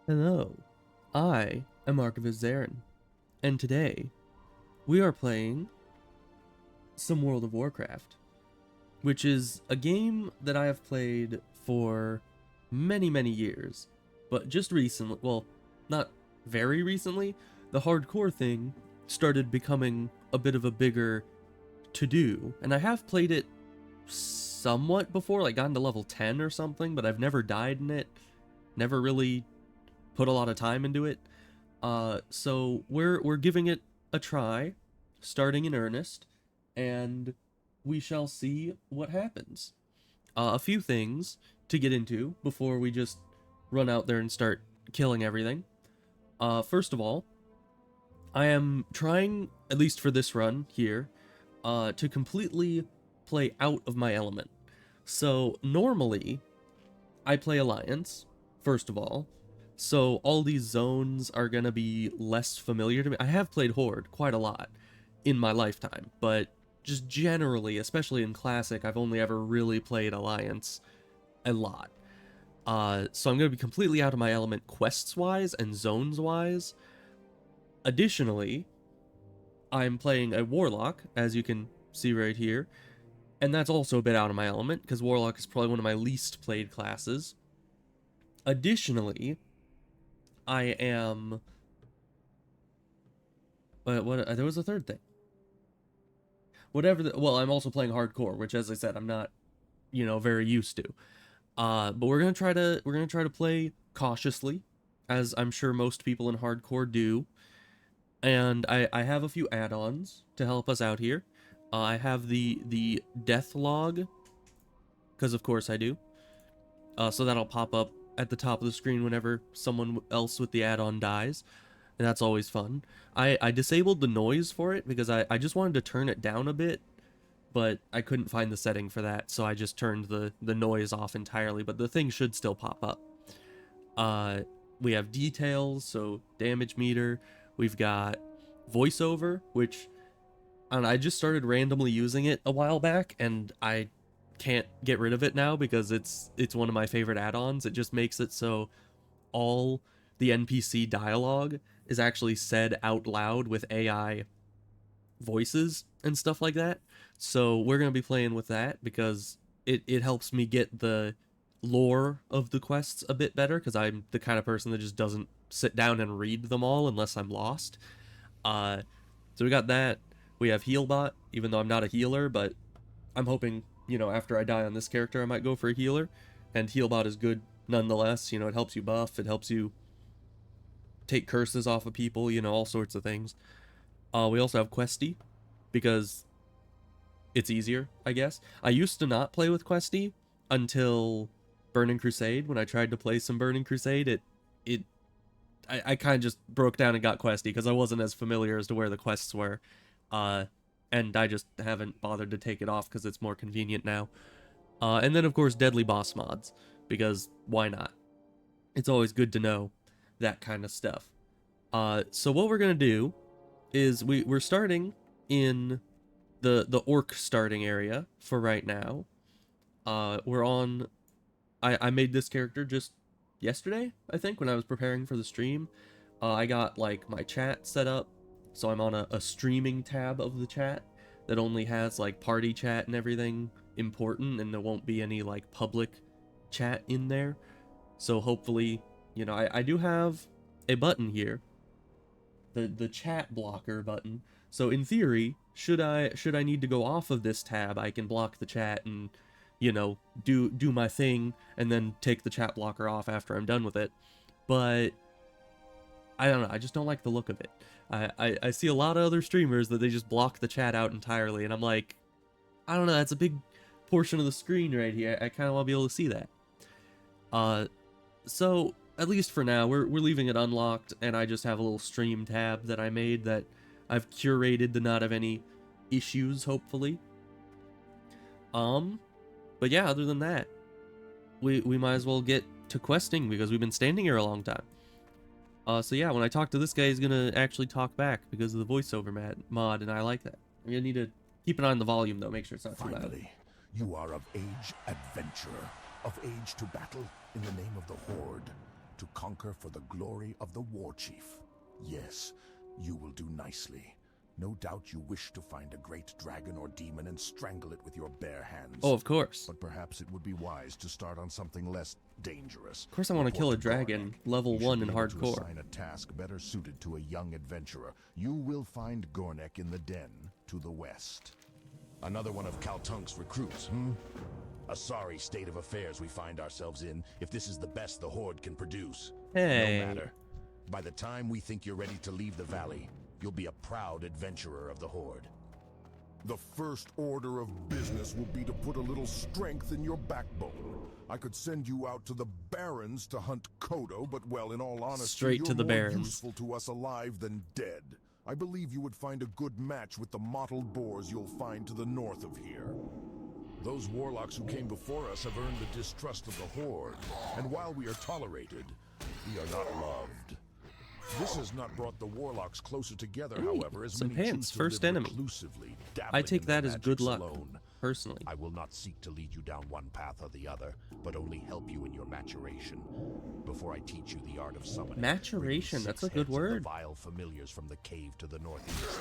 Hello, I am Archivist Zarin, and today we are playing some World of Warcraft, which is a game that I have played for many years, but just recently, well, not very recently, the hardcore thing started becoming a bit of a bigger to-do, and I have played it somewhat before, like gotten to level 10 or something, but I've never died in it, never really put a lot of time into it. So we're giving it a try, starting in earnest, and we shall see what happens. A few things to get into before we just run out there and start killing everything. First of all, I am trying, at least for this run here, to completely play out of my element. So normally, I play Alliance, first of all, so all these zones are gonna be less familiar to me. I have played Horde quite a lot in my lifetime, but just generally, especially in Classic, I've only ever really played Alliance a lot. So I'm gonna be completely out of my element quests-wise and zones-wise. Additionally, I'm playing a Warlock, as you can see right here, and that's also a bit out of my element, because Warlock is probably one of my least played classes. Additionally, I am... what there was a third thing. Whatever well, I'm also playing hardcore, which, as I said, I'm not, very used to. But we're gonna try to play cautiously, as I'm sure most people in hardcore do. And I have a few add-ons to help us out here. I have the death log, because of course I do. So that'll pop up at the top of the screen whenever someone else with the add-on dies, and that's always fun. I disabled the noise for it because I just wanted to turn it down a bit, but I couldn't find the setting for that, so I just turned the noise off entirely, but the thing should still pop up. We have details, so damage meter. We've got voiceover, which I don't know, I just started randomly using it a while back, and I can't get rid of it now because it's one of my favorite add-ons. It just makes it so all the NPC dialogue is actually said out loud with AI voices and stuff like that. So we're going to be playing with that because it helps me get the lore of the quests a bit better, because I'm the kind of person that just doesn't sit down and read them all unless I'm lost. Uh, so we got that. We have Healbot, even though I'm not a healer, but I'm hoping, after I die on this character, I might go for a healer. And Healbot is good nonetheless. It helps you buff, it helps you take curses off of people, all sorts of things. We also have Questy, because it's easier, I guess. I used to not play with Questy until Burning Crusade. When I tried to play some Burning Crusade, I kind of just broke down and got Questy because I wasn't as familiar as to where the quests were. And I just haven't bothered to take it off because it's more convenient now. And then, of course, Deadly Boss mods, because why not? It's always good to know that kind of stuff. So what we're going to do is we're starting in the orc starting area for right now. We're on... I made this character just yesterday, I think, when I was preparing for the stream. I got, like, my chat set up, so I'm on a streaming tab of the chat that only has, like, party chat and everything important, and there won't be any, like, public chat in there. So hopefully, I do have a button here, the chat blocker button. So in theory, should I need to go off of this tab, I can block the chat and, do my thing and then take the chat blocker off after I'm done with it. But I don't know, I just don't like the look of it. I see a lot of other streamers that they just block the chat out entirely, and I'm like, I don't know, that's a big portion of the screen right here. I kind of want to be able to see that. So at least for now, we're leaving it unlocked, and I just have a little stream tab that I made that I've curated to not have any issues, hopefully. But yeah, other than that, we might as well get to questing because we've been standing here a long time. So yeah, when I talk to this guy, he's gonna actually talk back because of the voiceover mod, and I like that. I'm gonna need to keep an eye on the volume though, make sure it's not too loud. Finally, you are of age, adventurer, of age to battle in the name of the Horde. to conquer for the glory of the war chief. Yes, you will do nicely. No doubt you wish to find a great dragon or demon and strangle it with your bare hands. Oh, of course. But perhaps it would be wise to start on something less dangerous. Of course I want to kill a dragon, level 1 in hardcore. hardcore. Assign a task better suited to a young adventurer. You will find Gornek in the den to the west. Another one of Kaltunk's recruits, A sorry state of affairs we find ourselves in, if this is the best the Horde can produce. Hey. No matter. By the time we think you're ready to leave the valley, you'll be a proud adventurer of the Horde. The first order of business will be to put a little strength in your backbone. I could send you out to the Barrens to hunt Kodo, but well, in all honesty, Straight to the you're more Barrens. useful to us alive than dead. I believe you would find a good match with the mottled boars you'll find to the north of here. Those warlocks who came before us have earned the distrust of the Horde, and while we are tolerated, we are not loved. This has not brought the warlocks closer together, however, as some many hints. choose to First live enemy. reclusively, I dabbling take in their that as good magics luck, alone. personally. I will not seek to lead you down one path or the other, but only help you in your maturation. Before I teach you the art of summoning, Maturation, bring that's six a good heads of word. the vile familiars from the cave to the northeast.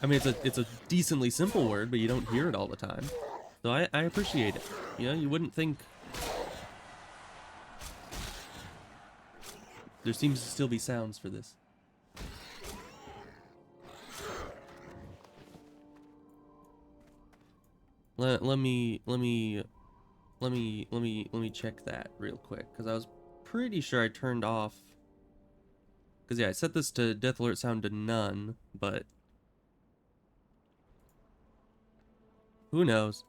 I mean, it's a decently simple word, but you don't hear it all the time. So I appreciate it. You know, you wouldn't think... There seems to still be sounds for this. Let me check that real quick, because I was pretty sure I turned off. Because yeah, I set this to death alert sound to none, but who knows?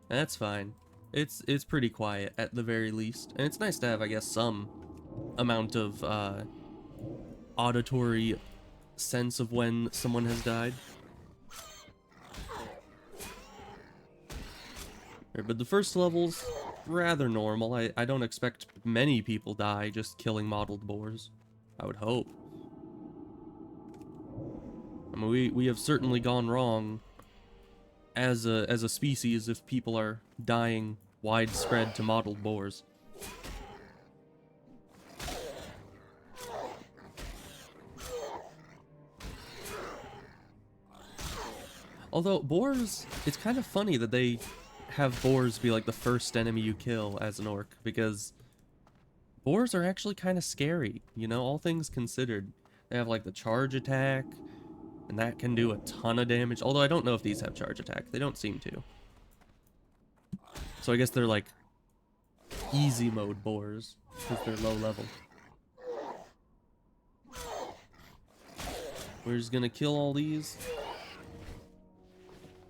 That's fine. It's pretty quiet at the very least, and it's nice to have, I guess, some amount of auditory sense of when someone has died. But the first level's rather normal. I don't expect many people die just killing mottled boars. I would hope. I mean, we have certainly gone wrong as a species if people are dying widespread to mottled boars. Although boars, it's kind of funny that they have boars be like the first enemy you kill as an orc, because boars are actually kind of scary, you know, all things considered. They have like the charge attack, and that can do a ton of damage, although I don't know if these have charge attack. They don't seem to. So I guess they're like easy mode boars, because they're low level. We're just gonna kill all these.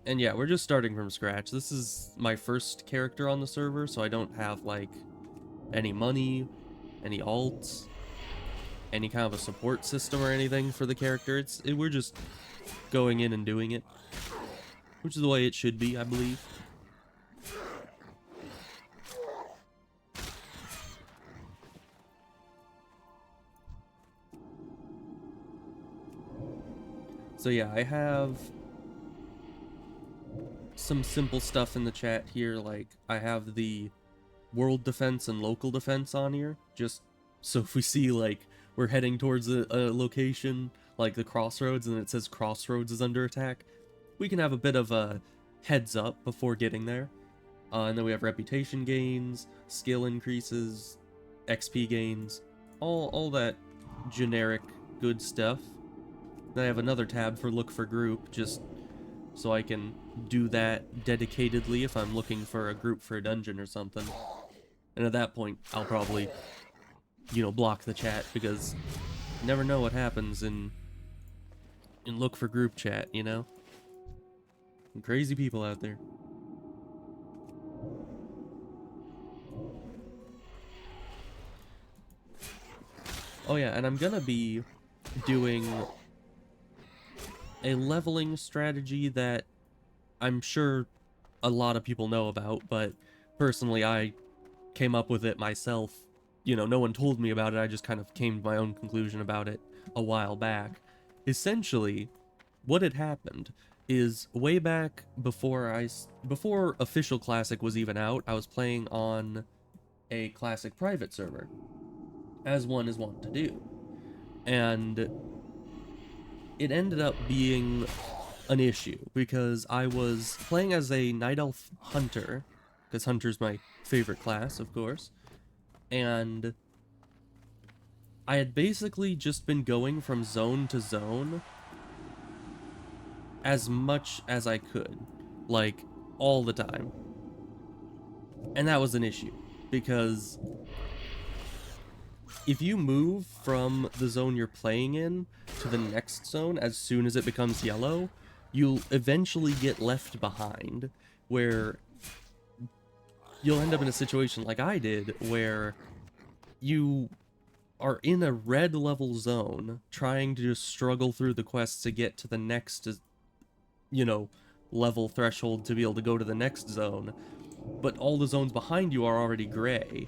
And yeah, we're just starting from scratch. This is my first character on the server, so I don't have, like, any money, any alts, any kind of a support system or anything for the character. We're just going in and doing it, which is the way it should be, I believe. So yeah, I have some simple stuff in the chat here, like I have the world defense and local defense on here, just so if we see like we're heading towards a location like the crossroads and it says crossroads is under attack, we can have a bit of a heads up before getting there. And then we have reputation gains, skill increases, XP gains, all that generic good stuff. Then I have another tab for look for group, just so I can do that dedicatedly if I'm looking for a group for a dungeon or something. And at that point, I'll probably, you know, block the chat, because you never know what happens in look for group chat, you know? Some crazy people out there. Oh yeah, and I'm gonna be doing a leveling strategy that I'm sure a lot of people know about, but personally I came up with it myself. You know, no one told me about it, I just kind of came to my own conclusion about it a while back. Essentially, what had happened is way back before official Classic was even out, I was playing on a Classic private server. as one is wont to do. And it ended up being an issue because I was playing as a night elf hunter, because hunter's my favorite class, of course, and I had basically just been going from zone to zone as much as I could, like all the time. And that was an issue because if you move from the zone you're playing in to the next zone as soon as it becomes yellow, you'll eventually get left behind, where you'll end up in a situation like I did, where you are in a red level zone trying to just struggle through the quests to get to the next, you know, level threshold to be able to go to the next zone, but all the zones behind you are already gray.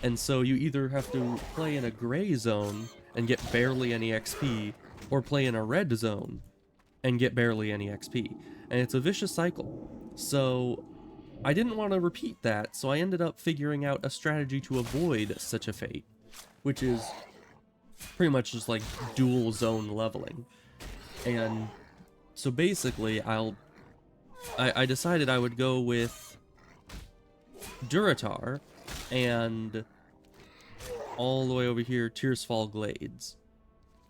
And so you either have to play in a gray zone and get barely any XP, or play in a red zone and get barely any XP. And it's a vicious cycle. So I didn't want to repeat that, so I ended up figuring out a strategy to avoid such a fate, which is pretty much just like dual zone leveling. And so basically I decided I would go with Duratar and all the way over here, Tearsfall Glades.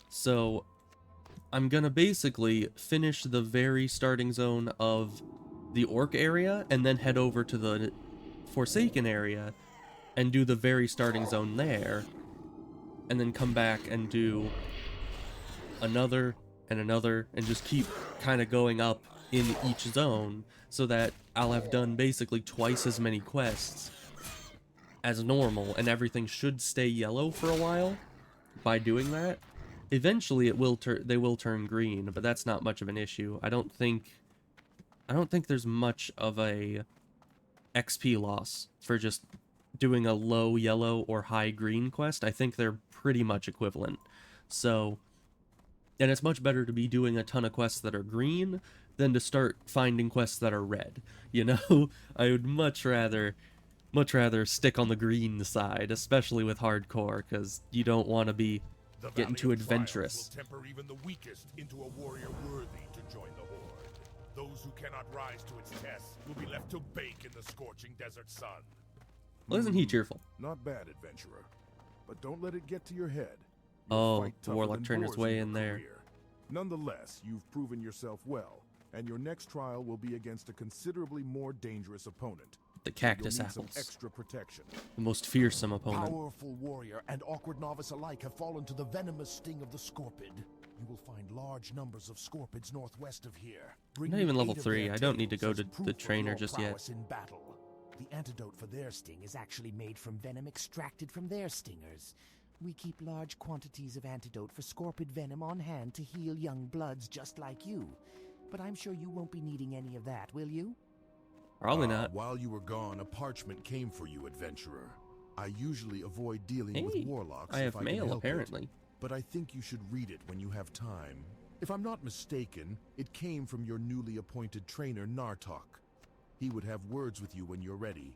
So I'm gonna basically finish the very starting zone of the Orc area and then head over to the Forsaken area and do the very starting zone there, and then come back and do another and another, and just keep kind of going up in each zone, so that I'll have done basically twice as many quests as normal, and everything should stay yellow for a while by doing that. Eventually they will turn green, but that's not much of an issue. I don't think there's much of a XP loss for just doing a low yellow or high green quest. I think they're pretty much equivalent. So, and it's much better to be doing a ton of quests that are green than to start finding quests that are red. You know, I would much rather stick on the green side, especially with hardcore, because you don't want to be getting too adventurous. Will temper even the weakest into a warrior worthy to join the horde. Those who cannot rise to its test will be left to bake in the scorching desert sun. Well, isn't he cheerful? Not bad, adventurer. But don't let it get to your head. Oh, the Warlock Trainer's way in there. Nonetheless, you've proven yourself well, and your next trial will be against a considerably more dangerous opponent. The Cactus You'll need some Apples. extra protection. The most fearsome opponent. Powerful warrior and awkward novice alike have fallen to the venomous sting of the Scorpid. You will find large numbers of Scorpids northwest of here. I'm not even level 3. I don't need to go to the trainer just yet. In battle. The antidote for their sting is actually made from venom extracted from their stingers. We keep large quantities of antidote for Scorpid venom on hand to heal young bloods just like you. But I'm sure you won't be needing any of that, will you? Probably not. While you were gone, a parchment came for you, adventurer. I usually avoid dealing with warlocks I if have I can mail, help apparently. it, but I think you should read it when you have time. If I'm not mistaken, it came from your newly appointed trainer, Nartok. He would have words with you when you're ready.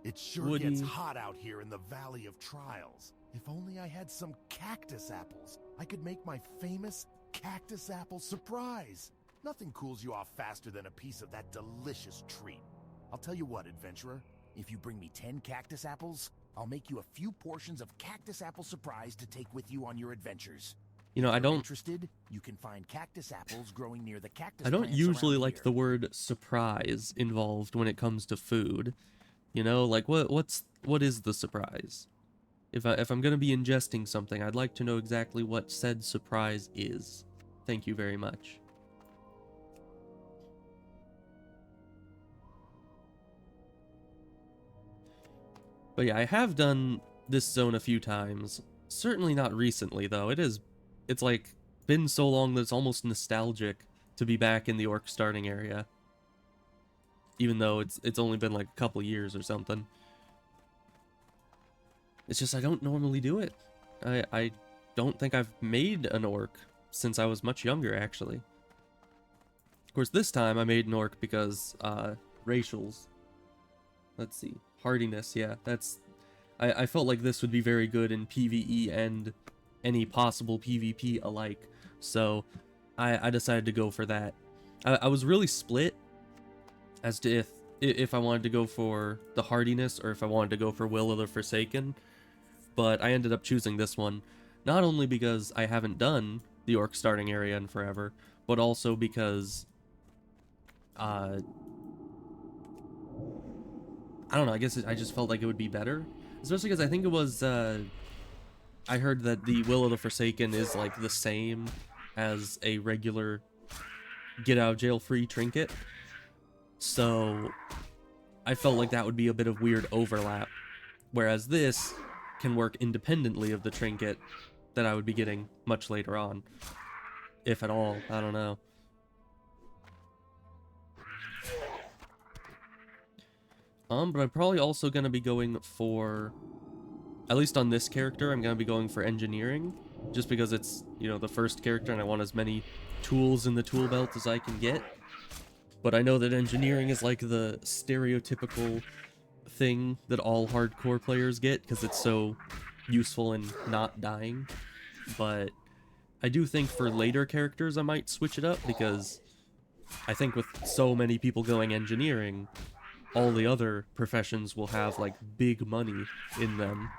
It sure gets hot out here in the Valley of Trials. If only I had some cactus apples, I could make my famous cactus apple surprise. Nothing cools you off faster than a piece of that delicious treat. I'll tell you what, adventurer. If you bring me 10 cactus apples, I'll make you a few portions of cactus apple surprise to take with you on your adventures. You know, If I you're don't interested, you can find cactus apples growing near the cactus I don't plants usually around like here. the word surprise involved when it comes to food. You know, like what is the surprise? If I'm going to be ingesting something, I'd like to know exactly what said surprise is. Thank you very much. But yeah, I have done this zone a few times. Certainly not recently, though. It's like been so long that it's almost nostalgic to be back in the Orc starting area. Even though it's only been like a couple years or something. It's just I don't normally do it. I don't think I've made an Orc since I was much younger, actually. Of course, this time I made an Orc because racials. Let's see. Hardiness, yeah, I felt like this would be very good in PvE and any possible PvP alike. So I decided to go for that. I was really split as to if I wanted to go for the hardiness or if I wanted to go for Will of the Forsaken. But I ended up choosing this one, not only because I haven't done the orc starting area in forever, but also because I don't know, I guess I just felt like it would be better. Especially because I think it was, I heard that the Will of the Forsaken is, like, the same as a regular get-out-of-jail-free trinket. So, I felt like that would be a bit of weird overlap. Whereas this can work independently of the trinket that I would be getting much later on. If at all, I don't know. But I'm probably also going to be going for, at least on this character, I'm going to be going for engineering, just because it's, you know, the first character and I want as many tools in the tool belt as I can get. But I know that engineering is like the stereotypical thing that all hardcore players get, because it's so useful in not dying. But I do think for later characters I might switch it up, because I think with so many people going engineering, all the other professions will have, like, big money in them.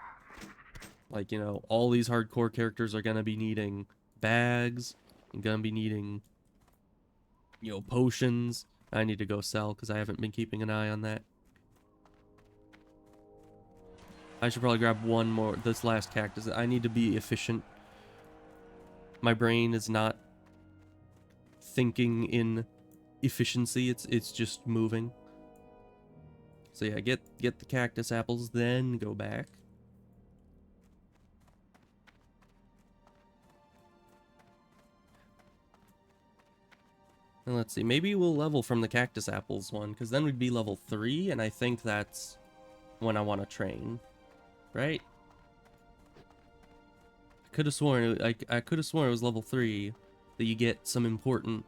Like, you know, all these hardcore characters are gonna be needing bags, and gonna be needing, you know, potions. I need to go sell, because I haven't been keeping an eye on that. I should probably grab one more, this last cactus. I need to be efficient. My brain is not thinking in efficiency, it's just moving. So yeah, get the cactus apples, then go back. And let's see, maybe we'll level from the cactus apples one, because then we'd be level 3, and I think that's when I want to train, right? I could have sworn I could have sworn it was level 3 that you get some important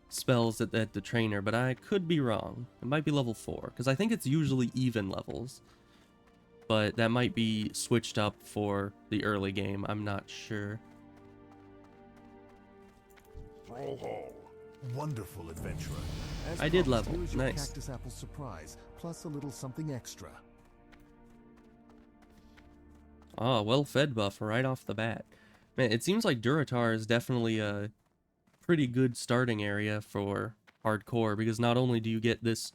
spells at the trainer, but I could be wrong. It might be level 4, because I think it's usually even levels. But that might be switched up for the early game, I'm not sure. Thrall Hall. Wonderful adventurer. As I did promised, level. here is your Nice. cactus apple surprise, plus a little something extra. Oh, well-fed buff right off the bat. Man, it seems like Duratar is definitely a pretty good starting area for hardcore, because not only do you get this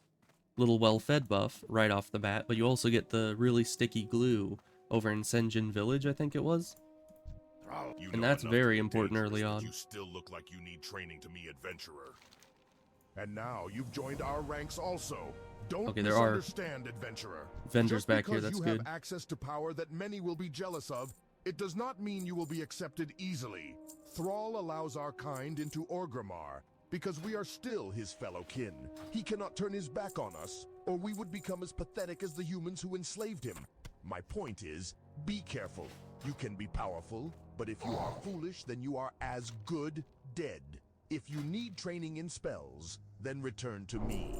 little well-fed buff right off the bat, but you also get the really sticky glue over in Senjin Village, I think it was. You And know that's enough very to be important dangerous, early but on. You still look like you need training to me, adventurer. And now you've joined our ranks also. Don't Okay, there are misunderstand, adventurer. vendors Just back here, because that's you good. have access to power that many will be jealous of, it does not mean you will be accepted easily. Thrall allows our kind into Orgrimmar, because we are still his fellow kin. He cannot turn his back on us, or we would become as pathetic as the humans who enslaved him. My point is, be careful. You can be powerful, but if you are foolish, then you are as good dead. If you need training in spells, then return to me.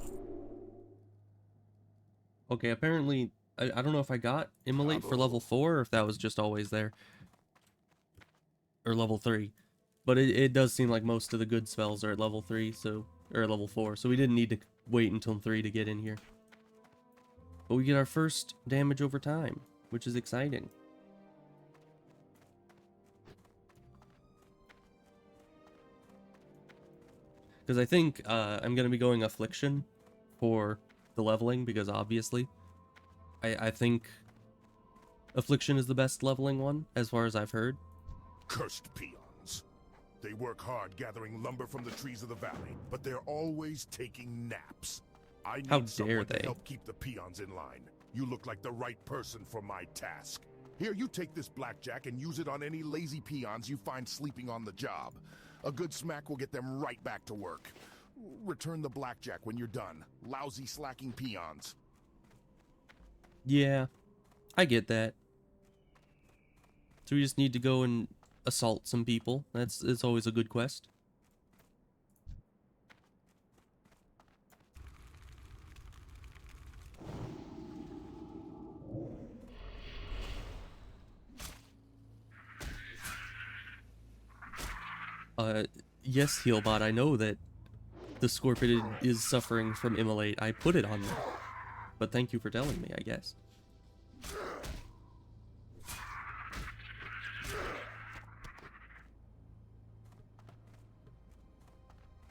Okay, apparently, I don't know if I got Immolate for level 4, or if that was just always there. Or level 3. But it does seem like most of the good spells are at level 3, so, or level 4, so we didn't need to wait until 3 to get in here. But we get our first damage over time, which is exciting. Because I think I'm going to be going Affliction for the leveling, because obviously I think Affliction is the best leveling one, as far as I've heard. Cursed peons. They work hard gathering lumber from the trees of the valley, but they're always taking naps. I need How dare someone they? to help keep the peons in line. You look like the right person for my task. Here, you take this blackjack and use it on any lazy peons you find sleeping on the job. A good smack will get them right back to work. Return the blackjack when you're done. Lousy slacking peons. Yeah, I get that. So we just need to go and assault some people. It's always a good quest. Yes, Healbot, I know that the Scorpid is suffering from immolate. I put it on there. But thank you for telling me, I guess.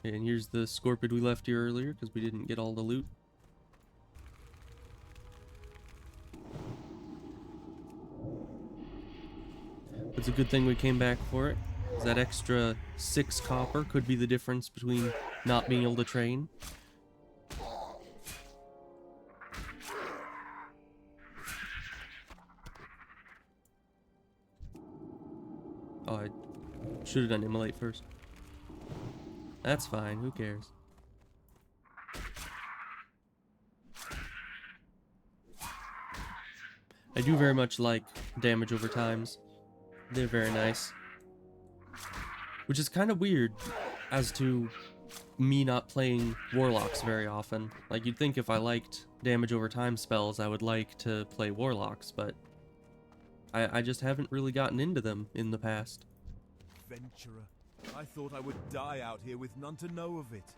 And here's the Scorpid we left here earlier, because we didn't get all the loot. It's a good thing we came back for it. That extra 6 copper could be the difference between not being able to train. Oh, I should have done immolate first. That's fine, who cares? I do very much like damage over times. They're very nice. Which is kind of weird as to me not playing Warlocks very often. Like, you'd think if I liked damage over time spells, I would like to play Warlocks, but I just haven't really gotten into them in the past. Adventurer, I thought I would die out here with none to know of it.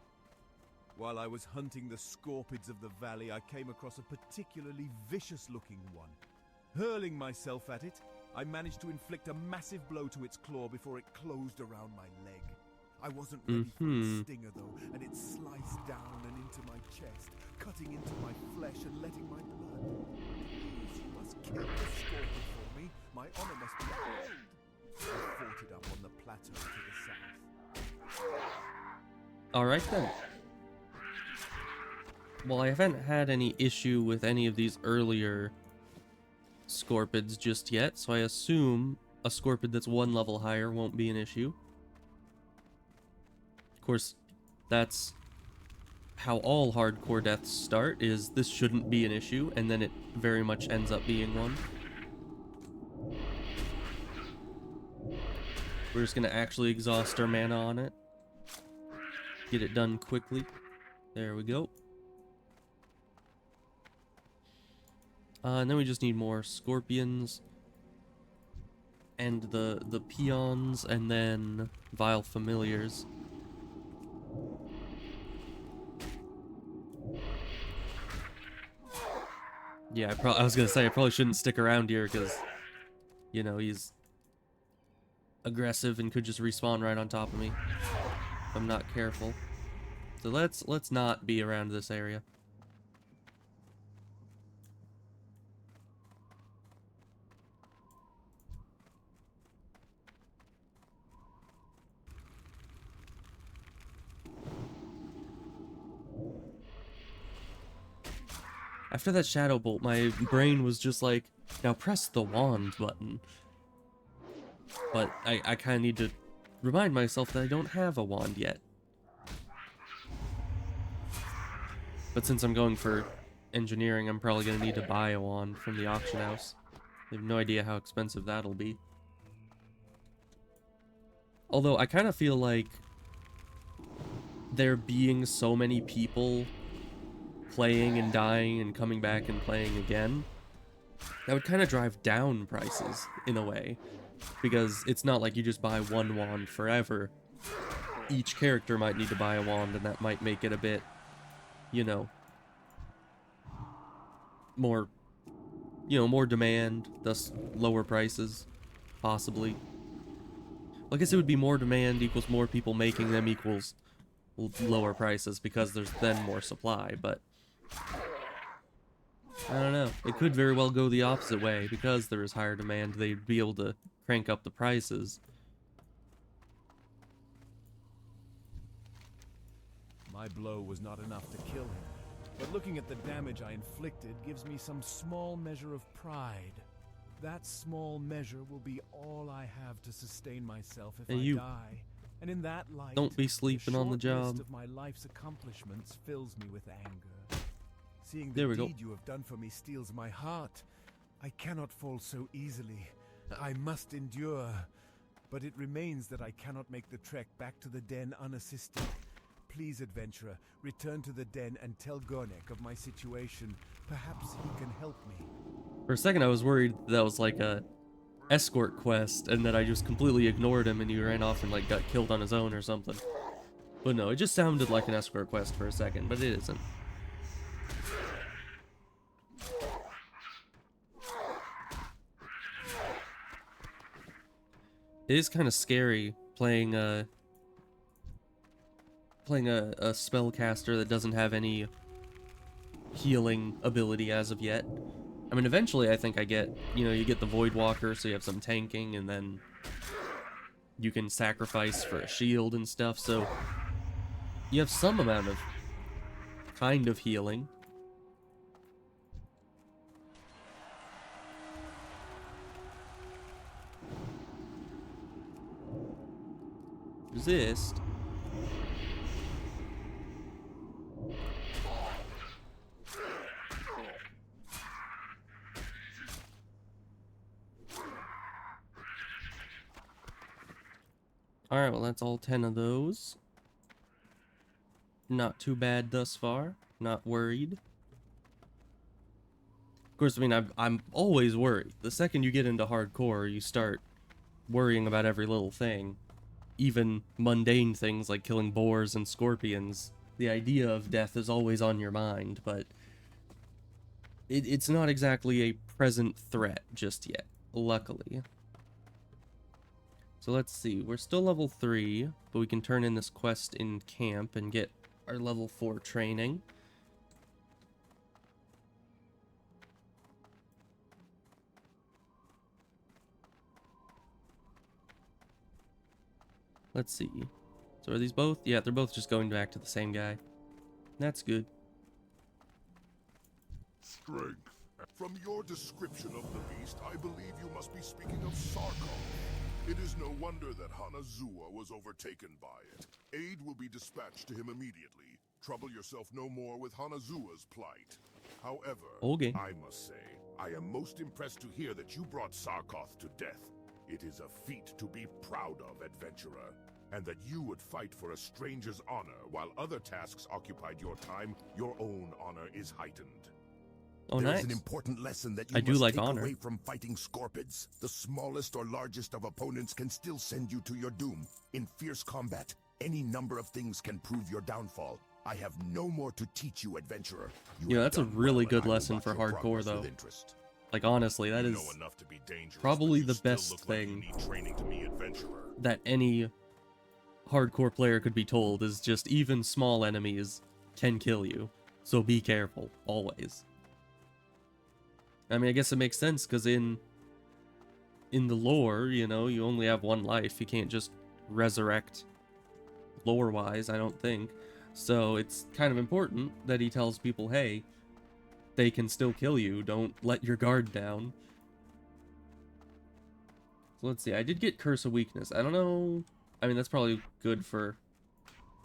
While I was hunting the Scorpids of the valley, I came across a particularly vicious-looking one. Hurling myself at it, I managed to inflict a massive blow to its claw before it closed around my leg. I wasn't ready for its stinger though, and it sliced down and into my chest, cutting into my flesh and letting my blood. Please, you must kill the Scorpid for me. My honor must be upheld. I fought it up on the plateau to the south. Alright then. Well, I haven't had any issue with any of these earlier Scorpids just yet, so I assume a Scorpid that's 1 level higher won't be an issue. Of course, that's how all hardcore deaths start, is this shouldn't be an issue, and then it very much ends up being one. We're just gonna actually exhaust our mana on it. Get it done quickly. There we go. And then we just need more scorpions. And the peons, and then vile familiars. Yeah, I was gonna say, I probably shouldn't stick around here, because, you know, he's aggressive and could just respawn right on top of me if I'm not careful. So let's not be around this area. After that shadow bolt, my brain was just like, now press the wand button. But I kind of need to remind myself that I don't have a wand yet. But since I'm going for engineering, I'm probably going to need to buy a wand from the auction house. I have no idea how expensive that'll be. Although I kind of feel like there being so many people playing and dying and coming back and playing again, that would kind of drive down prices in a way, because it's not like you just buy one wand forever. Each character might need to buy a wand, and that might make it a bit, you know, more demand, thus lower prices, possibly. I guess it would be more demand equals more people making them equals lower prices, because there's then more supply, but I don't know. It could very well go the opposite way. Because there is higher demand, they'd be able to crank up the prices. My blow was not enough to kill him, but looking at the damage I inflicted gives me some small measure of pride. That small measure will be all I have to sustain myself if I die. And in that light, don't be sleeping on the job. List of my life's accomplishments fills me with anger. Seeing the deed you have done for me steals my heart. I cannot fall so easily. I must endure. But it remains that I cannot make the trek back to the den unassisted. Please, adventurer, return to the den and tell Gornek of my situation. Perhaps he can help me. For a second I was worried that was like a escort quest, and then I just completely ignored him and he ran off and like got killed on his own or something. But no, it just sounded like an escort quest for a second, but it isn't. It is kind of scary playing a spellcaster that doesn't have any healing ability as of yet. I mean, eventually I think I get, you get the Void Walker, so you have some tanking, and then you can sacrifice for a shield and stuff, so you have some amount of kind of healing. Resist. Alright, well that's all 10 of those. Not too bad thus far. Not worried. Of course, I mean, I'm always worried. The second you get into hardcore, you start worrying about every little thing. Even mundane things like killing boars and scorpions. The idea of death is always on your mind, but it's not exactly a present threat just yet, luckily. So let's see, we're still level 3, but we can turn in this quest in camp and get our level 4 training. Let's see. So are these both? Yeah, they're both just going back to the same guy. That's good. Strength. From your description of the beast, I believe you must be speaking of Sarkov. It is no wonder that Hanazuwa was overtaken by it. Aid will be dispatched to him immediately. Trouble yourself no more with Hanazuwa's plight. However, Okay. I must say, I am most impressed to hear that you brought Sarkoth to death. It is a feat to be proud of, adventurer. And that you would fight for a stranger's honor while other tasks occupied your time, your own honor is heightened. Oh, There's nice. an important lesson that you I do must like take honor. away from fighting scorpids. The smallest or largest of opponents can still send you to your doom. In fierce combat, any number of things can prove your downfall. I have no more to teach you, adventurer. Yeah, have that's a done really well, good and I will lesson watch for your hardcore, progress though. with interest. Like, honestly, that You is know enough to be dangerous, probably but the you still best look like you thing need training to be adventurer. that any hardcore player could be told, is just even small enemies can kill you. So be careful, always. I mean, I guess it makes sense, because in the lore, you only have one life. You can't just resurrect lore-wise, I don't think. So it's kind of important that he tells people, hey, they can still kill you. Don't let your guard down. So let's see. I did get Curse of Weakness. I don't know. I mean, that's probably good for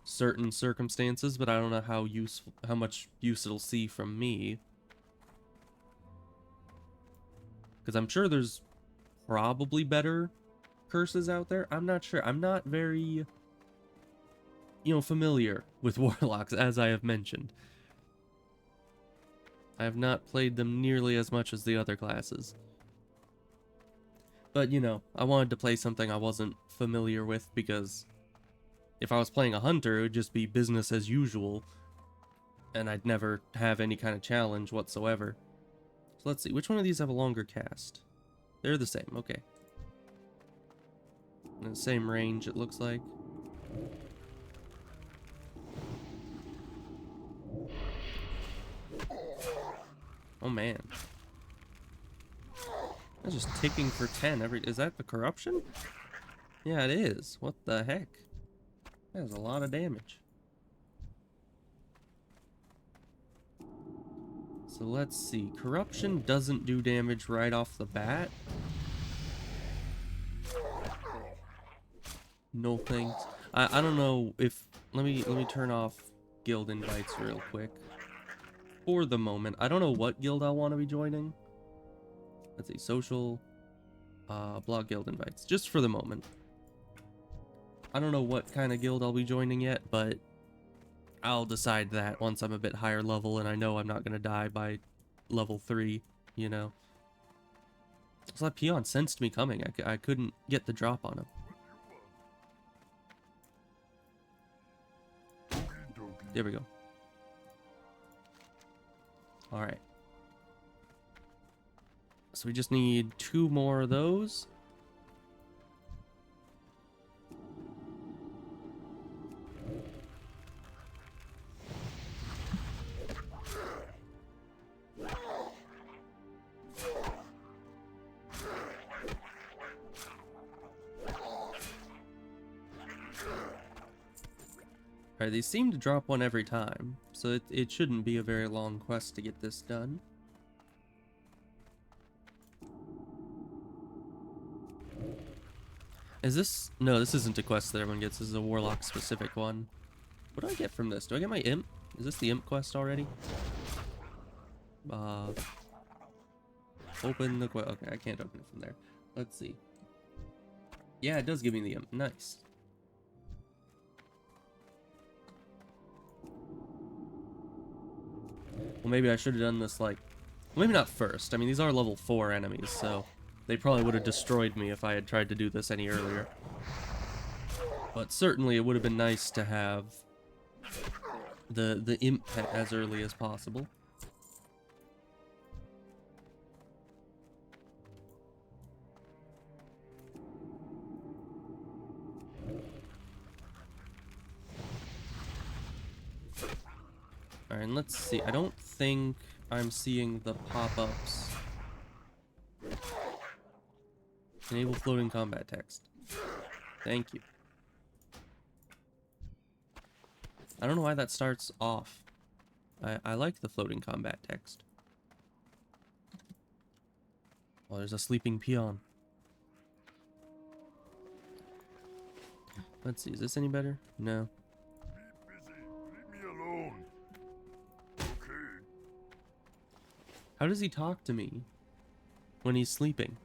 certain circumstances, but I don't know how much use it'll see from me. Because I'm sure there's probably better curses out there. I'm not sure. I'm not very, familiar with warlocks, as I have mentioned. I have not played them nearly as much as the other classes. But, I wanted to play something I wasn't familiar with, because if I was playing a hunter, it would just be business as usual, and I'd never have any kind of challenge whatsoever. So let's see, which one of these have a longer cast? They're the same, okay. And the same range, it looks like. Oh man. That's just ticking for 10 every... Is that the corruption? Yeah, it is. What the heck? That is a lot of damage. So let's see. Corruption doesn't do damage right off the bat. No thanks. I don't know if... Let me turn off guild invites real quick. For the moment. I don't know what guild I want to be joining. Let's see, social, blog guild invites, just for the moment. I don't know what kind of guild I'll be joining yet, but I'll decide that once I'm a bit higher level and I know I'm not going to die by level 3, So that peon sensed me coming. I couldn't get the drop on him. There we go. Alright. So we just need 2 more of those. Alright, they seem to drop one every time, so it shouldn't be a very long quest to get this done. Is this... No, this isn't a quest that everyone gets. This is a Warlock specific one. What do I get from this? Do I get my imp? Is this the imp quest already? Open the quest. Okay, I can't open it from there. Let's see. Yeah, it does give me the imp. Nice. Well, maybe I should have done this, like... Maybe not first. I mean, these are level 4 enemies, so... They probably would have destroyed me if I had tried to do this any earlier. But certainly it would have been nice to have... the imp pet as early as possible. Alright, and let's see. I don't think I'm seeing the pop-ups. Enable floating combat text. Thank you. I don't know why that starts off. I like the floating combat text. Oh, there's a sleeping peon. Let's see, is this any better? No. Leave me alone. Okay. How does he talk to me when he's sleeping?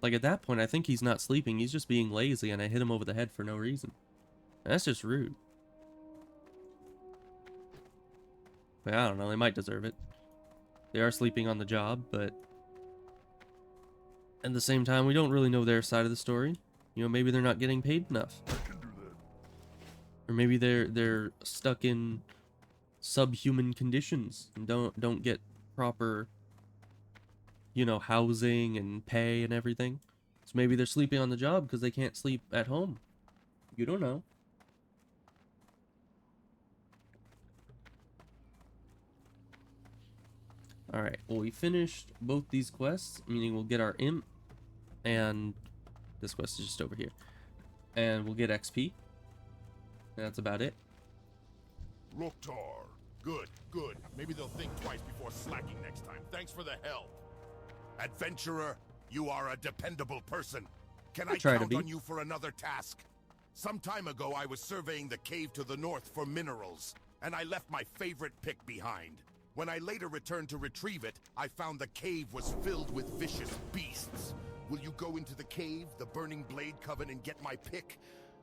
Like, at that point, I think he's not sleeping. He's just being lazy, and I hit him over the head for no reason. That's just rude. But I don't know. They might deserve it. They are sleeping on the job, but... At the same time, we don't really know their side of the story. You know, maybe they're not getting paid enough. I can do that. Or maybe they're stuck in subhuman conditions and don't get proper... you know, housing and pay and everything. So maybe they're sleeping on the job because they can't sleep at home. You don't know. Alright, well, we finished both these quests, meaning we'll get our imp, and this quest is just over here. And we'll get XP. And that's about it. Loktar. Good, good. Maybe they'll think twice before slacking next time. Thanks for the help. Adventurer, you are a dependable person. Can I try to count be. on you for another task? Some time ago, I was surveying the cave to the north for minerals, and I left my favorite pick behind. When I later returned to retrieve it, I found the cave was filled with vicious beasts. Will you go into the cave, the Burning Blade Coven, and get my pick?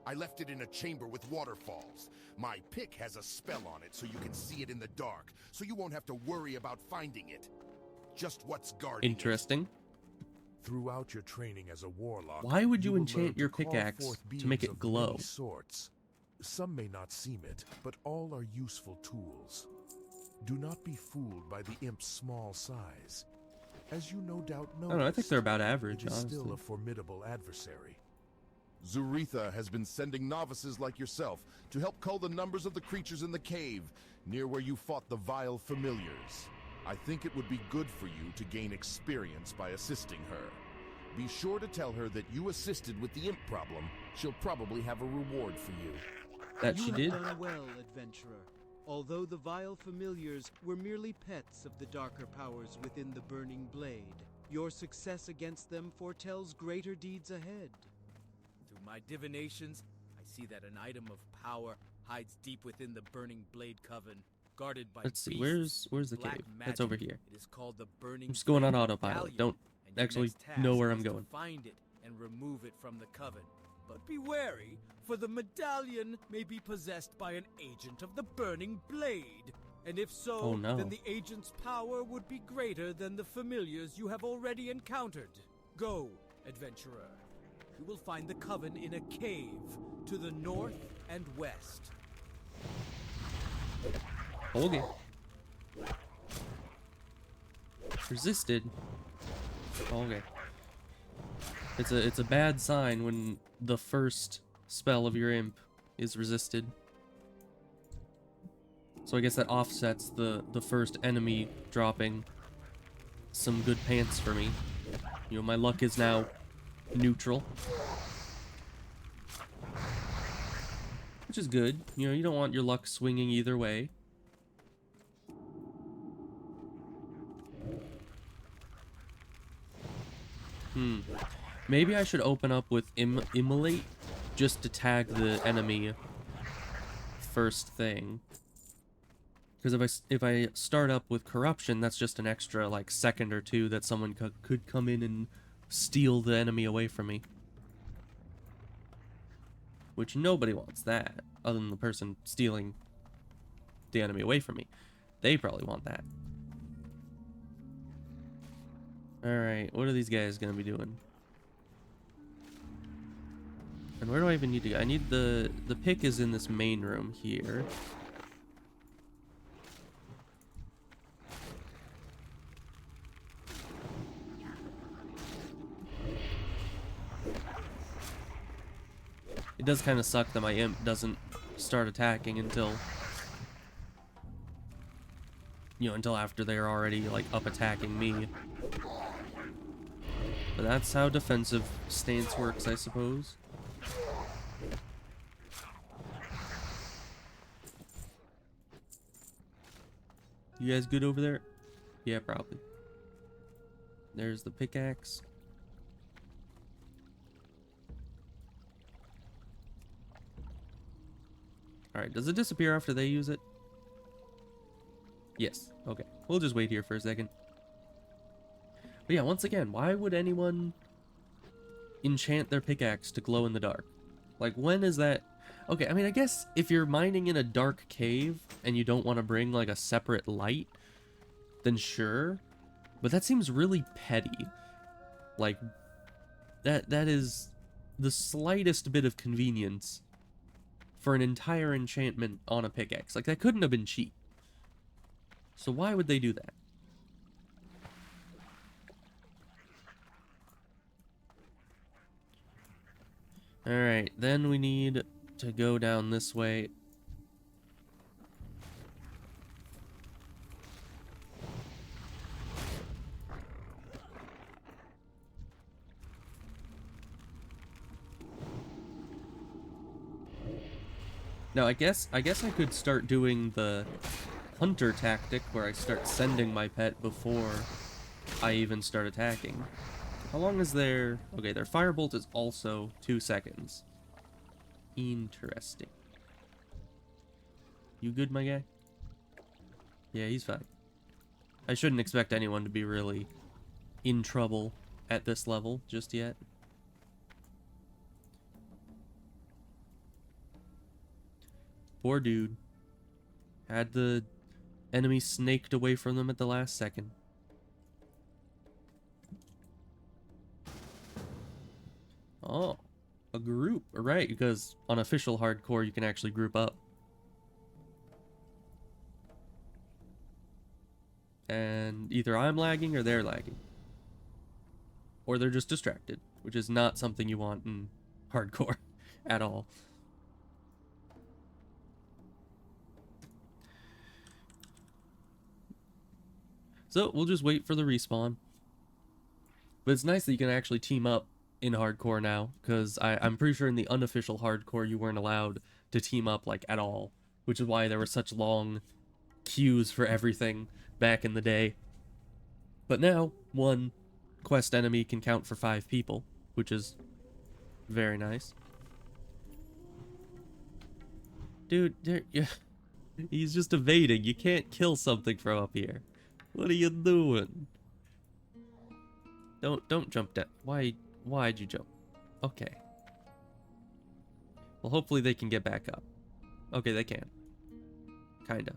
I left it in a chamber with waterfalls. My pick has a spell on it so you can see it in the dark, so you won't have to worry about finding it. Just what's guarding Interesting. Throughout your training as a warlock, Why would you will enchant learn to your call pickaxe forth to make beings it of glow? many sorts. Some may not seem it, but all are useful tools. Do not be fooled by the imp's small size. As you no doubt know, I don't know, I think they're about average, it is honestly. still a formidable adversary. Zuretha has been sending novices like yourself to help cull the numbers of the creatures in the cave, near where you fought the vile familiars. I think it would be good for you to gain experience by assisting her. Be sure to tell her that you assisted with the imp problem. She'll probably have a reward for you. That she You did? have done well, adventurer. Although the vile familiars were merely pets of the darker powers within the Burning Blade, your success against them foretells greater deeds ahead. Through my divinations, I see that an item of power hides deep within the Burning Blade Coven, guarded by Let's see, beasts, where's the black cave? magic. That's over here. It is called the Burning I'm just going on Blade autopilot. Medallion, Don't and your actually next task know where I'm is to going. Find it and remove it from the coven. But be wary, for the medallion may be possessed by an agent of the Burning Blade. And if so, Oh, no. then the agent's power would be greater than the familiars you have already encountered. Go, adventurer. You will find the coven in a cave to the north and west. Okay. Resisted. Okay. It's a bad sign when the first spell of your imp is resisted. So I guess that offsets the first enemy dropping some good pants for me. You know, my luck is now neutral. Which is good. You know, you don't want your luck swinging either way. Maybe I should open up with Immolate just to tag the enemy first thing. Because if I start up with Corruption, that's just an extra, like, second or two that someone could come in and steal the enemy away from me. Which nobody wants that, other than the person stealing the enemy away from me. They probably want that. Alright, what are these guys gonna be doing? And where do I even need to go? I need the pick is in this main room here. It does kind of suck that my imp doesn't start attacking until, you know, until after they're already, like, up attacking me. But that's how defensive stance works, I suppose. You guys good over there? Yeah, probably. There's the pickaxe. Alright, does it disappear after they use it? Yes. Okay. We'll just wait here for a second. But yeah, once again, why would anyone enchant their pickaxe to glow in the dark? Like, when is that... Okay, I mean, I guess if you're mining in a dark cave and you don't want to bring, like, a separate light, then sure. But that seems really petty. Like, that is the slightest bit of convenience for an entire enchantment on a pickaxe. Like, that couldn't have been cheap. So why would they do that? Alright, then we need to go down this way. Now, I guess I could start doing the hunter tactic where I start sending my pet before I even start attacking. How long is their... Okay, their firebolt is also 2 seconds. Interesting. You good, my guy? Yeah, he's fine. I shouldn't expect anyone to be really in trouble at this level just yet. Poor dude. Had the enemy snaked away from them at the last second. Oh, a group. Right, because on official hardcore you can actually group up. And either I'm lagging or they're lagging. Or they're just distracted, which is not something you want in hardcore at all. So we'll just wait for the respawn. But it's nice that you can actually team up in hardcore now, because I'm pretty sure in the unofficial hardcore you weren't allowed to team up, like, at all, which is why there were such long queues for everything back in the day. But now, one quest enemy can count for 5 people, which is very nice. Dude, yeah, he's just evading. You can't kill something from up here. What are you doing? Don't jump down. Why'd you jump? Okay. Well, hopefully they can get back up. Okay, they can. Kinda.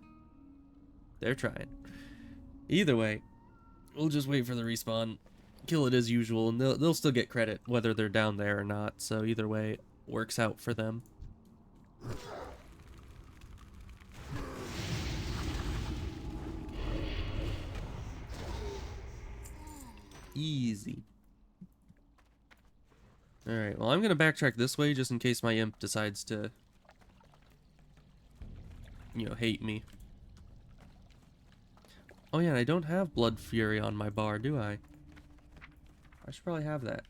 They're trying. Either way, we'll just wait for the respawn, kill it as usual, and they'll still get credit whether they're down there or not. So either way, works out for them. Easy. Alright, well, I'm gonna backtrack this way just in case my imp decides to, you know, hate me. Oh yeah, I don't have Blood Fury on my bar, do I? I should probably have that.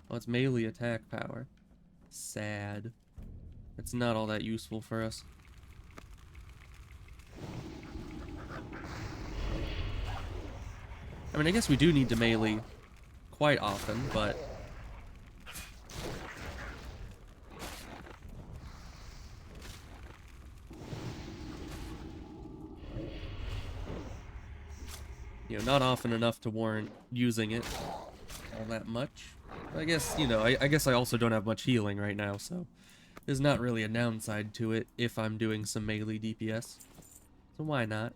Oh, it's melee attack power. Sad. It's not all that useful for us. I mean, I guess we do need to melee quite often, but... you know, not often enough to warrant using it all that much. I guess, you know, I guess I also don't have much healing right now, so there's not really a downside to it if I'm doing some melee DPS. So why not?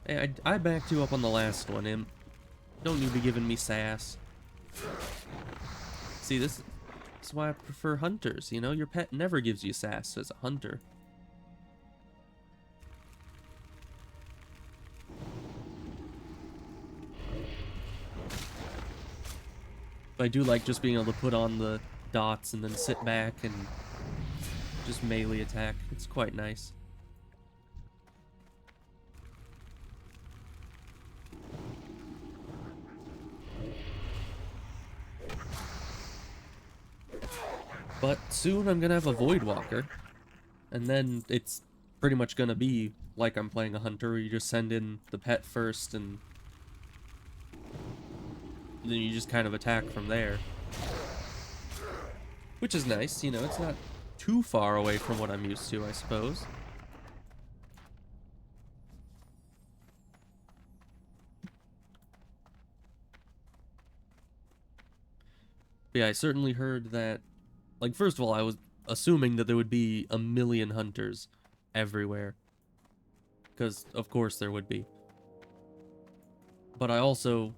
Hey, I backed you up on the last one, Imp. Don't need to be giving me sass. See, this is why I prefer hunters, you know? Your pet never gives you sass as a hunter. But I do like just being able to put on the dots and then sit back and just melee attack. It's quite nice. But soon I'm gonna have a Void Walker, and then it's pretty much gonna be like I'm playing a hunter, where you just send in the pet first, and then you just kind of attack from there. Which is nice, you know, it's not too far away from what I'm used to, I suppose. But yeah, I certainly heard that, like, first of all, I was assuming that there would be a million hunters everywhere. Because, of course, there would be. But I also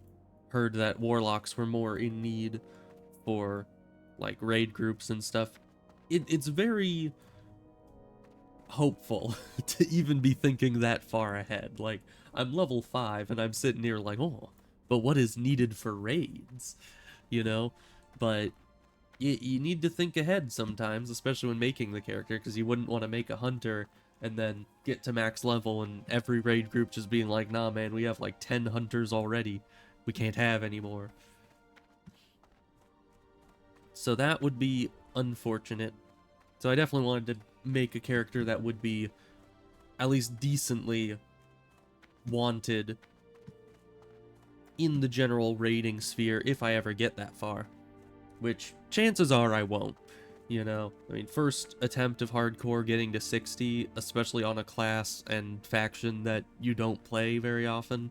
heard that warlocks were more in need for, like, raid groups and stuff. It's very hopeful to even be thinking that far ahead. Like, I'm level 5, and I'm sitting here like, oh, but what is needed for raids? You know? But you need to think ahead sometimes, especially when making the character, because you wouldn't want to make a hunter and then get to max level and every raid group just being like, nah man, we have like 10 hunters already, we can't have any more. So that would be unfortunate. So I definitely wanted to make a character that would be at least decently wanted in the general raiding sphere if I ever get that far. Which, chances are I won't, you know? I mean, first attempt of hardcore getting to 60, especially on a class and faction that you don't play very often,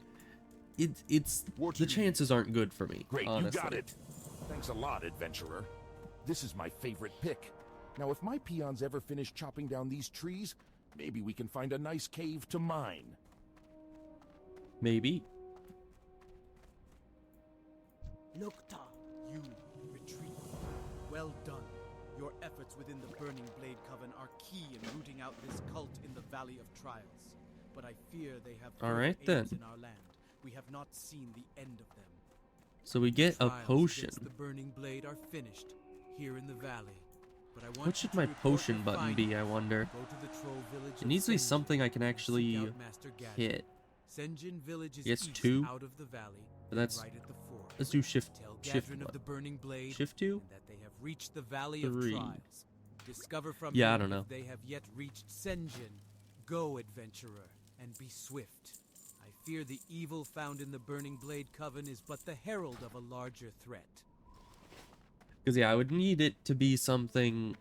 the chances aren't good for me, Great, honestly. you got it. Thanks a lot, adventurer. This is my favorite pick. Now, if my peons ever finish chopping down these trees, maybe we can find a nice cave to mine. Maybe. Nocta, You retreat. Well done. Your efforts within the Burning Blade Coven are key in rooting out this cult in the Valley of Trials. But I fear they have All further right, aims then. in our land. We have not seen the end of them. So we get a Trials potion. against the Burning Blade are finished here in the valley. But I want What should you my to report potion your button be, findings. I wonder? Go to the Troll village It of needs to be Senjin something I can and seek actually out Master Gadget. hit. Senjin village is Yes, east 2. out of the valley. But that's, right at the ford. let's do shift Tell Gadrin of the Burning Blade Shift 2? and that they have reached the Valley 3. of Trials. Discover from Yeah, I him don't know. if they have yet reached Senjin. Go, adventurer, and be swift. I fear the evil found in the Burning Blade Coven is but the herald of a larger threat. Because, yeah, I would need it to be something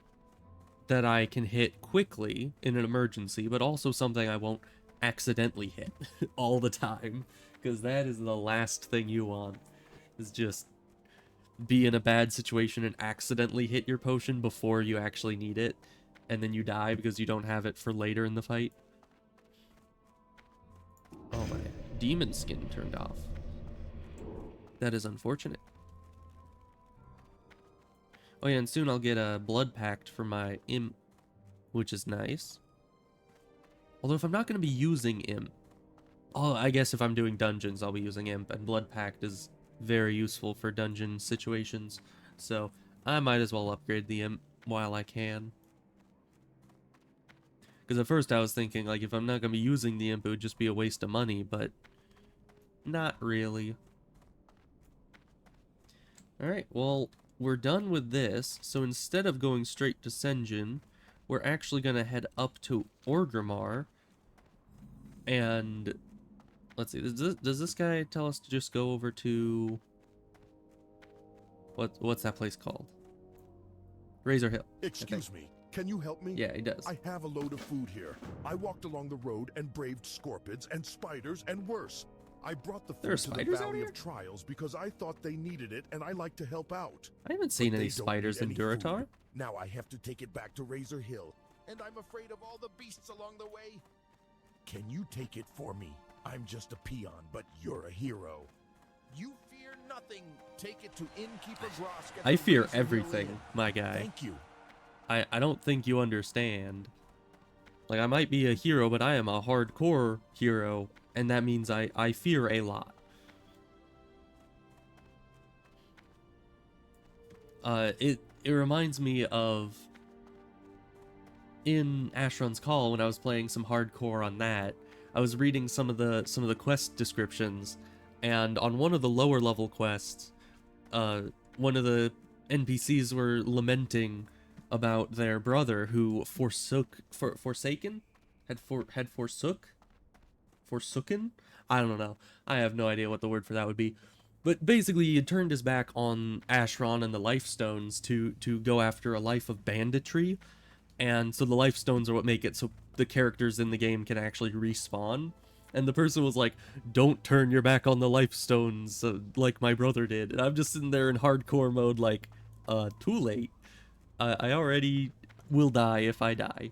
that I can hit quickly in an emergency, but also something I won't accidentally hit all the time. Because that is the last thing you want. Is just be in a bad situation and accidentally hit your potion before you actually need it, and then you die because you don't have it for later in the fight. Oh, my demon skin turned off. That is unfortunate. Oh yeah, and soon I'll get a blood pact for my imp, which is nice. Although if I'm not going to be using imp, oh, I guess if I'm doing dungeons, I'll be using imp, and blood pact is very useful for dungeon situations. So I might as well upgrade the imp while I can. Because at first I was thinking, like, if I'm not going to be using the imp, it would just be a waste of money, but not really. Alright, well, we're done with this, so instead of going straight to Sen'jin, we're actually going to head up to Orgrimmar, and let's see, does this guy tell us to just go over to, what's that place called? Razor Hill. Excuse me, can you help me? Yeah, he does. I have a load of food here. I walked along the road and braved scorpids and spiders and worse. I brought the There are food to the spiders out Valley here? of Trials because I thought they needed it and I like to help out. I haven't seen But any they don't spiders need in any Durotar. food. Now I have to take it back to Razor Hill, and I'm afraid of all the beasts along the way. Can you take it for me? I'm just a peon, but you're a hero. You fear nothing. Take it to Innkeeper Grosk at I the fear Razor Hill everything, Inn. my guy. Thank you. I don't think you understand. Like, I might be a hero, but I am a hardcore hero, and that means I fear a lot. It reminds me of in Asheron's Call when I was playing some hardcore on that. I was reading some of the quest descriptions, and on one of the lower level quests, one of the NPCs were lamenting about their brother who forsaken? Had forsaken? I don't know. I have no idea what the word for that would be. But basically, he had turned his back on Asheron and the Life Stones to go after a life of banditry. And so the Life Stones are what make it so the characters in the game can actually respawn. And the person was like, don't turn your back on the Life Stones like my brother did. And I'm just sitting there in hardcore mode like, too late. I already will die if I die.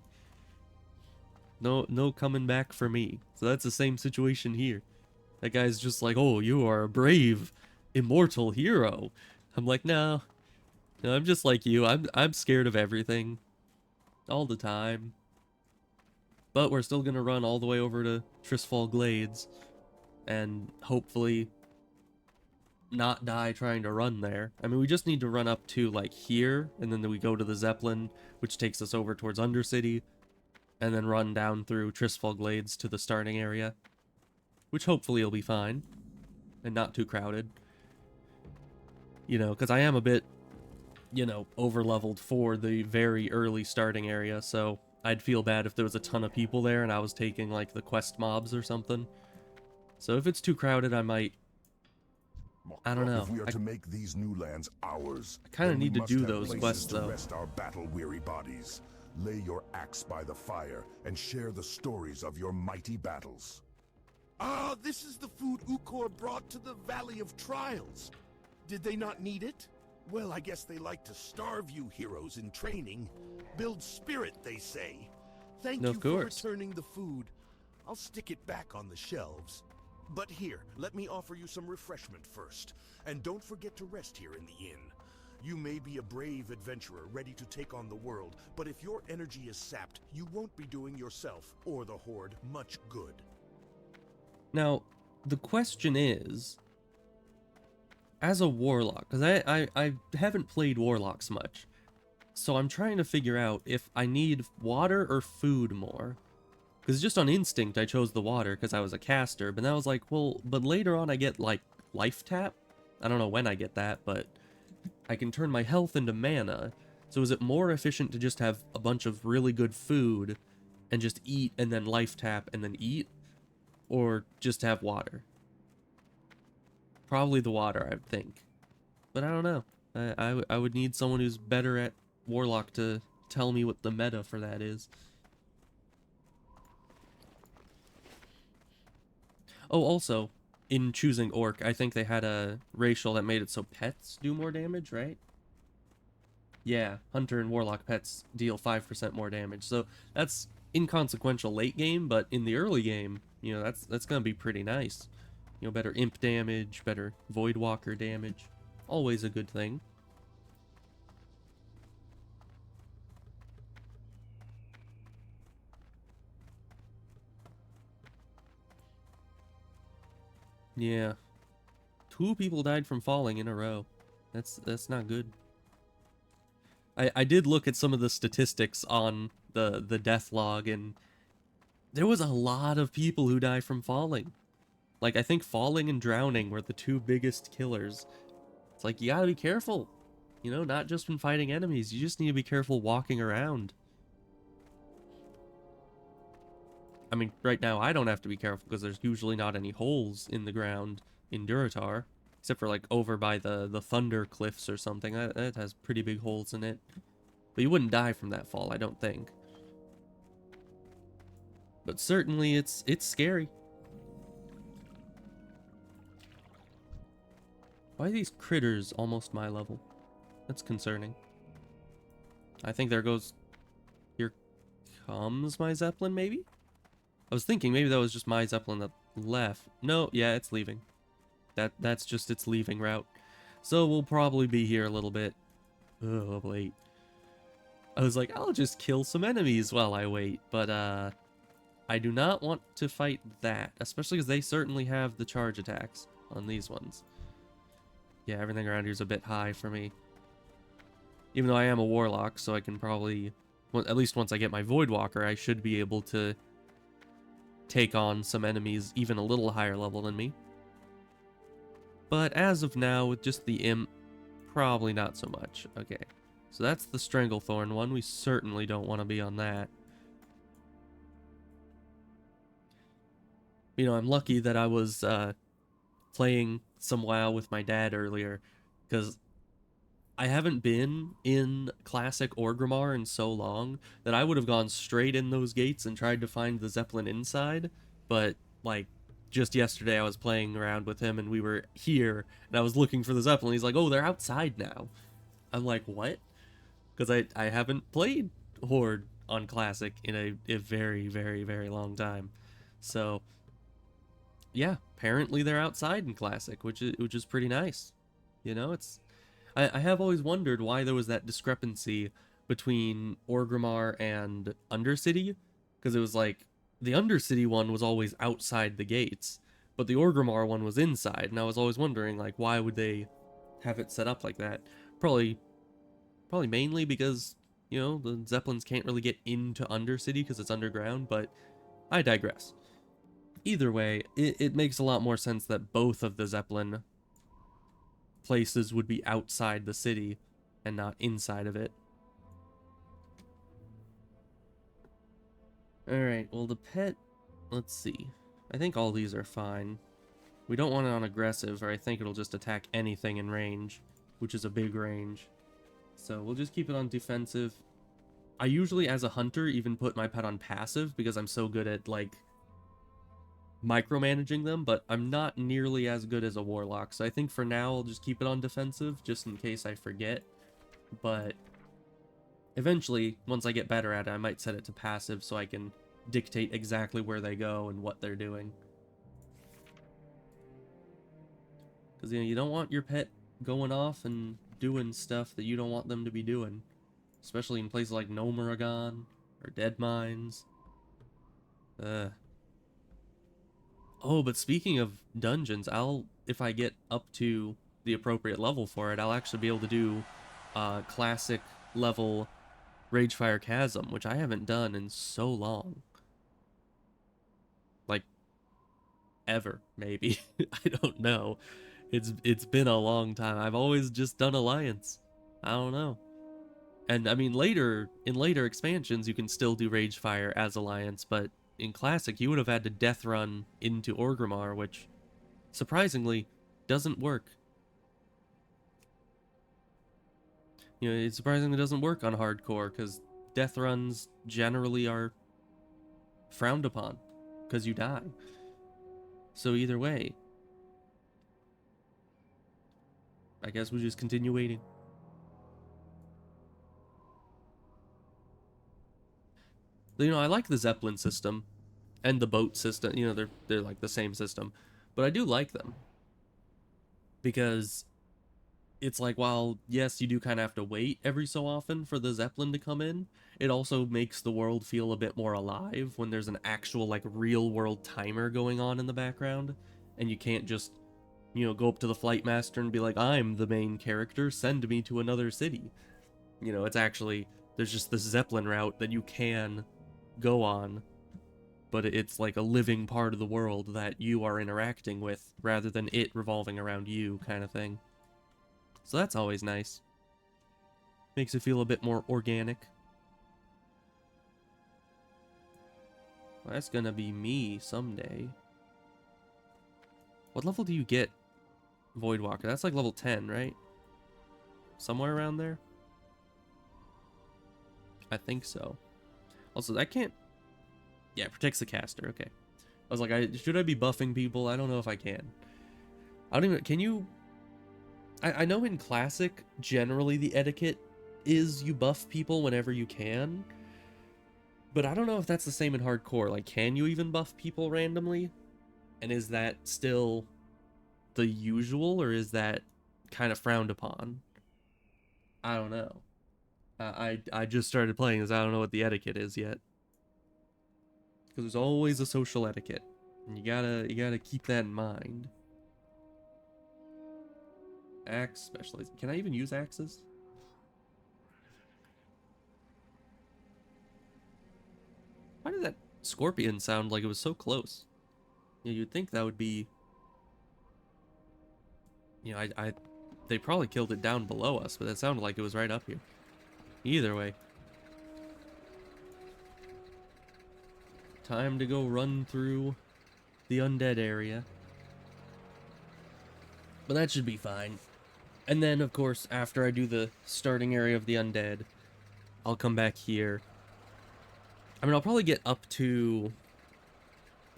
No coming back for me. So that's the same situation here. That guy's just like, oh, you are a brave, immortal hero. I'm like, no, I'm just like you. I'm scared of everything, all the time. But we're still gonna run all the way over to Tristfall Glades, and hopefully not die trying to run there. I mean, we just need to run up to like here, and then we go to the Zeppelin, which takes us over towards Undercity, and then run down through Tristfall Glades to the starting area. Which hopefully will be fine, and not too crowded. You know, because I am a bit, you know, over-leveled for the very early starting area, so I'd feel bad if there was a ton of people there and I was taking, like, the quest mobs or something. So if it's too crowded, I might... I don't know. If we are to make these new lands ours, I kinda then we need to must do have those places quests, to though. rest our battle-weary bodies. Lay your axe by the fire and share the stories of your mighty battles. Ah, this is the food Ukor brought to the Valley of Trials. Did they not need it? Well, I guess they like to starve you heroes in training. Build spirit, they say. Thank No, you of for course. returning the food. I'll stick it back on the shelves. But here, let me offer you some refreshment first. And don't forget to rest here in the inn. You may be a brave adventurer ready to take on the world, but if your energy is sapped, you won't be doing yourself or the Horde much good. Now, the question is, as a warlock, because I haven't played warlocks much, so I'm trying to figure out if I need water or food more. Because just on instinct, I chose the water because I was a caster, but then I was like, well, but later on I get, like, life tap? I don't know when I get that, but I can turn my health into mana. So is it more efficient to just have a bunch of really good food and just eat and then life tap and then eat? Or just have water? Probably the water, I would think. But I don't know. I would need someone who's better at Warlock to tell me what the meta for that is. Oh, also, in choosing Orc, I think they had a racial that made it so pets do more damage, right? Yeah, Hunter and Warlock pets deal 5% more damage. So that's inconsequential late game, but in the early game, you know, that's gonna be pretty nice. You know, better imp damage, better Voidwalker damage. Always a good thing. Yeah. 2 people died from falling in a row. That's not good. I did look at some of the statistics on the death log, and there was a lot of people who die from falling. Like, I think falling and drowning were the 2 biggest killers. It's like, you gotta be careful. You know, not just when fighting enemies, you just need to be careful walking around. I mean, right now I don't have to be careful because there's usually not any holes in the ground in Durotar. Except for, like, over by the Thunder Cliffs or something. That has pretty big holes in it. But you wouldn't die from that fall, I don't think. But certainly it's scary. Why are these critters almost my level? That's concerning. I think there goes... Here comes my Zeppelin, maybe? I was thinking maybe that was just my Zeppelin that left. No, yeah, it's leaving. That's just its leaving route. So we'll probably be here a little bit. Oh, wait. I was like, I'll just kill some enemies while I wait. But, I do not want to fight that. Especially because they certainly have the charge attacks on these ones. Yeah, everything around here is a bit high for me. Even though I am a Warlock, so I can probably... Well, at least once I get my Voidwalker, I should be able to take on some enemies even a little higher level than me. But as of now, with just the Imp, probably not so much. Okay, so that's the Stranglethorn one. We certainly don't want to be on that. You know, I'm lucky that I was playing some WoW with my dad earlier, because I haven't been in Classic Orgrimmar in so long that I would have gone straight in those gates and tried to find the Zeppelin inside, but, like, just yesterday I was playing around with him and we were here and I was looking for the Zeppelin. He's like, oh, they're outside now. I'm like, what? Because I haven't played Horde on Classic in a very, very, very long time. So, yeah, apparently they're outside in Classic, which is pretty nice. You know, it's... I have always wondered why there was that discrepancy between Orgrimmar and Undercity, because it was like, the Undercity one was always outside the gates, but the Orgrimmar one was inside, and I was always wondering, like, why would they have it set up like that? Probably mainly because, you know, the Zeppelins can't really get into Undercity because it's underground, but I digress. Either way, it makes a lot more sense that both of the Zeppelin places would be outside the city and not inside of it. Alright, well the pet, let's see. I think all these are fine. We don't want it on aggressive, or I think it'll just attack anything in range, which is a big range. So we'll just keep it on defensive. I usually, as a hunter, even put my pet on passive because I'm so good at, like, micromanaging them, but I'm not nearly as good as a Warlock, so I think for now I'll just keep it on defensive, just in case I forget. But eventually, once I get better at it, I might set it to passive so I can dictate exactly where they go and what they're doing. Because, you know, you don't want your pet going off and doing stuff that you don't want them to be doing. Especially in places like Nomuragon or Dead Mines. Oh, but speaking of dungeons, if I get up to the appropriate level for it, I'll actually be able to do classic level Ragefire Chasm, which I haven't done in so long. Like, ever, maybe. I don't know. It's been a long time. I've always just done Alliance. I don't know. And, I mean, in later expansions, you can still do Ragefire as Alliance, but in Classic, you would have had to death run into Orgrimmar, which, surprisingly, doesn't work. You know, it surprisingly doesn't work on hardcore, because death runs generally are frowned upon, because you die. So either way, I guess we'll just continue waiting. You know, I like the Zeppelin system and the boat system. You know, they're like the same system, but I do like them because it's like, while yes, you do kind of have to wait every so often for the Zeppelin to come in, it also makes the world feel a bit more alive when there's an actual, like, real world timer going on in the background, and you can't just, you know, go up to the flight master and be like, I'm the main character, send me to another city. You know, it's actually, there's just this Zeppelin route that you can go on, but it's like a living part of the world that you are interacting with rather than it revolving around you, kind of thing. So that's always nice. Makes it feel a bit more organic. Well, that's gonna be me someday. What level do you get, Voidwalker? That's like level 10, right? Somewhere around there? I think so. Also, that can't... Yeah, it protects the caster, okay. I was like, should I be buffing people? I don't know if I can. I don't even... Can you... I know in Classic, generally the etiquette is you buff people whenever you can. But I don't know if that's the same in Hardcore. Like, can you even buff people randomly? And is that still the usual, or is that kind of frowned upon? I don't know. I just started playing this. I don't know what the etiquette is yet. Because there's always a social etiquette. And you gotta keep that in mind. Axe specialization. Can I even use axes? Why did that scorpion sound like it was so close? Yeah, you'd think that would be... You know, they probably killed it down below us, but it sounded like it was right up here. Either way. Time to go run through the undead area. But that should be fine. And then, of course, after I do the starting area of the undead, I'll come back here. I mean, I'll probably get up to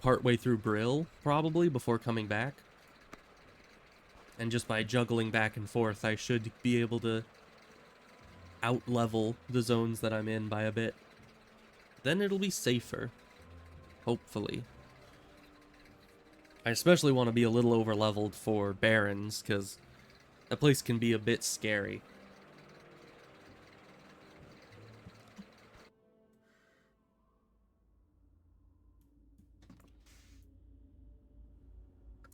partway through Brill, probably, before coming back. And just by juggling back and forth, I should be able to out-level the zones that I'm in by a bit. Then it'll be safer. Hopefully. I especially want to be a little over-leveled for Barrens, because that place can be a bit scary.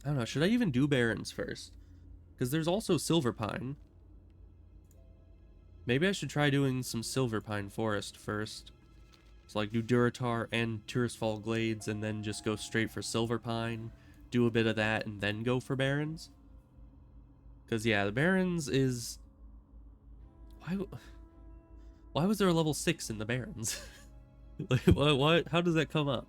I don't know, should I even do Barrens first? Because there's also Silverpine. Maybe I should try doing some Silverpine Forest first. So like do Duratar and Tirisfal Glades and then just go straight for Silverpine. Do a bit of that and then go for Barrens. Because yeah, the Barrens is... Why was there a level 6 in the Barrens? Like, what? How does that come up?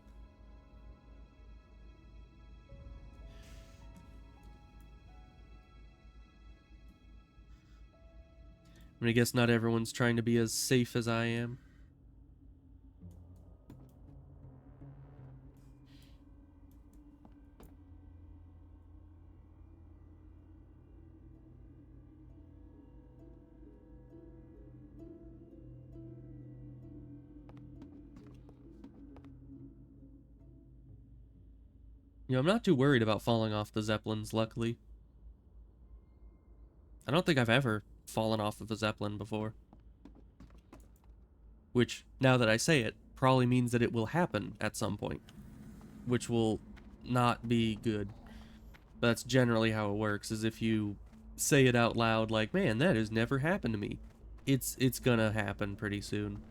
I mean, I guess not everyone's trying to be as safe as I am. You know, I'm not too worried about falling off the Zeppelins, luckily. I don't think I've ever fallen off of a Zeppelin before. Which, now that I say it, probably means that it will happen at some point. Which will not be good. But that's generally how it works, is if you say it out loud like, man, that has never happened to me. It's gonna happen pretty soon.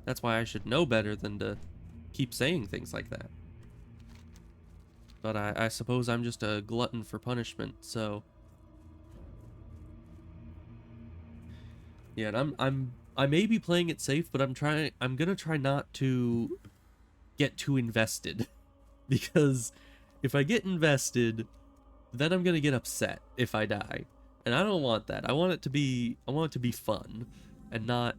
That's why I should know better than to keep saying things like that. But I suppose I'm just a glutton for punishment, so... Yeah, and I may be playing it safe, but I'm gonna try not to get too invested. Because if I get invested, then I'm gonna get upset if I die. And I don't want that. I want it to be fun and not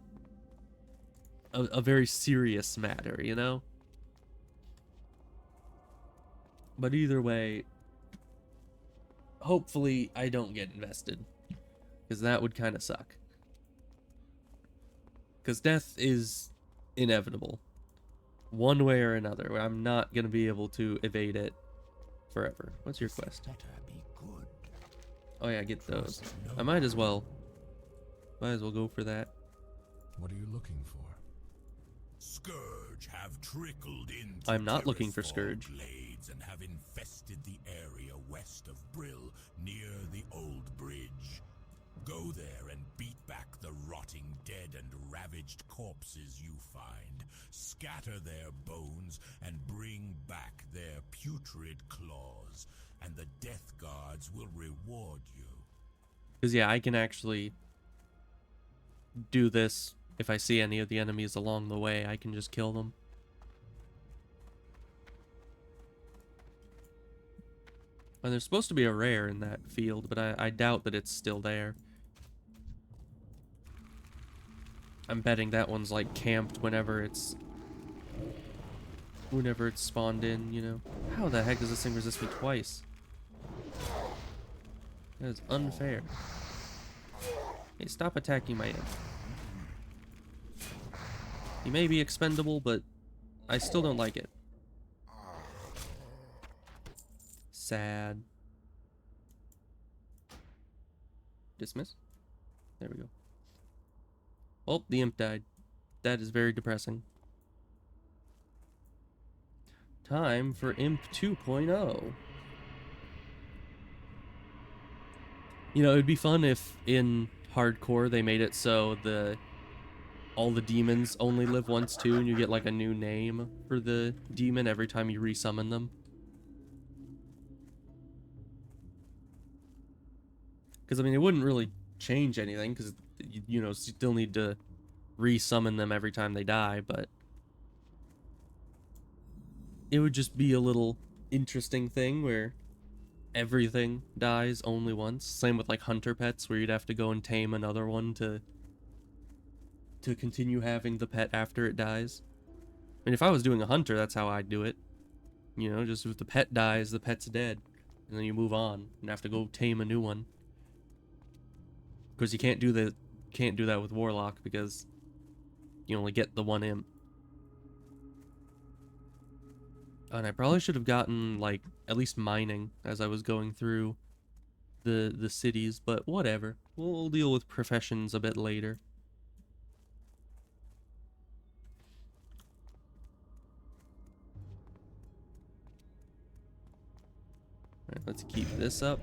a very serious matter, you know? But either way, hopefully I don't get invested, because that would kind of suck. Because death is inevitable, one way or another. I'm not going to be able to evade it forever. What's your quest? Better be good. Oh yeah, get those. I might as well go for that. What are you looking for? Scourge have trickled into I'm not looking for Tirithfog Scourge. Glades and have infested the area west of Brill, near the old bridge. Go there and beat back the rotting dead and ravaged corpses you find. Scatter their bones and bring back their putrid claws, and the Death Guards will reward you. Because yeah, I can actually do this. If I see any of the enemies along the way, I can just kill them. And there's supposed to be a rare in that field, but I doubt that it's still there. I'm betting that one's like camped whenever it's spawned in, you know. How the heck does this thing resist me twice? That is unfair. Hey, stop attacking my imp. He may be expendable, but I still don't like it. Sad. Dismiss. There we go. Oh, the imp died. That is very depressing. Time for Imp 2.0. You know, it'd be fun if in hardcore they made it so all the demons only live once too, and you get like a new name for the demon every time you resummon them. Because I mean, it wouldn't really change anything, because you know, still need to resummon them every time they die, but it would just be a little interesting thing where everything dies only once. Same with like hunter pets, where you'd have to go and tame another one to continue having the pet after it dies. I mean, if I was doing a hunter, that's how I'd do it. You know, just if the pet dies, the pet's dead, and then you move on and have to go tame a new one. Because you can't do that with Warlock, because you only get the one imp. And I probably should have gotten like at least mining as I was going through the cities, but whatever. We'll deal with professions a bit later. Alright, let's keep this up.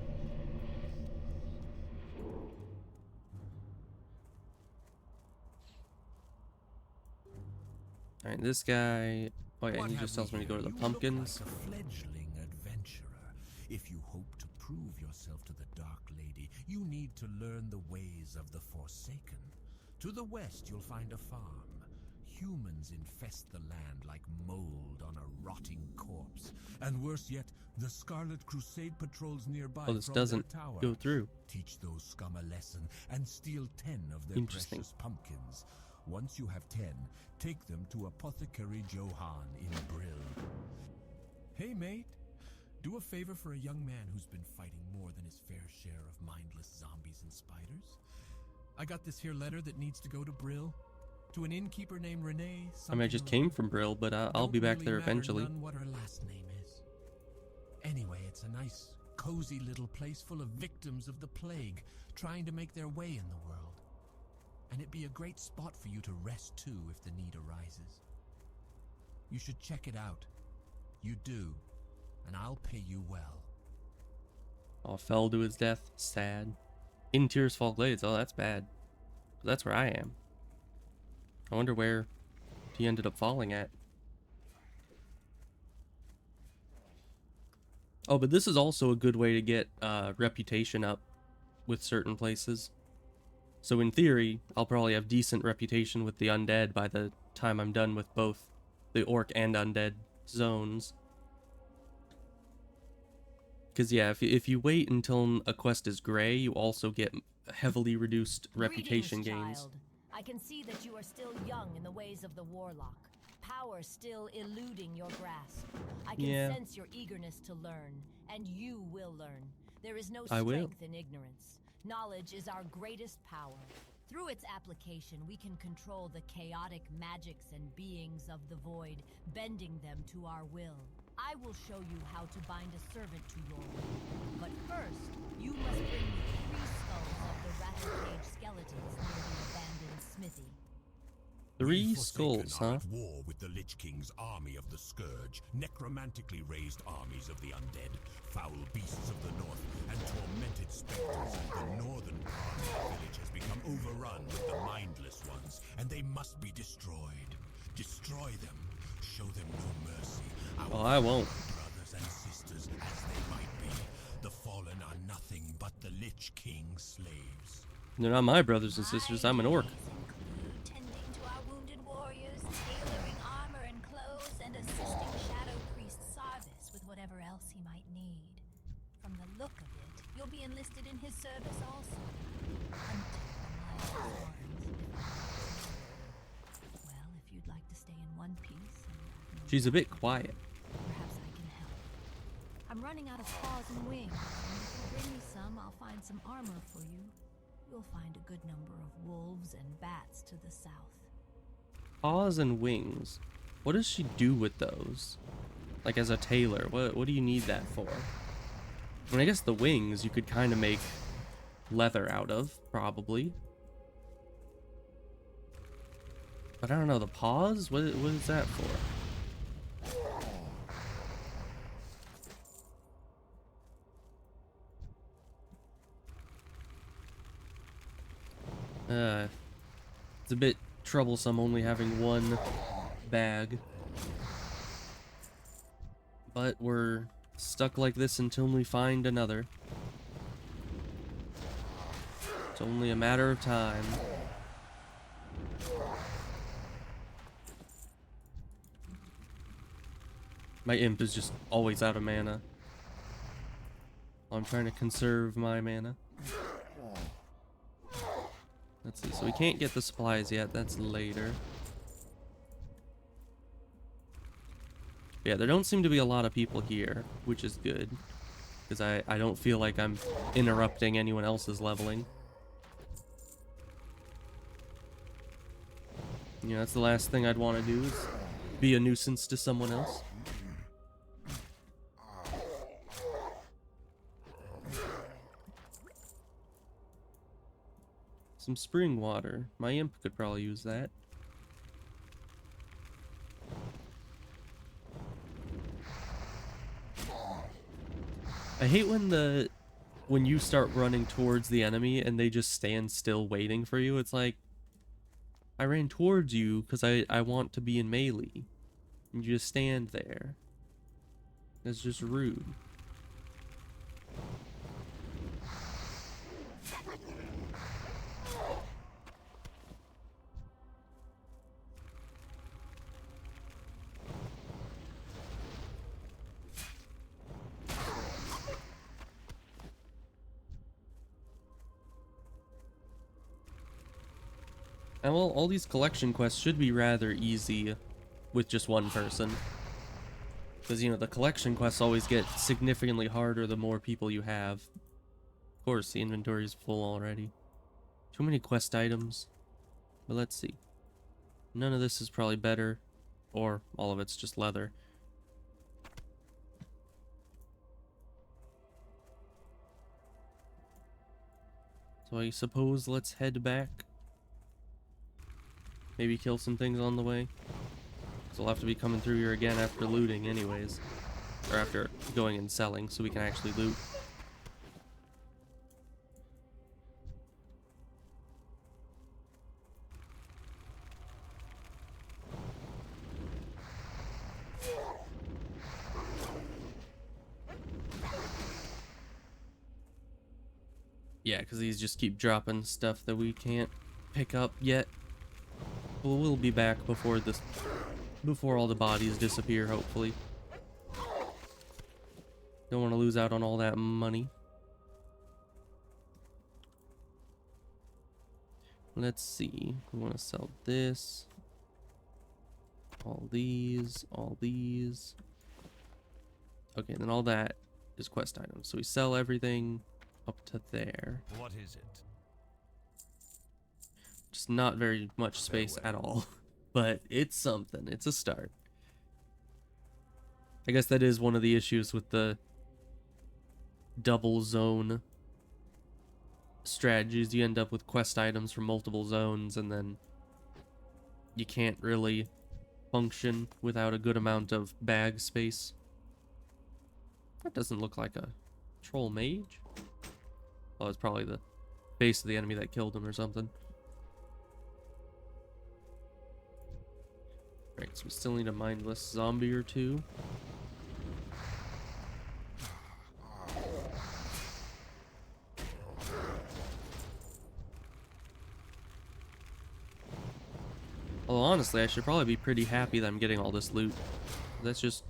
Alright, this guy... Oh yeah, he just tells me to go to the pumpkins. You look like a fledgling adventurer. If you hope to prove yourself to the Dark Lady, you need to learn the ways of the Forsaken. To the west, you'll find a farm. Humans infest the land like mold on a rotting corpse. And worse yet, the Scarlet Crusade patrols nearby. Oh, this from doesn't their tower. go through. Teach those scum a lesson and steal 10 of their Interesting. precious pumpkins. Once you have 10, take them to Apothecary Johann in Brill. Hey, mate. Do a favor for a young man who's been fighting more than his fair share of mindless zombies and spiders. I got this here letter that needs to go to Brill. To an innkeeper named Renee. I mean, I just came from Brill, but I'll be back there eventually. What her last name is. Anyway, it's a nice, cozy little place full of victims of the plague, trying to make their way in the world. And it'd be a great spot for you to rest too if the need arises. You should check it out. You do, and I'll pay you well. Oh, fell to his death. Sad. In Tirithfog Glades. Oh, that's bad. That's where I am. I wonder where he ended up falling at. Oh, but this is also a good way to get reputation up with certain places. So in theory, I'll probably have decent reputation with the undead by the time I'm done with both the orc and undead zones. Because yeah, if you wait until a quest is gray, you also get heavily reduced reputation Greetings, gains. child. I can see that you are still young in the ways of the Warlock. power still eluding your grasp. I can Yeah. sense your eagerness to learn, and you will learn. There is no I will. strength in ignorance. Knowledge is our greatest power. Through its application, we can control the chaotic magics and beings of the void, bending them to our will. I will show you how to bind a servant to your will. But first, you must bring me 3 skulls of the rattle-cage skeletons near the abandoned smithy. 3 skulls, huh? At war with the Lich King's army of the Scourge, necromantically raised armies of the undead, foul beasts of the north, and tormented specters. The northern part of the village has become overrun with the mindless ones, and they must be destroyed. Destroy them. Show them no mercy. Oh, I won't. Brothers and sisters, as they might be, the fallen are nothing but the Lich King's slaves. They're not my brothers and sisters. I'm an orc. Tending to our wounded warriors, tailoring armor and clothes, and assisting Shadow Priest Sarvis with whatever else he might need. From the look of it, you'll be enlisted in his service also. Until the night ends. Well, if you'd like to stay in one piece and She's a bit quiet. perhaps I can help. I'm running out of paws and wings, and if you bring me some, I'll find some armor for you. You'll find a good number of wolves and bats to the south. Paws and wings. What does she do with those? Like as a tailor, what do you need that for? I mean, I guess the wings you could kind of make leather out of, probably. But I don't know, the paws? What is that for? It's a bit troublesome only having one bag. But we're stuck like this until we find another. It's only a matter of time. My imp is just always out of mana. I'm trying to conserve my mana. Let's see, so we can't get the supplies yet, that's later. Yeah, there don't seem to be a lot of people here, which is good. Because I don't feel like I'm interrupting anyone else's leveling. You know, that's the last thing I'd want to do, is be a nuisance to someone else. Some spring water. My imp could probably use that. I hate when you start running towards the enemy and they just stand still waiting for you. It's like, I ran towards you because I want to be in melee. And you just stand there. That's just rude. And well, all these collection quests should be rather easy with just one person. Because, you know, the collection quests always get significantly harder the more people you have. Of course, the inventory is full already. Too many quest items. But let's see. None of this is probably better. Or all of it's just leather. So I suppose let's head back. Maybe kill some things on the way. So we'll have to be coming through here again after looting anyways. Or after going and selling so we can actually loot. Yeah, because these just keep dropping stuff that we can't pick up yet. Well, we'll be back before all the bodies disappear, hopefully. Don't want to lose out on all that money. Let's see. We want to sell this. All these, all these. Okay, and then all that is quest items. So we sell everything up to there. What is it? Just not very much space at all. But it's something. It's a start. I guess that is one of the issues with the double zone strategies. You end up with quest items from multiple zones, and then you can't really function without a good amount of bag space. That doesn't look like a troll mage. Oh, it's probably the face of the enemy that killed him or something. Right, so we still need a mindless zombie or two. Well, honestly, I should probably be pretty happy that I'm getting all this loot. That's just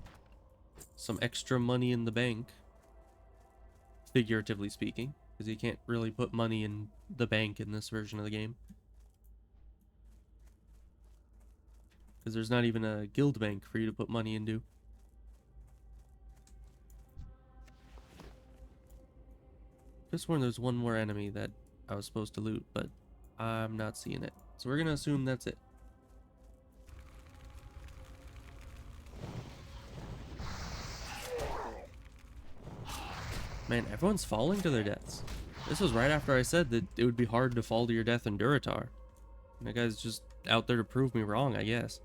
some extra money in the bank. Figuratively speaking. Because you can't really put money in the bank in this version of the game. Because there's not even a guild bank for you to put money into. Just sworn there's one more enemy that I was supposed to loot, but I'm not seeing it. So we're going to assume that's it. Man, everyone's falling to their deaths. This was right after I said that it would be hard to fall to your death in Duratar. That guy's just out there to prove me wrong, I guess.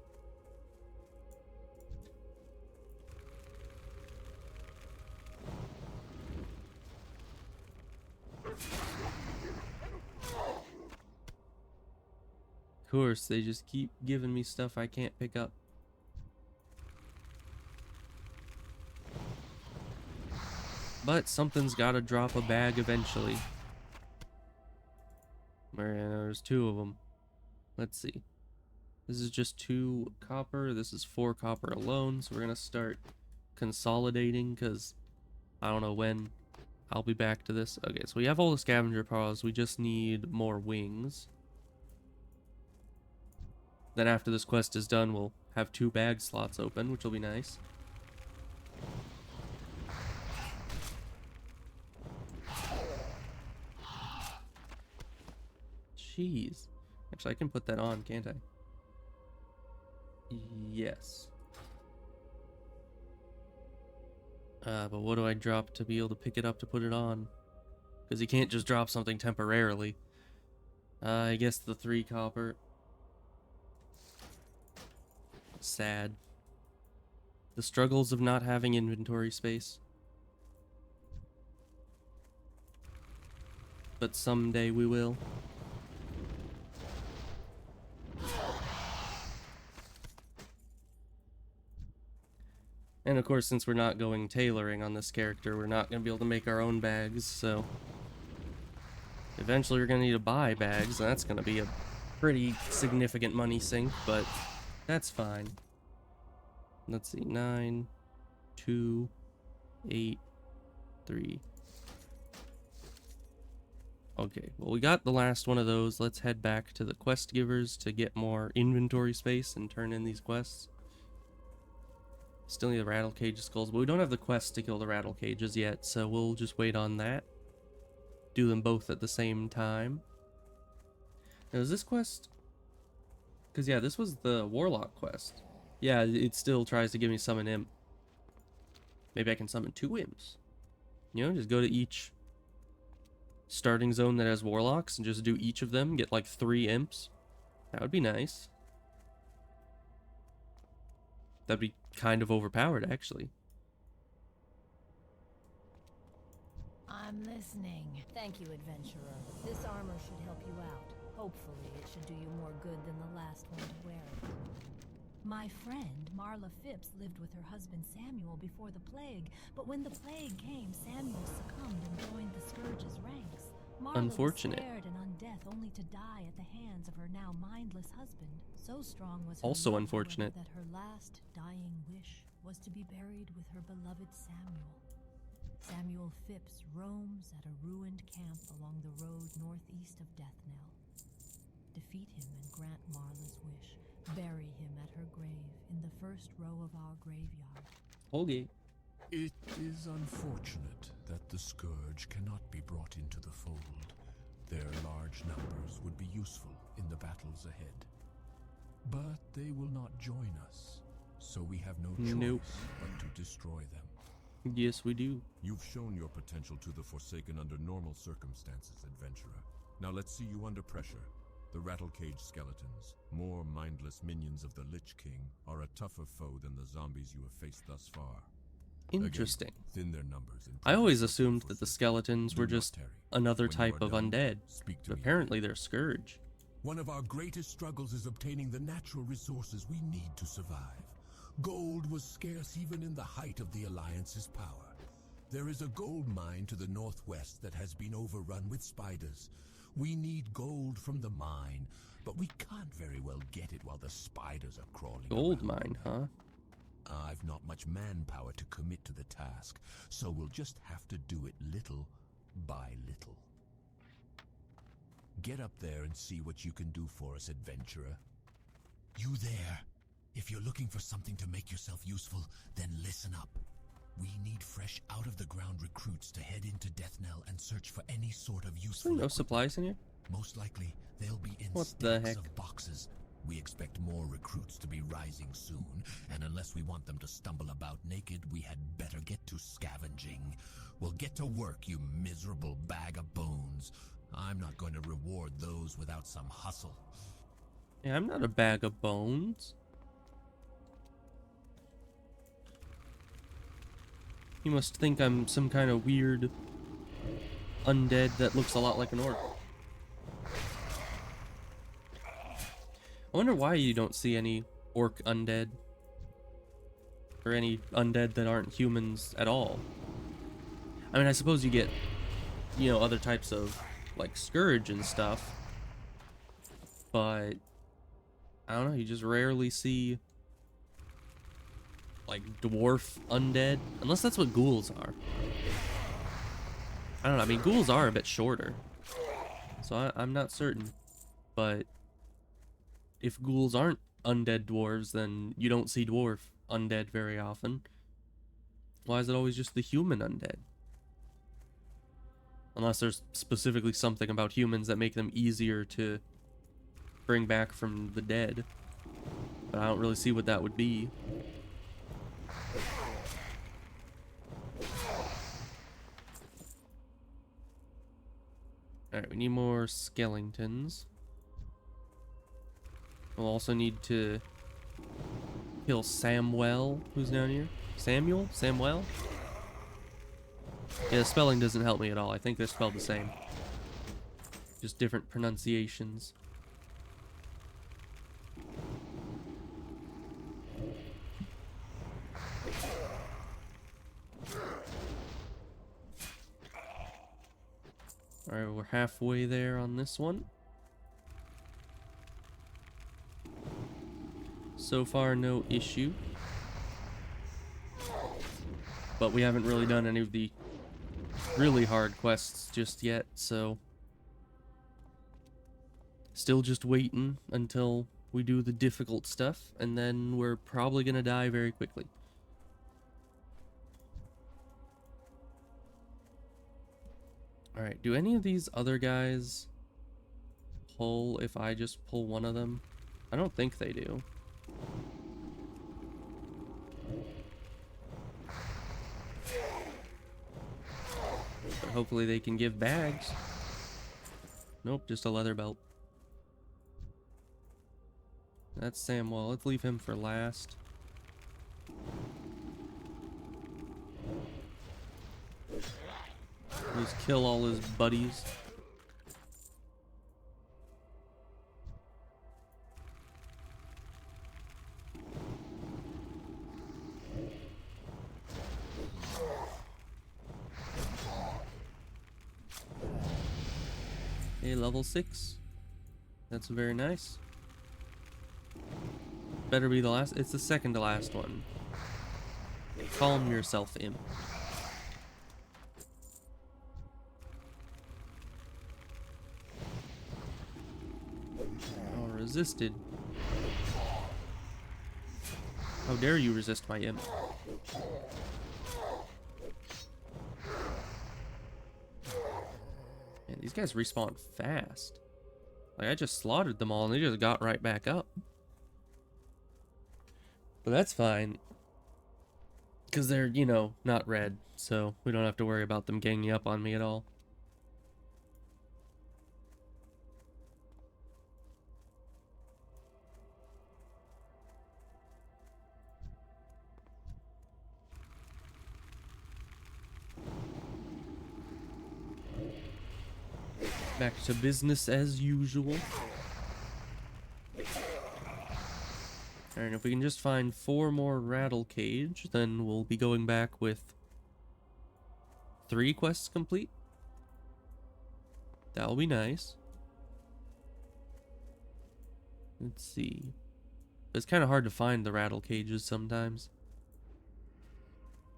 Of course, they just keep giving me stuff I can't pick up. But something's gotta drop a bag eventually. There's two of them. Let's see. This is just 2 copper. This is 4 copper alone. So we're gonna start consolidating because I don't know when I'll be back to this. Okay, so we have all the scavenger paws. We just need more wings. Then after this quest is done, we'll have 2 bag slots open, which will be nice. Jeez. Actually, I can put that on, can't I? Yes. But what do I drop to be able to pick it up to put it on? Because you can't just drop something temporarily. I guess the 3 copper. Sad. The struggles of not having inventory space. But someday we will. And of course, since we're not going tailoring on this character, we're not going to be able to make our own bags, so eventually we're going to need to buy bags, and that's going to be a pretty significant money sink, but that's fine. Let's see, 9, 2, 8, 3. Okay, well, we got the last one of those. Let's head back to the quest givers to get more inventory space and turn in these quests. Still need the rattle cage skulls, but we don't have the quest to kill the rattle cages yet, so we'll just wait on that. Do them both at the same time. Now, is this quest? Because, yeah, this was the Warlock quest. Yeah, it still tries to give me summon imp. Maybe I can summon 2 imps. You know, just go to each starting zone that has Warlocks and just do each of them, get like 3 imps. That would be nice. That'd be kind of overpowered, actually. I'm listening. Thank you, adventurer. This armor should help you out. Hopefully, it should do you more good than the last one to wear it. My friend, Marla Phipps, lived with her husband Samuel before the plague, but when the plague came, Samuel succumbed and joined the Scourge's ranks. Marla Unfortunate. was spared and on death only to die at the hands of her now mindless husband. So strong was her Also love, unfortunate. however, that her last dying wish was to be buried with her beloved Samuel. Samuel Phipps roams at a ruined camp along the road northeast of Deathnell. Defeat him and grant Marla's wish. Bury him at her grave in the first row of our graveyard. Okay. It is unfortunate that the Scourge cannot be brought into the fold. Their large numbers would be useful in the battles ahead. But they will not join us, so we have no choice but to destroy them. Yes, we do. You've shown your potential to the Forsaken under normal circumstances, adventurer. Now let's see you under pressure. The Rattlecage skeletons, more mindless minions of the Lich King, are a tougher foe than the zombies you have faced thus far. Interesting. Again, thin their numbers and I always assumed that the skeletons were Do not just tarry. another When you type are of done, undead. speak to But me. apparently they're Scourge. One of our greatest struggles is obtaining the natural resources we need to survive. Gold was scarce even in the height of the Alliance's power. There is a gold mine to the northwest that has been overrun with spiders. We need gold from the mine, but we can't very well get it while the spiders are crawling Gold around. mine, huh? I've not much manpower to commit to the task, so we'll just have to do it little by little. Get up there and see what you can do for us, adventurer. You there? If you're looking for something to make yourself useful, then listen up. We need fresh out-of-the-ground recruits to head into Deathnell and search for any sort of useful No equipment. supplies in here? Most likely, they'll be in What the stacks heck? of boxes. We expect more recruits to be rising soon, and unless we want them to stumble about naked, we had better get to scavenging. Well, get to work, you miserable bag of bones. I'm not going to reward those without some hustle. Yeah, I'm not a bag of bones. You must think I'm some kind of weird undead that looks a lot like an orc. I wonder why you don't see any orc undead. Or any undead that aren't humans at all. I mean, I suppose you get, you know, other types of, like, Scourge and stuff. But, I don't know, you just rarely see, like, dwarf undead. Unless that's what ghouls are. I don't know, I mean, ghouls are a bit shorter. So I'm not certain. But if ghouls aren't undead dwarves, then you don't see dwarf undead very often. Why is it always just the human undead? Unless there's specifically something about humans that make them easier to bring back from the dead. But I don't really see what that would be. Alright, we need more skeletons. We'll also need to kill Samwell, who's down here. Samuel? Samwell? Yeah, the spelling doesn't help me at all. I think they're spelled the same. Just different pronunciations. Alright, we're halfway there on this one. So far, no issue. But we haven't really done any of the really hard quests just yet, so still just waiting until we do the difficult stuff, and then we're probably gonna die very quickly. Alright, do any of these other guys pull if I just pull one of them? I don't think they do. But hopefully they can give bags. Nope, just a leather belt. That's Samwell. Let's leave him for last. Just kill all his buddies. Okay, level 6. That's very nice. Better be the last. It's the second to last one. Calm yourself, imp. Oh, resisted. How dare you resist my imp? Man, these guys respawn fast. Like, I just slaughtered them all and they just got right back up. But that's fine. Because they're, you know, not red. So we don't have to worry about them ganging up on me at all. Back to business as usual. Alright, if we can just find 4 more rattle cage, then we'll be going back with 3 quests complete. That'll be nice. Let's see. It's kind of hard to find the rattle cages sometimes,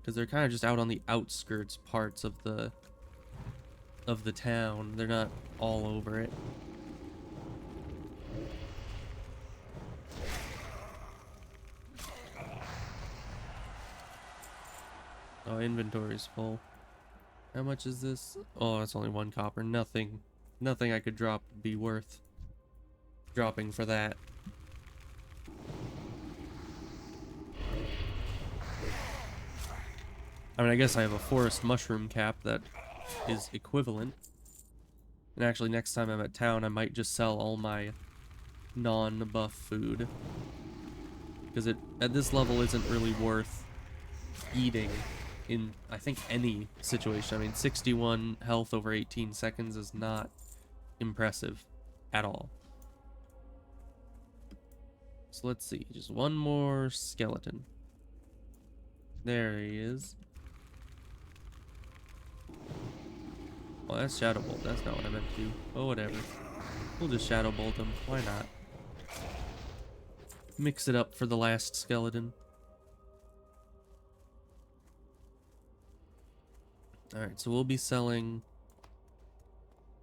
because they're kind of just out on the outskirts parts of the town. They're not all over it. Oh, inventory's full. How much is this? Oh, it's only 1 copper. Nothing I could drop would be worth dropping for that. I mean, I guess I have a forest mushroom cap that is equivalent. And actually, next time I'm at town, I might just sell all my non-buff food, because it at this level isn't really worth eating in, I think, any situation. I mean, 61 health over 18 seconds is not impressive at all. So let's see, just 1 more skeleton. There he is. Oh, that's Shadow Bolt. That's not what I meant to do. Oh, whatever. We'll just Shadow Bolt him. Why not? Mix it up for the last skeleton. Alright, so we'll be selling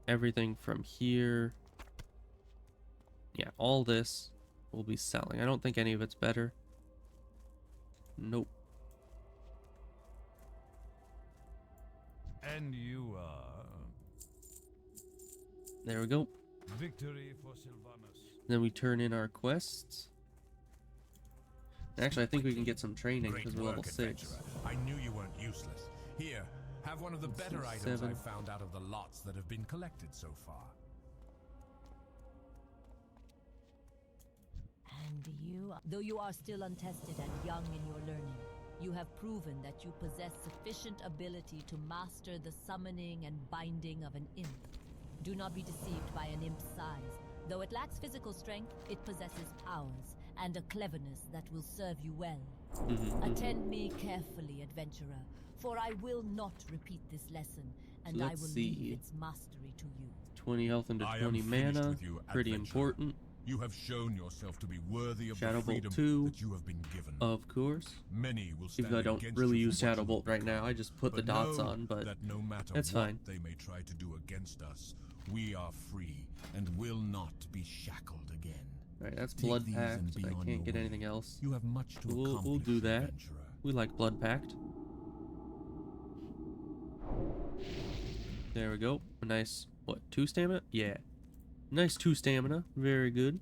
everything from here. Yeah, all this we'll be selling. I don't think any of it's better. Nope. And you are... There we go. Victory for Sylvanus. Then we turn in our quests. Actually, I think we can get some training because we're level 6. Adventurer. I knew you weren't useless. Here, have one of the better items 7. I've found out of the lots that have been collected so far. And you, though you are still untested and young in your learning, you have proven that you possess sufficient ability to master the summoning and binding of an imp. Do not be deceived by an imp's size. Though it lacks physical strength, it possesses powers and a cleverness that will serve you well. Attend me carefully, adventurer, for I will not repeat this lesson, and So I let's will see. leave its mastery to you. 20 health into I am 20 finished mana. with you, Pretty adventurer. important. You have shown yourself to be worthy of Shadow the Bolt freedom 2, that you have been given. of course. Many will stand Even though I don't against really you use for what Shadow you Bolt have right now, I just put the dots know on, but that no matter that's what fine. they may try to do against us, we are free and will not be shackled again. Alright, that's Take Blood these Pact. and be I on can't your get way. anything else. You have much to We'll accomplish, do that. adventurer. We like Blood Pact. There we go. A nice, what, 2 stamina? Yeah. Nice 2 stamina. Very good.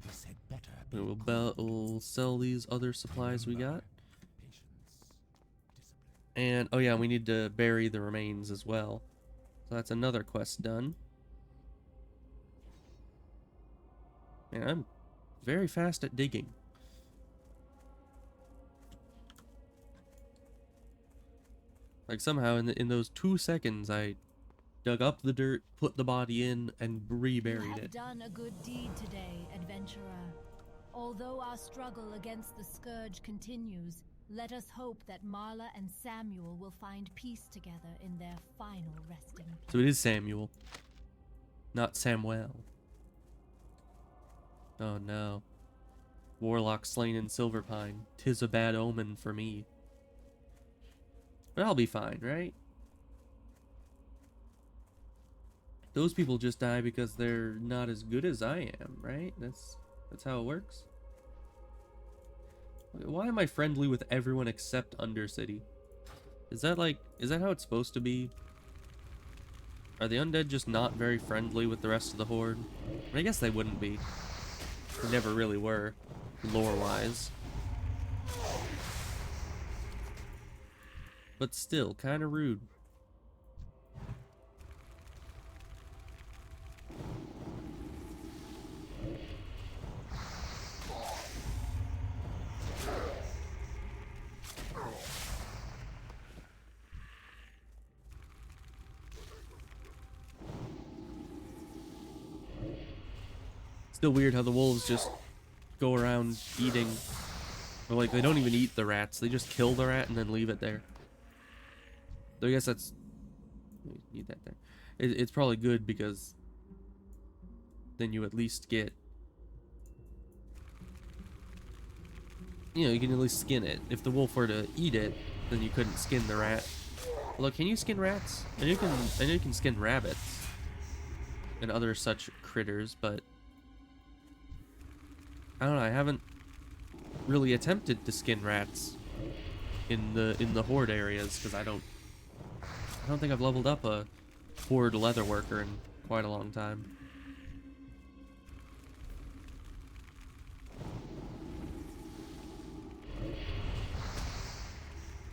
This had better We be we'll sell these other supplies we got. patience, discipline. And, oh yeah, we need to bury the remains as well. So that's another quest done. Man, I'm very fast at digging. Like somehow in those 2 seconds I dug up the dirt, put the body in, and You reburied have it. done a good deed today, adventurer. Although our struggle against the Scourge continues, let us hope that Marla and Samuel will find peace together in their final resting place. So it is Samuel, not Samuel. Oh no. Warlock slain in Silverpine. 'Tis a bad omen for me. But I'll be fine, right? those people just die because they're not as good as I am, right? That's how it works. Why am I friendly with everyone except Undercity? Is that how it's supposed to be? Are the undead just not very friendly with the rest of the Horde? I guess they wouldn't be. They never really were, lore-wise. But still, kind of rude. Still weird how the wolves just go around eating. Or like, they don't even eat the rats. They just kill the rat and then leave it there. So I guess that's... Need that there. It's probably good because then you at least get... You know, you can at least skin it. If the wolf were to eat it, then you couldn't skin the rat. Look, can you skin rats? I know you can skin rabbits and other such critters, but I don't know, I haven't really attempted to skin rats in the Horde areas because I don't think I've leveled up a Horde leather worker in quite a long time.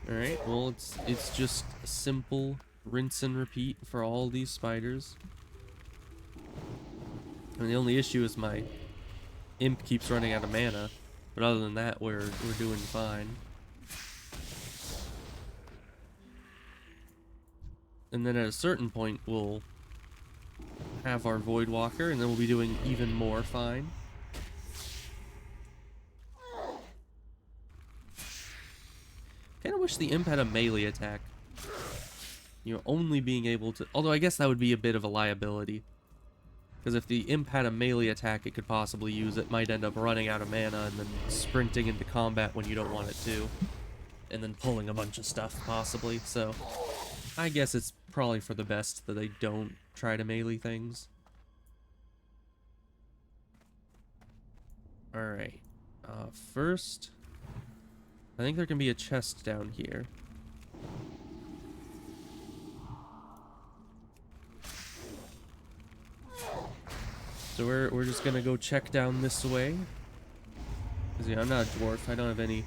Alright, well it's just a simple rinse and repeat for all these spiders. And the only issue is my imp keeps running out of mana, but other than that, we're doing fine. And then at a certain point, we'll have our Void Walker, and then we'll be doing even more fine. Kinda wish the imp had a melee attack. You know, only being able to... Although I guess that would be a bit of a liability. Because if the imp had a melee attack it could possibly use, it might end up running out of mana and then sprinting into combat when you don't want it to. And then pulling a bunch of stuff, possibly. So, I guess it's probably for the best that they don't try to melee things. Alright. First, I think there can be a chest down here. So we're just gonna go check down this way. Because, yeah, I'm not a dwarf. I don't have any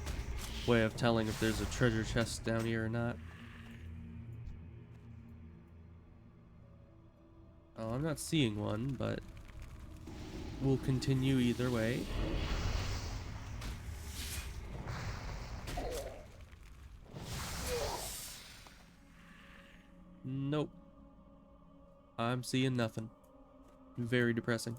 way of telling if there's a treasure chest down here or not. Oh, I'm not seeing one, but we'll continue either way. Nope. I'm seeing nothing. Very depressing.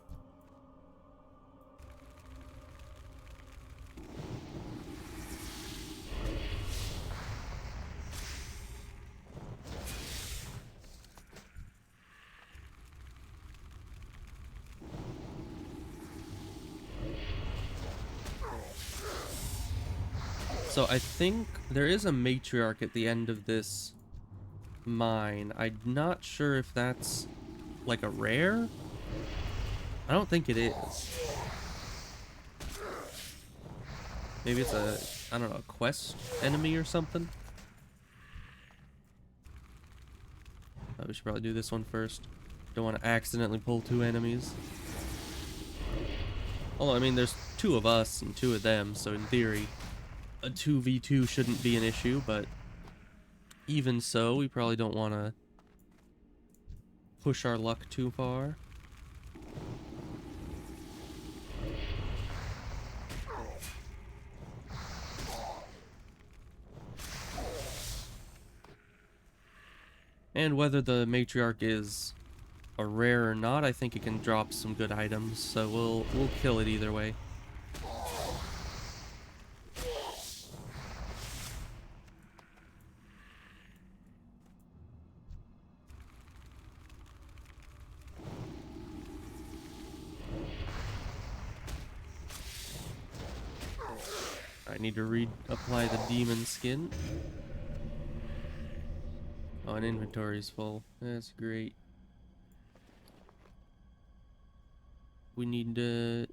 So I think there is a matriarch at the end of this mine. I'm not sure if that's like a rare. I don't think it is. Maybe it's a, I don't know, a quest enemy or something. Oh, we should probably do this one first. Don't want to accidentally pull two enemies. Although, I mean, there's two of us and two of them, so in theory, a 2v2 shouldn't be an issue, but even so, we probably don't want to push our luck too far. And whether the matriarch is a rare or not, I think it can drop some good items, so we'll kill it either way. I need to reapply the demon skin. Oh, and inventory's full. That's great. we need to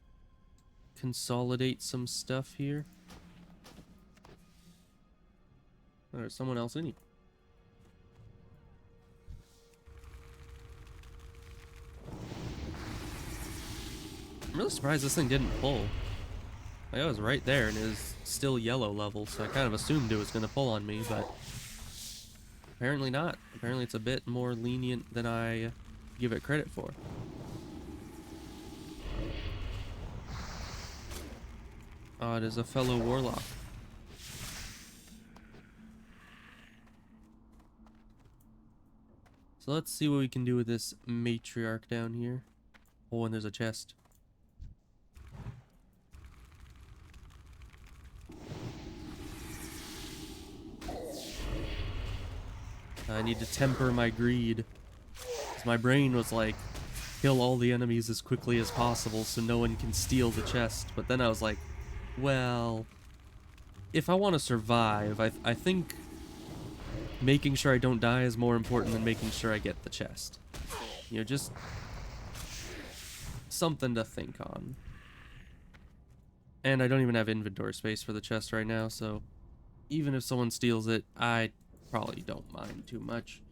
consolidate some stuff here. Oh, there's someone else in here. I'm really surprised this thing didn't pull. Like, I was right there and it was still yellow level, so I kind of assumed it was going to pull on me, but apparently not. Apparently it's a bit more lenient than I give it credit for. Oh, it is a fellow warlock. So let's see what we can do with this matriarch down here. Oh, and there's a chest. I need to temper my greed. 'Cause my brain was like, kill all the enemies as quickly as possible so no one can steal the chest. But then I was like, well, if I want to survive, I think making sure I don't die is more important than making sure I get the chest. You know, just something to think on. And I don't even have inventory space for the chest right now, so even if someone steals it, I probably don't mind too much.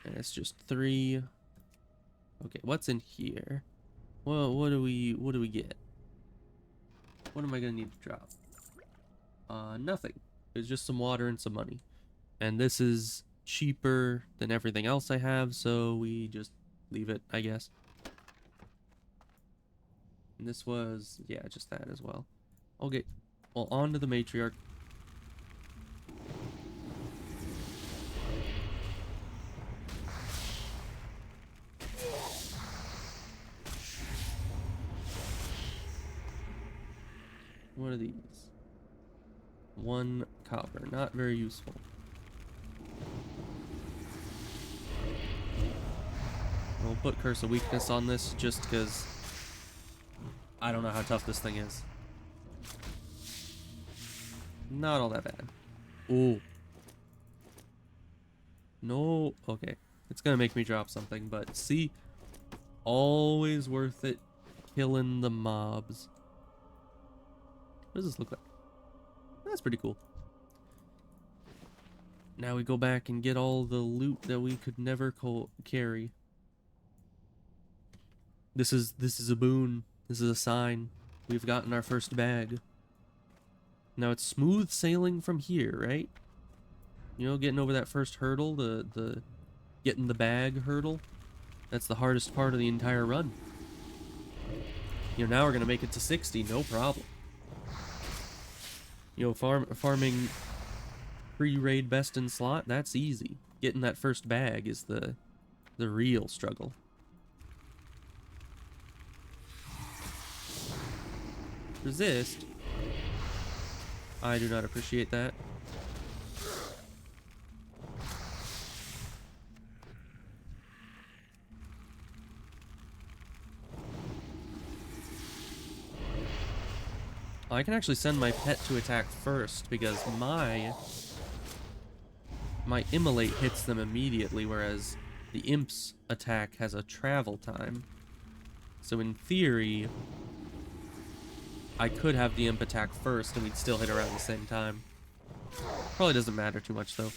And it's just 3. Okay, what's in here? Well, what do we get? What am I gonna need to drop? Nothing. It's just some water and some money. And this is cheaper than everything else I have, so we just leave it, I guess. And this was, yeah, just that as well. Okay, well, on to the matriarch. What are these? 1 copper, not very useful. We'll put Curse of Weakness on this just because I don't know how tough this thing is. Not all that bad. Ooh. No, okay. It's gonna make me drop something, but see? Always worth it killing the mobs. What does this look like? That's pretty cool. Now we go back and get all the loot that we could never carry. This is a boon. This is a sign. We've gotten our first bag. Now it's smooth sailing from here, right? You know, getting over that first hurdle, the getting the bag hurdle. That's the hardest part of the entire run. You know, now we're gonna make it to 60, no problem. You know, farming pre-raid best in slot, that's easy. Getting that first bag is the real struggle. Resist. I do not appreciate that. I can actually send my pet to attack first because my immolate hits them immediately, whereas the imp's attack has a travel time. So in theory, I could have the imp attack first and we'd still hit around the same time. Probably doesn't matter too much though.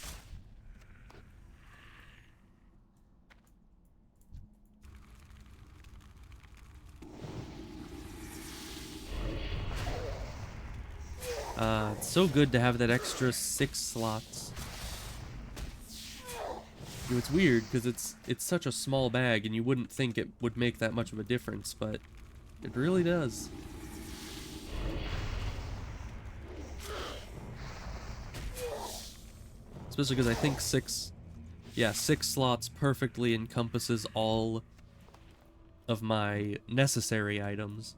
It's so good to have that extra 6 slots. You know, it's weird because it's such a small bag and you wouldn't think it would make that much of a difference, but it really does. Especially because I think 6 slots perfectly encompasses all of my necessary items,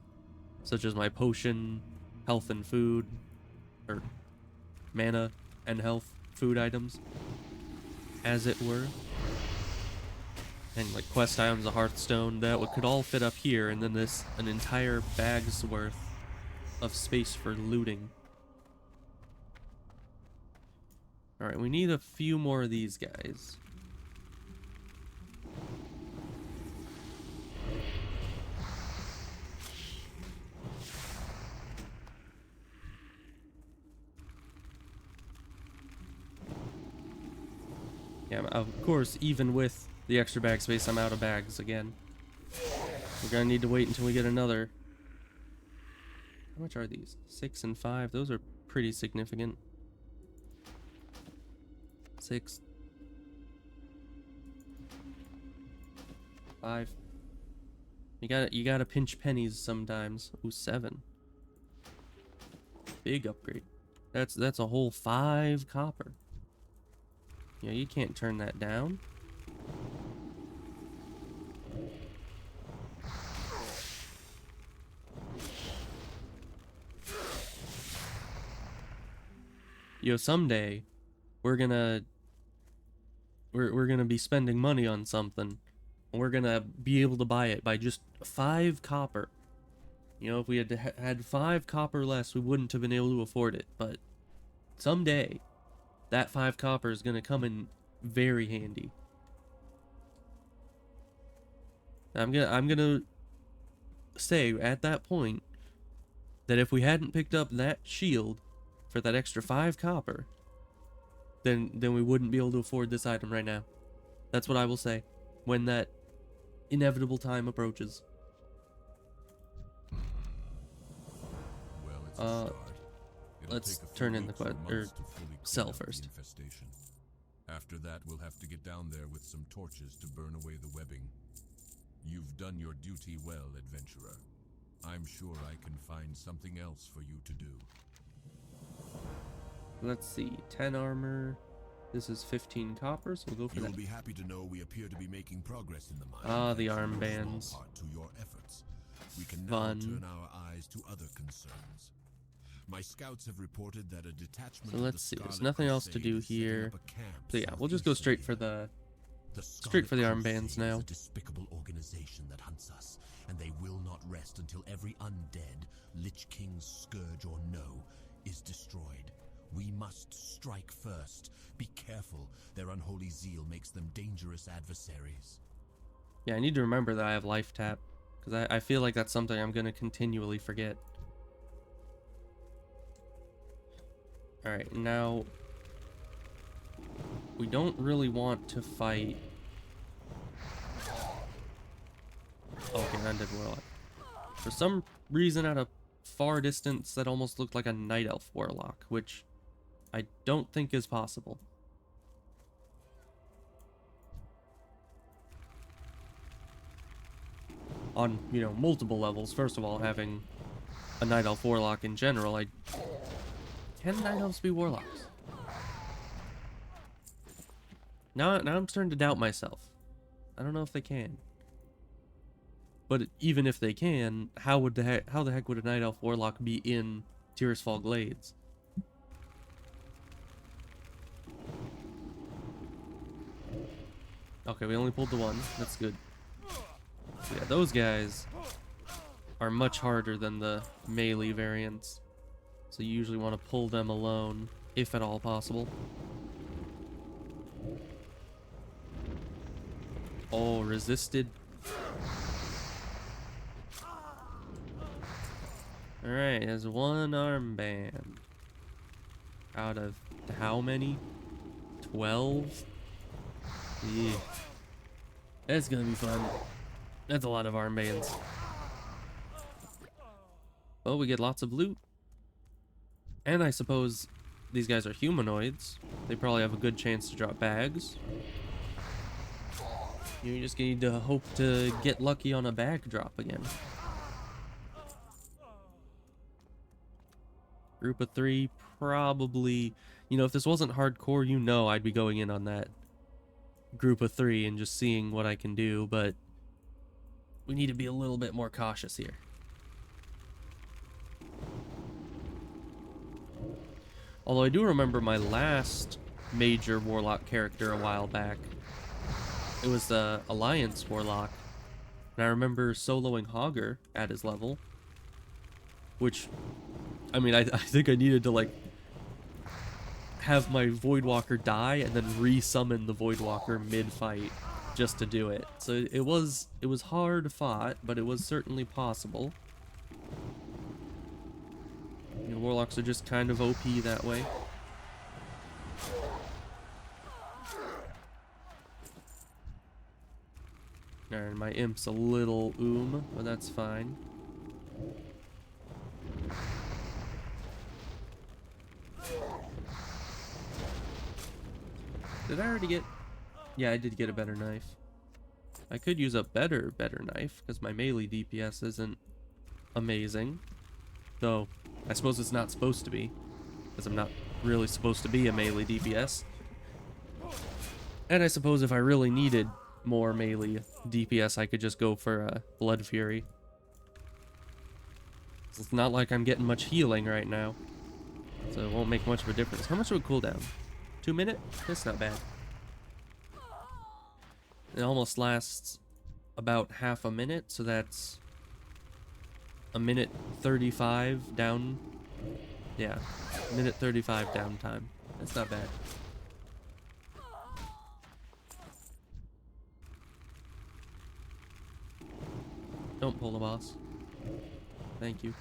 such as my potion, health and food, or mana and health food items, as it were. and like quest items of Hearthstone that could all fit up here, and then an entire bag's worth of space for looting. Alright, we need a few more of these guys. Yeah, of course, even with the extra bag space, I'm out of bags again. We're gonna need to wait until we get another. How much are these? 6 and 5. Those are pretty significant. 6. 5. You gotta pinch pennies sometimes. Ooh, 7. Big upgrade. That's a whole 5 copper. Yeah, you can't turn that down. Yo, someday we're gonna be spending money on something, and we're gonna be able to buy it by just 5 copper. You know, if we had 5 copper less, we wouldn't have been able to afford it. But someday, that 5 copper is gonna come in very handy. I'm gonna say at that point that if we hadn't picked up that shield for that extra 5 copper, then we wouldn't be able to afford this item right now. That's what I will say when that inevitable time approaches. Well, it's a start. It'll Let's take a few turn in the weeks or quest or months to fully clean sell out the first. infestation. After that, we'll have to get down there with some torches to burn away the webbing. You've done your duty well, adventurer. I'm sure I can find something else for you to do. Let's see, 10 armor. This is 15 copper, so we'll go for You'll that. be happy to know we appear to be making progress in the mine. Ah, the thanks in no armbands. small part to your efforts. We can Fun. now turn our eyes to other concerns. My scouts have reported that a detachment So of let's the see, there's Scarlet nothing else to Crusade do is setting here. up a camp So yeah, we'll just go southeast straight of for here. the The straight for the Scarlet armbands Crusade now. is a despicable organization that hunts us, and they will not rest until every undead, Lich King's scourge or no, is destroyed. We must strike first. Be careful. Their unholy zeal makes them dangerous adversaries. Yeah, I need to remember that I have life tap, because I feel like that's something I'm going to continually forget. Alright, now we don't really want to fight. Okay, Undead Warlock. For some reason, at a far distance, that almost looked like a Night Elf Warlock, which I don't think is possible. On, you know, multiple levels. First of all, having a Night Elf Warlock in general, can Night Elves be Warlocks? Now I'm starting to doubt myself. I don't know if they can. But even if they can, how the heck would a Night Elf Warlock be in Tirisfal Glades? Okay, we only pulled the one. That's good. So yeah, those guys are much harder than the melee variants. So you usually want to pull them alone, if at all possible. Oh, resisted. Alright, has 1 armband. Out of how many? 12? Yeah. That's gonna be fun. That's a lot of armbands. Oh, we get lots of loot. And I suppose these guys are humanoids. They probably have a good chance to drop bags. You just need to hope to get lucky on a bag drop again. Group of 3, probably. You know, if this wasn't hardcore, you know I'd be going in on that group of 3 and just seeing what I can do, but we need to be a little bit more cautious here. Although I do remember my last major Warlock character a while back it was the Alliance Warlock. And I remember soloing Hogger at his level. Which, I mean, I think I needed to, like, have my Voidwalker die and then re-summon the Voidwalker mid-fight just to do it. So it was hard fought, but it was certainly possible. You know, Warlocks are just kind of OP that way. Alright, my Imp's a little but that's fine. Did I already get... Yeah, I did get a better knife. I could use a better knife, because my melee DPS isn't amazing. Though, I suppose it's not supposed to be, because I'm not really supposed to be a melee DPS. And I suppose if I really needed more melee DPS, I could just go for a Blood Fury. It's not like I'm getting much healing right now, so it won't make much of a difference. How much would it cool down? 2 minutes? That's not bad. It almost lasts about half a minute, so that's a minute 35 down. Yeah, minute 35 downtime. That's not bad. Don't pull the boss. Thank you.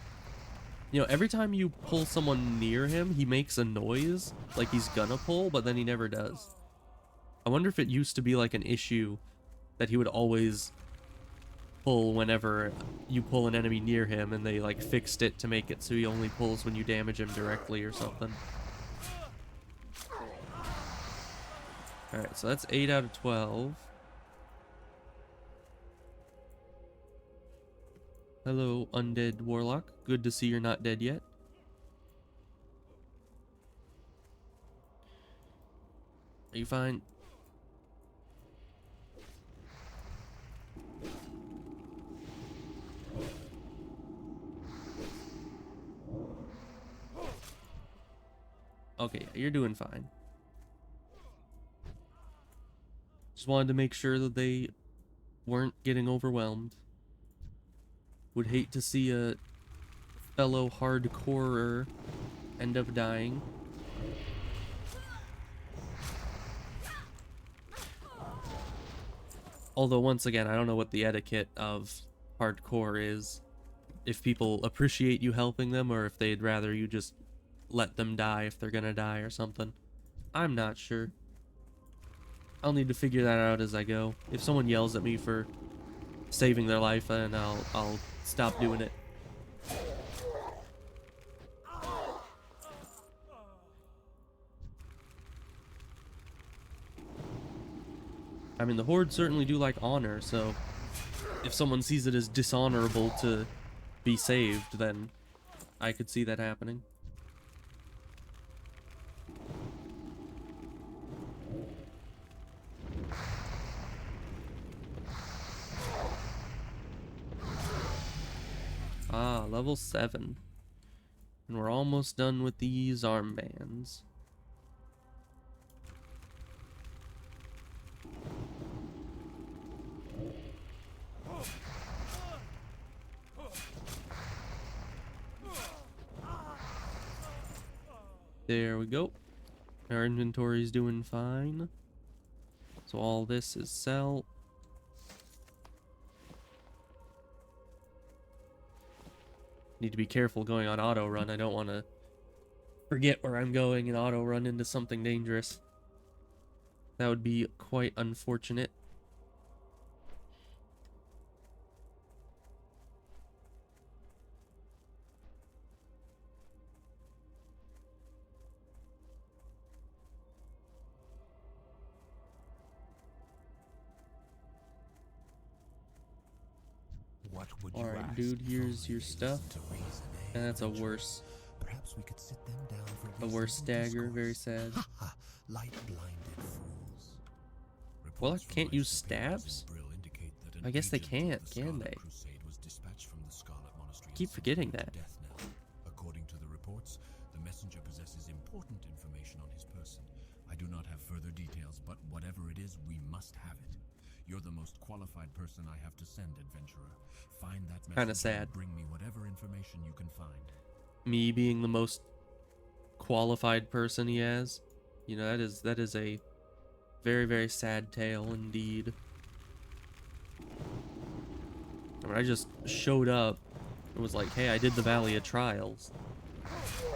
You know, every time you pull someone near him, he makes a noise like he's gonna pull, but then he never does. I wonder if it used to be like an issue that he would always pull whenever you pull an enemy near him, and they like fixed it to make it so he only pulls when you damage him directly or something. Alright, so that's 8 out of 12. Hello, undead warlock. Good to see you're not dead yet. Are you fine? Okay, you're doing fine. Just wanted to make sure that they weren't getting overwhelmed. Would hate to see a fellow hardcorer end up dying. Although, once again, I don't know what the etiquette of hardcore is. If people appreciate you helping them, or if they'd rather you just let them die if they're gonna die or something. I'm not sure. I'll need to figure that out as I go. If someone yells at me for saving their life, then I'll stop doing it. I mean, the Horde certainly do like honor, so if someone sees it as dishonorable to be saved, then I could see that happening. Ah, level 7. And we're almost done with these armbands. There we go. Our inventory's doing fine. So all this is sell. Need to be careful going on auto run. I don't want to forget where I'm going and auto run into something dangerous. That would be quite unfortunate. What would you Alright, ask dude, if here's only your they stuff. listened to reason, eh, And that's a adventurer? worse. Perhaps we could sit them down for A worse reasonable dagger, very discourse. sad. Ha ha! Light-blinded fools. Well, I can't use stabs? I guess they can't, can they? Keep forgetting that. According to the reports, the messenger possesses important information on his person. I do not have further details, but whatever it is, we must have it. You're the most qualified person I have to send, adventurer. Find that message Kinda sad. and bring me whatever information you can find. Me being the most qualified person he has. You know, that is a very, very sad tale indeed. I mean, I just showed up and was like, hey, I did the Valley of Trials.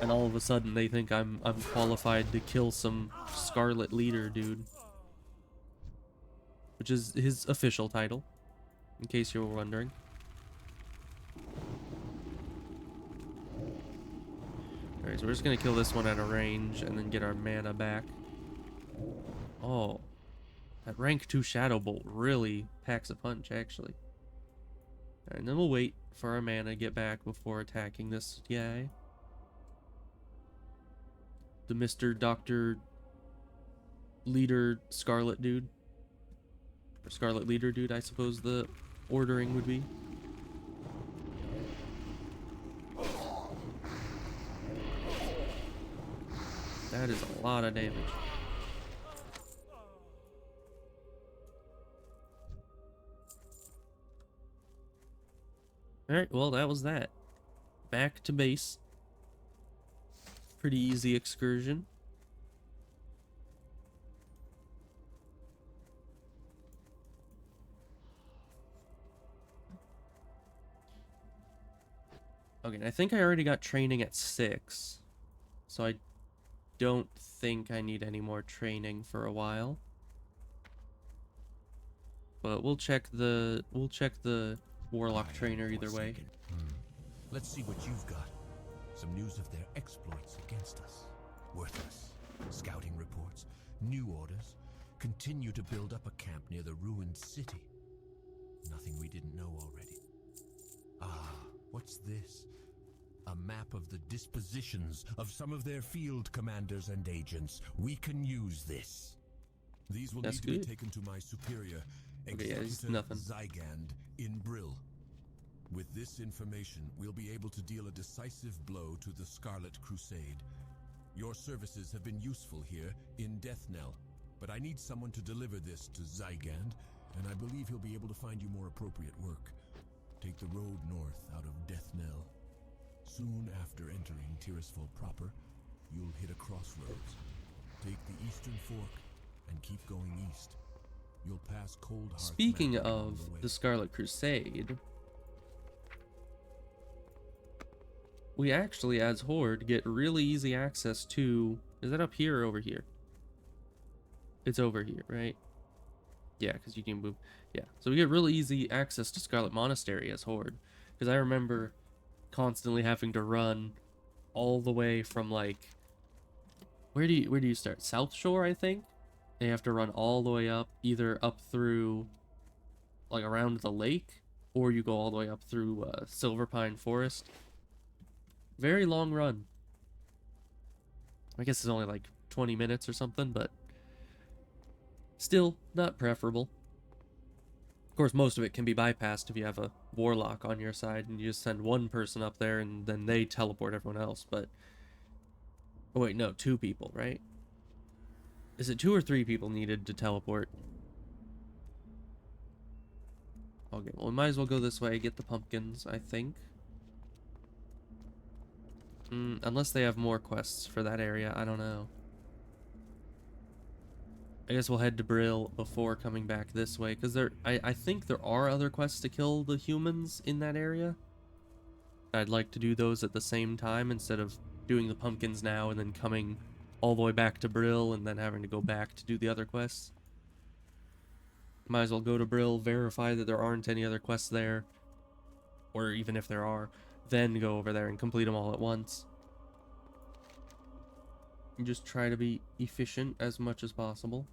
And all of a sudden they think I'm qualified to kill some Scarlet Leader dude. Which is his official title, in case you were wondering. Alright, so we're just gonna kill this one at a range and then get our mana back. Oh, that rank 2 Shadow Bolt really packs a punch, actually. Alright, and then we'll wait for our mana to get back before attacking this guy. The Mr. Dr. Leader Scarlet dude. Or Scarlet Leader dude, I suppose the ordering would be. That is a lot of damage. Alright, well, that was that. Back to base. Pretty easy excursion. Okay, I think I already got training at 6. So I don't think I need any more training for a while. But we'll check the Warlock trainer either way. Let's see what you've got. Some news of their exploits against us. Worthless. Scouting reports, new orders. Continue to build up a camp near the ruined city. Nothing we didn't know already. Ah, what's this? A map of the dispositions of some of their field commanders and agents. We can use this. These will need to be taken to my superior, Executive Zygand, in Brill. With this information, we'll be able to deal a decisive blow to the Scarlet Crusade. Your services have been useful here in Deathnell, but I need someone to deliver this to Zygand, and I believe he'll be able to find you more appropriate work. Take the road north out of Deathnell. Soon after entering Tirisfal proper, you'll hit a crossroads. Take the eastern fork and keep going east. You'll pass Coldheart. Speaking of the Scarlet Crusade, we actually, as Horde, get really easy access to... Is that up here or over here? It's over here, right? Yeah, because you can move. Yeah, so we get really easy access to Scarlet Monastery as Horde. Because I remember constantly having to run all the way from, like... Where do you start? South Shore, I think? And you have to run all the way up, either up through, like, around the lake, or you go all the way up through Silverpine Forest. Very long run. I guess it's only like 20 minutes or something, but still not preferable. Of course, most of it can be bypassed if you have a Warlock on your side and you just send one person up there and then they teleport everyone else, but... Oh wait, no, 2 people, right? Is it 2 or 3 people needed to teleport? Okay, well, we might as well go this way, get the pumpkins, I think. Unless they have more quests for that area, I don't know. I guess we'll head to Brill before coming back this way, because I think there are other quests to kill the humans in that area. I'd like to do those at the same time instead of doing the pumpkins now and then coming all the way back to Brill and then having to go back to do the other quests. Might as well go to Brill, verify that there aren't any other quests there, or even if there are, then go over there and complete them all at once. And just try to be efficient as much as possible.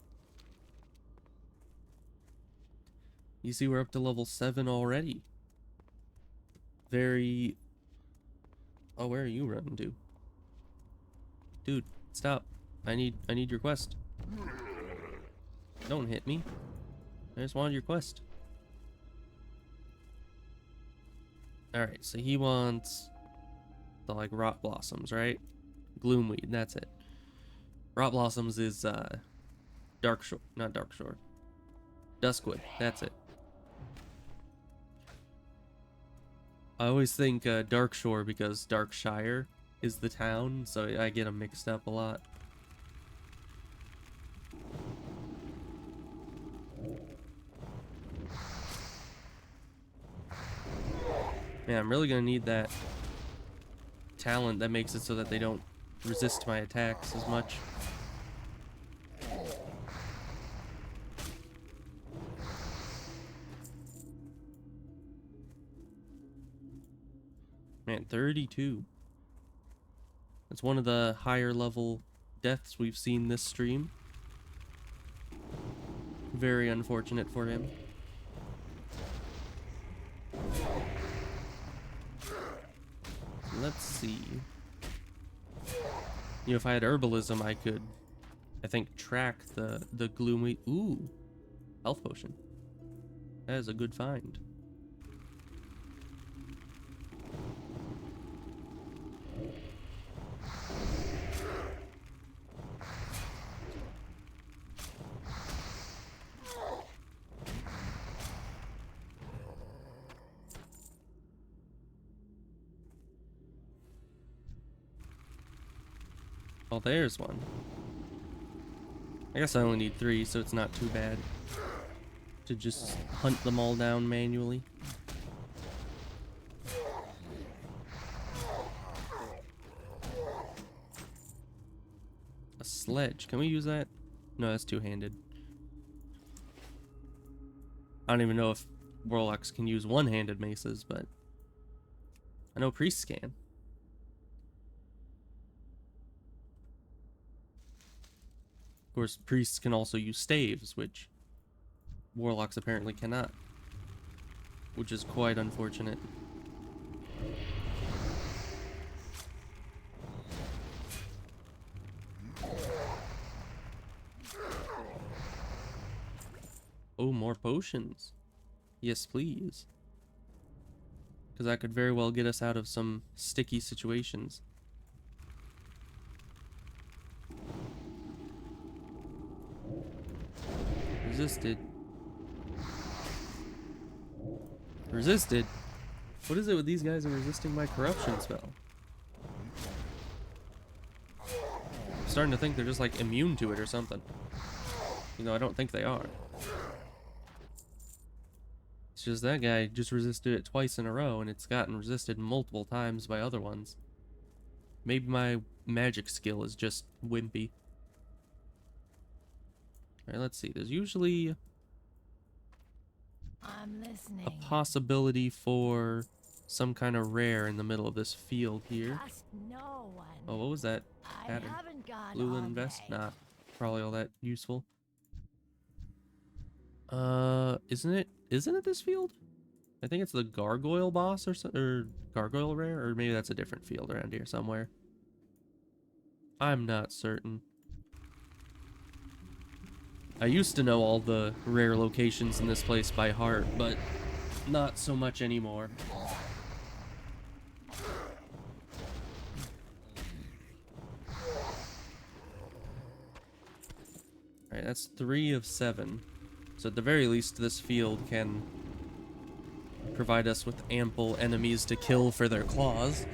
You see, we're up to level 7 already. Very... Oh, where are you running to? Dude, stop. I need your quest. Don't hit me. I just wanted your quest. Alright, so he wants the, like, rot blossoms, right? Gloomweed, that's it. Rot blossoms is, Dark Shore, not Dark Shore. Duskwood, that's it. I always think Darkshore because Darkshire is the town, so I get them mixed up a lot. Man, I'm really gonna need that talent that makes it so that they don't resist my attacks as much. Man, 32. That's one of the higher level deaths we've seen this stream. Very unfortunate for him. Let's see. You know, if I had herbalism, I could, I think, track the gloomy. Ooh, health potion. That is a good find. Oh, there's one. I guess I only need 3, so it's not too bad to just hunt them all down manually. A sledge. Can we use that? No, that's two-handed. I don't even know if warlocks can use one-handed maces, but I know priests can. Of course, priests can also use staves, which warlocks apparently cannot, which is quite unfortunate. Oh, more potions. Yes, please. Because that could very well get us out of some sticky situations. Resisted. Resisted? What is it with these guys are resisting my corruption spell? I'm starting to think they're just like immune to it or something. You know, I don't think they are. It's just that guy just resisted it twice in a row, and it's gotten resisted multiple times by other ones. Maybe my magic skill is just wimpy. Alright, let's see. There's usually I'm listening. a possibility for some kind of rare in the middle of this field here. Trust no one. Oh, what was that I pattern? haven't gone Blue all linen vest? day. Not probably all that useful. Isn't it this field? I think it's the gargoyle boss or gargoyle rare, or maybe that's a different field around here somewhere. I'm not certain. I used to know all the rare locations in this place by heart, but not so much anymore. Alright, that's 3 of 7. So at the very least, this field can provide us with ample enemies to kill for their claws.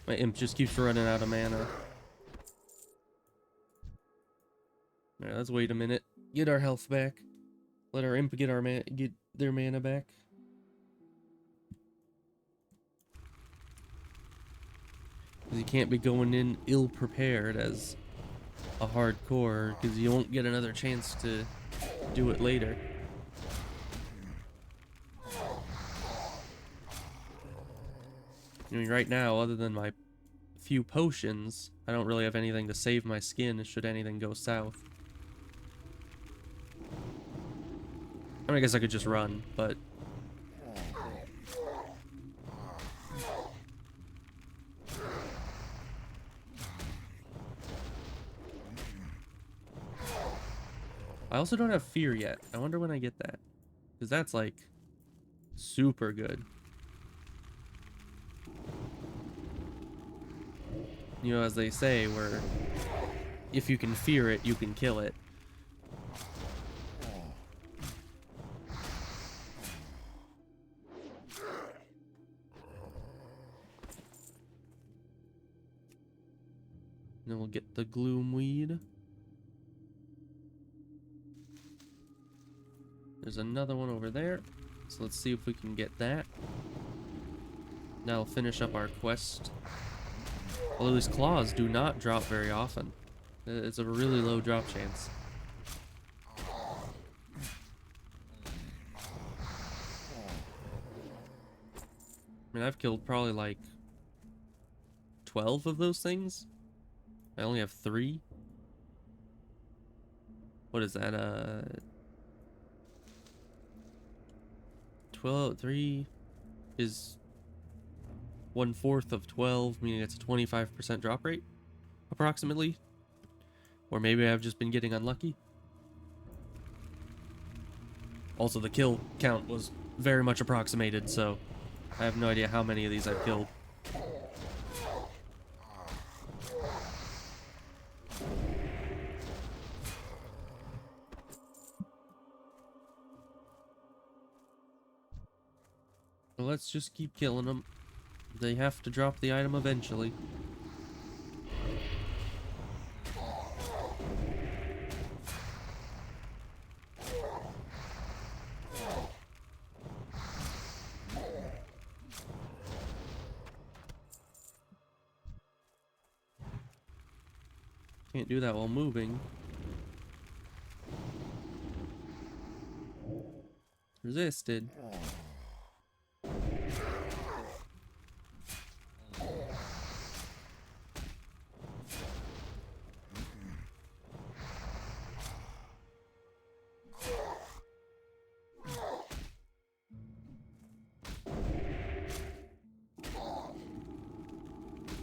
My imp just keeps running out of mana. Alright, let's wait a minute. Get our health back. Let our imp get their mana back. Because you can't be going in ill-prepared as a hardcore, because you won't get another chance to do it later. I mean, right now, other than my few potions, I don't really have anything to save my skin should anything go south. I mean, I guess I could just run, but... I also don't have fear yet. I wonder when I get that. Because that's, like, super good. You know, as they say, where if you can fear it, you can kill it. Then we'll get the gloom weed. There's another one over there. So let's see if we can get that. That'll finish up our quest. Although these claws do not drop very often. It's a really low drop chance. I mean, I've killed probably like 12 of those things. I only have 3. What is that? 12, 3 is 1/4 of 12, meaning it's a 25% drop rate, approximately. Or maybe I've just been getting unlucky. Also, the kill count was very much approximated, so I have no idea how many of these I've killed. Well, let's just keep killing them. They have to drop the item eventually. Can't do that while moving. Resisted.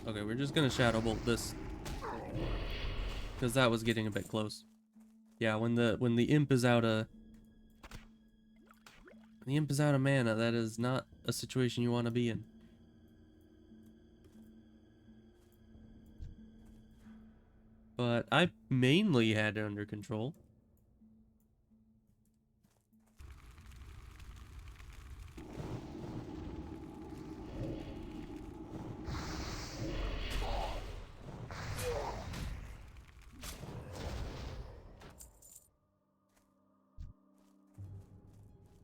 Okay, we're just gonna Shadow Bolt this, because that was getting a bit close. Yeah, when the imp is out of mana, that is not a situation you want to be in. But I mainly had it under control.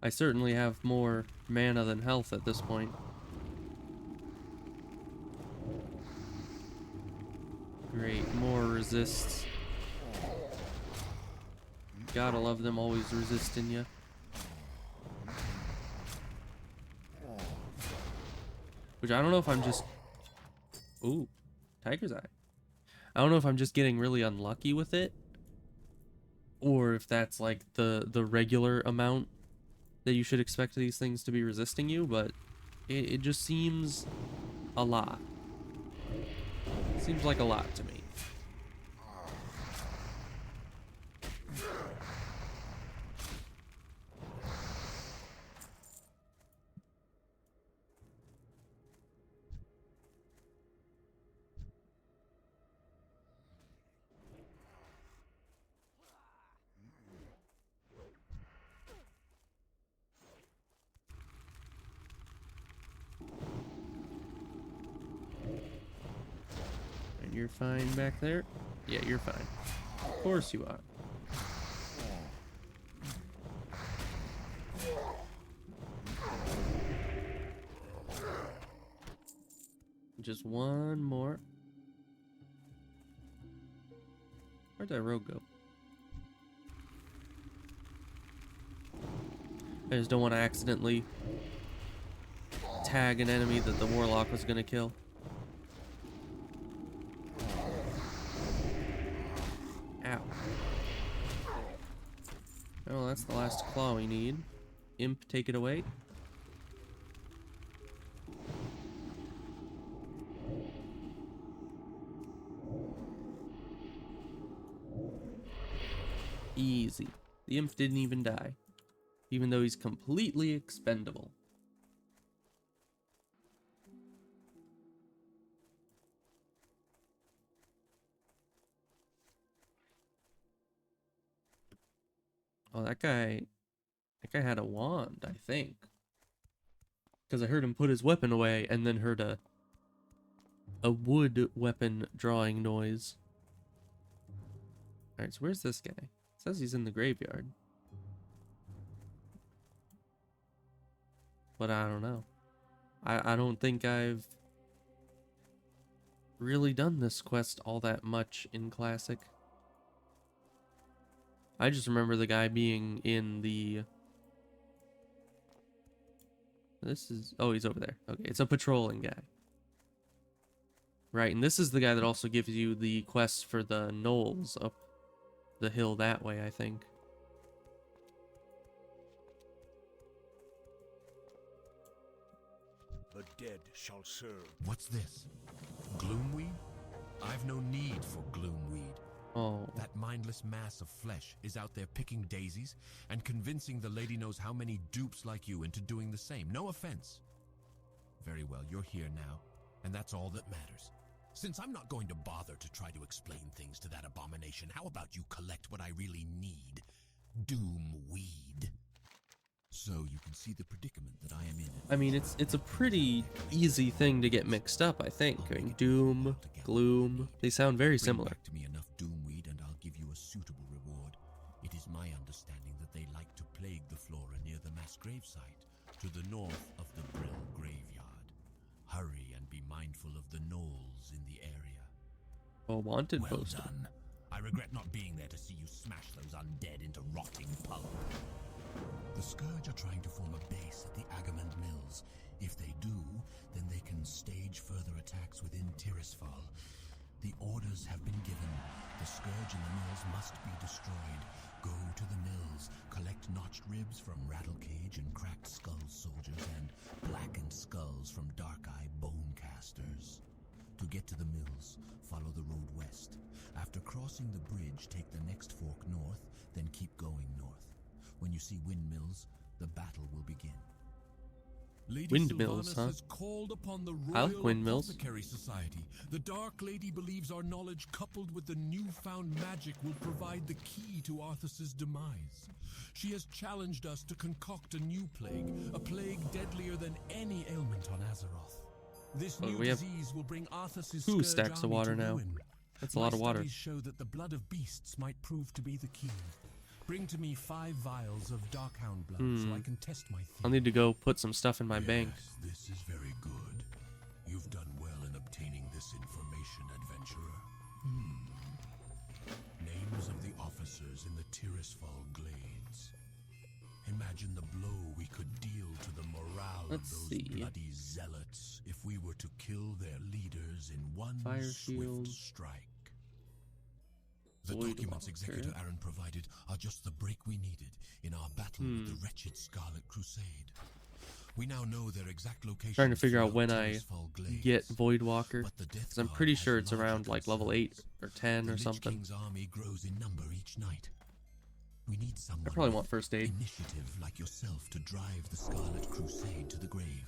I certainly have more mana than health at this point. Great, more resists. Gotta love them always resisting you. Which I don't know if I'm just... Ooh, Tiger's Eye. I don't know if I'm just getting really unlucky with it, or if that's like the regular amount that you should expect these things to be resisting you, but it just seems a lot. Seems like a lot to me. You're fine back there? Yeah, you're fine. Of course you are. Just one more. Where'd that rogue go? I just don't want to accidentally tag an enemy that the warlock was going to kill. Ow. Oh, that's the last claw we need. Imp, take it away. Easy. The imp didn't even die, even though he's completely expendable. Oh, that guy had a wand, I think. Because I heard him put his weapon away and then heard a wood weapon drawing noise. Alright, so where's this guy? It says he's in the graveyard. But I don't know. I don't think I've really done this quest all that much in Classic. I just remember the guy being in the... This is... Oh, he's over there. Okay, it's a patrolling guy. Right, and this is the guy that also gives you the quest for the gnolls up the hill that way, I think. The dead shall serve. What's this? Gloomweed? I've no need for gloomweed. Oh. That mindless mass of flesh is out there picking daisies and convincing the lady knows how many dupes like you into doing the same. No offense. Very well, you're here now, and that's all that matters. Since I'm not going to bother to try to explain things to that abomination, how about you collect what I really need? Doomweed. So you can see the predicament that I am in. I mean, it's a pretty easy thing to get mixed up, I think. I mean, Doom, Gloom, they sound very similar. Bring back to me enough Doomweed and I'll give you a suitable reward. It is my understanding that they like to plague the flora near the mass grave site, to the north of the Brill graveyard. Hurry and be mindful of the gnolls in the area. Oh, wanted Well poster. done. I regret not being there to see you smash those undead into rotting pulp. The Scourge are trying to form a base at the Agamand Mills. If they do, then they can stage further attacks within Tirisfal. The orders have been given. The Scourge in the mills must be destroyed. Go to the mills, collect notched ribs from Rattlecage and Cracked Skull soldiers, and blackened skulls from Dark-Eye Bonecasters. To get to the mills, follow the road west. After crossing the bridge, take the next fork north, then keep going north. When you see windmills, the battle will begin. Lady Windmills, Sylvanas huh? has called upon the I like Royal windmills. Apothecary Society. The Dark Lady believes our knowledge coupled with the newfound magic will provide the key to Arthas's demise. She has challenged us to concoct a new plague, a plague deadlier than any ailment on Azeroth. This Oh, new we have disease will bring Arthas's 2 Scourge stacks of army water to now. ruin. That's a lot of water. My studies show that the blood of beasts might prove to be the key. Bring to me 5 vials of Darkhound blood so I can test my theory. I'll need to go put some stuff in my bank. This is very good. You've done well in obtaining this information, adventurer. Names of the officers in the Tirisfal Glades. Imagine the blow we could deal to the morale Let's of those see. bloody zealots if we were to kill their leaders in one Fire swift shield. strike. The Void documents Walker. Executor Aaron provided are just the break we needed in our battle with the wretched Scarlet Crusade. We now know their exact location. Trying to figure out when I get Void Walker, But the Death because I'm Guard pretty has sure it's larger around like level 8 concerns. or 10 The or Lich something. King's army grows in number each night. We need someone I probably with want first aid. initiative like yourself to drive the Scarlet Crusade to the grave.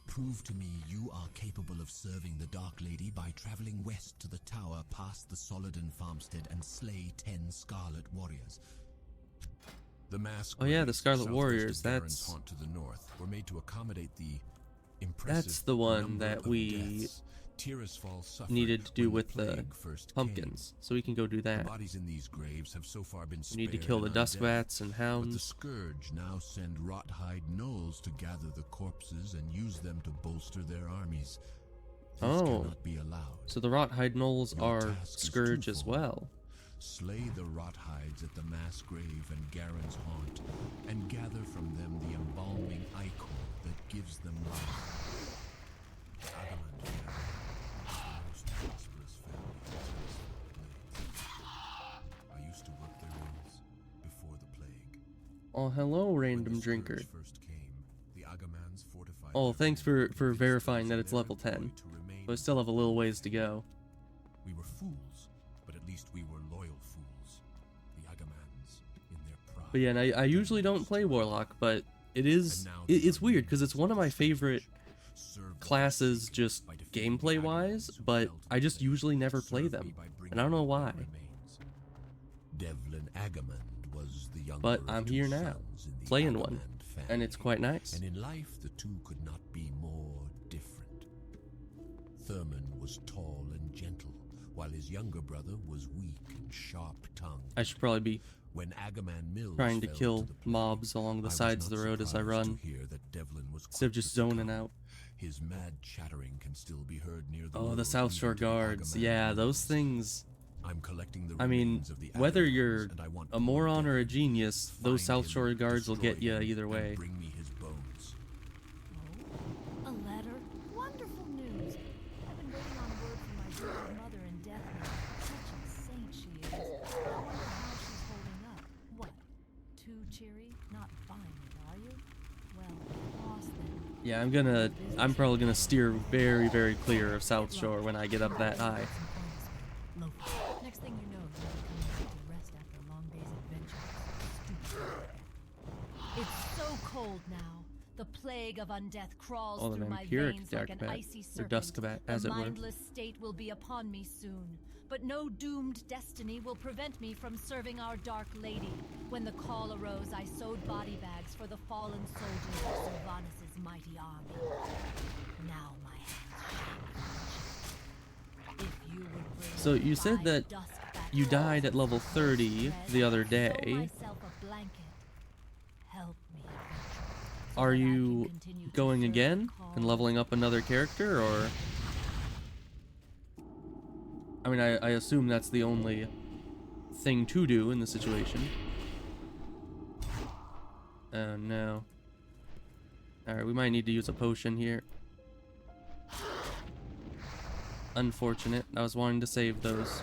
Prove to me you are capable of serving the Dark Lady by traveling west to the tower past the Solidon farmstead and slay 10 Scarlet Warriors. The mass Oh yeah, the graves Scarlet southwest of Warriors, Garen's that's- haunt to the north were made to accommodate the impressive That's the one number that of we deaths Tirisfal suffered needed to do when with the plague first pumpkins, so we can go do came. The that. bodies in these graves have so far been We need to spared kill the and dust undead. bats and But the hounds. Scourge now send Rothhide gnolls to gather the corpses and use them to bolster their armies. This Oh. cannot be allowed. So the Rothhide gnolls Your are task is Scourge as twofold. well. Slay the Rothides at the mass grave and Garen's haunt, and gather from them the embalming ichor that gives them life. Agamand Garen is the most prosperous family in Tirisfal Glades. I used to work their mills before the plague. Oh, hello, When random the drinker. Scourge first came, the Agamans fortified Oh, their thanks home for with verifying that visitors it's and level their 10. employ to remain So I still have a little ways to go. We were fools, but at least we were loyal fools. The Agamans, in their pride. But yeah, and I usually don't play Warlock, but it's weird because it's one of my favorite classes just gameplay wise, but I just usually never play them, and I don't know why. Devlin Agamand was the younger But of I'm two here now, sons in the playing one, Agamand family, and it's quite nice. And in life, the two could not be more different. Thurman was tall and gentle, while his younger brother was weak and sharp-tongued. I should probably be When Agamand Mills trying to fell kill the plague, mobs along the I was sides of not the road as I surprised to run, hear that Devlin was instead of quick just to succumb. zoning out. His mad chattering can still be heard near the Oh, road the South Shore leading to the Guards. Agamand Yeah, ruins. those things. I'm collecting the I mean, remains of the whether Agamans, you're and I want a poor moron or a Devlin to genius, those find South him, Shore Guards will destroy get you him, either and way. bring me his bones. A letter? Wonderful news. I've been waiting on word from my dear mother in Deathland. Such a saint she is. I wonder how she's holding up. What? Too cheery? Not violent, are you? Well, get lost then. Yeah, I'm probably gonna steer very, very clear of South Shore when I get up that high. Next thing you know, you'll be coming back to rest after a long day's adventure. Stupid. It's so cold now. The plague of undeath crawls Oh, the through my vampiric veins like an Darkbat, icy or serpent. Duskbat, as the it were. mindless state will be upon me soon. But no doomed destiny will prevent me from serving our Dark Lady. When the call arose, I sewed body bags for the fallen soldiers of Sylvanas' mighty army. Now my hands shake. If you would bring So you said 5 that Duskbat you died at level 30 the other sew day. myself a blanket. Help me, adventurer, so Are that I can you continue to going serve the again call. and leveling up another character, or? I mean, I assume that's the only thing to do in the situation. Oh no. Alright, we might need to use a potion here. Unfortunate. I was wanting to save those.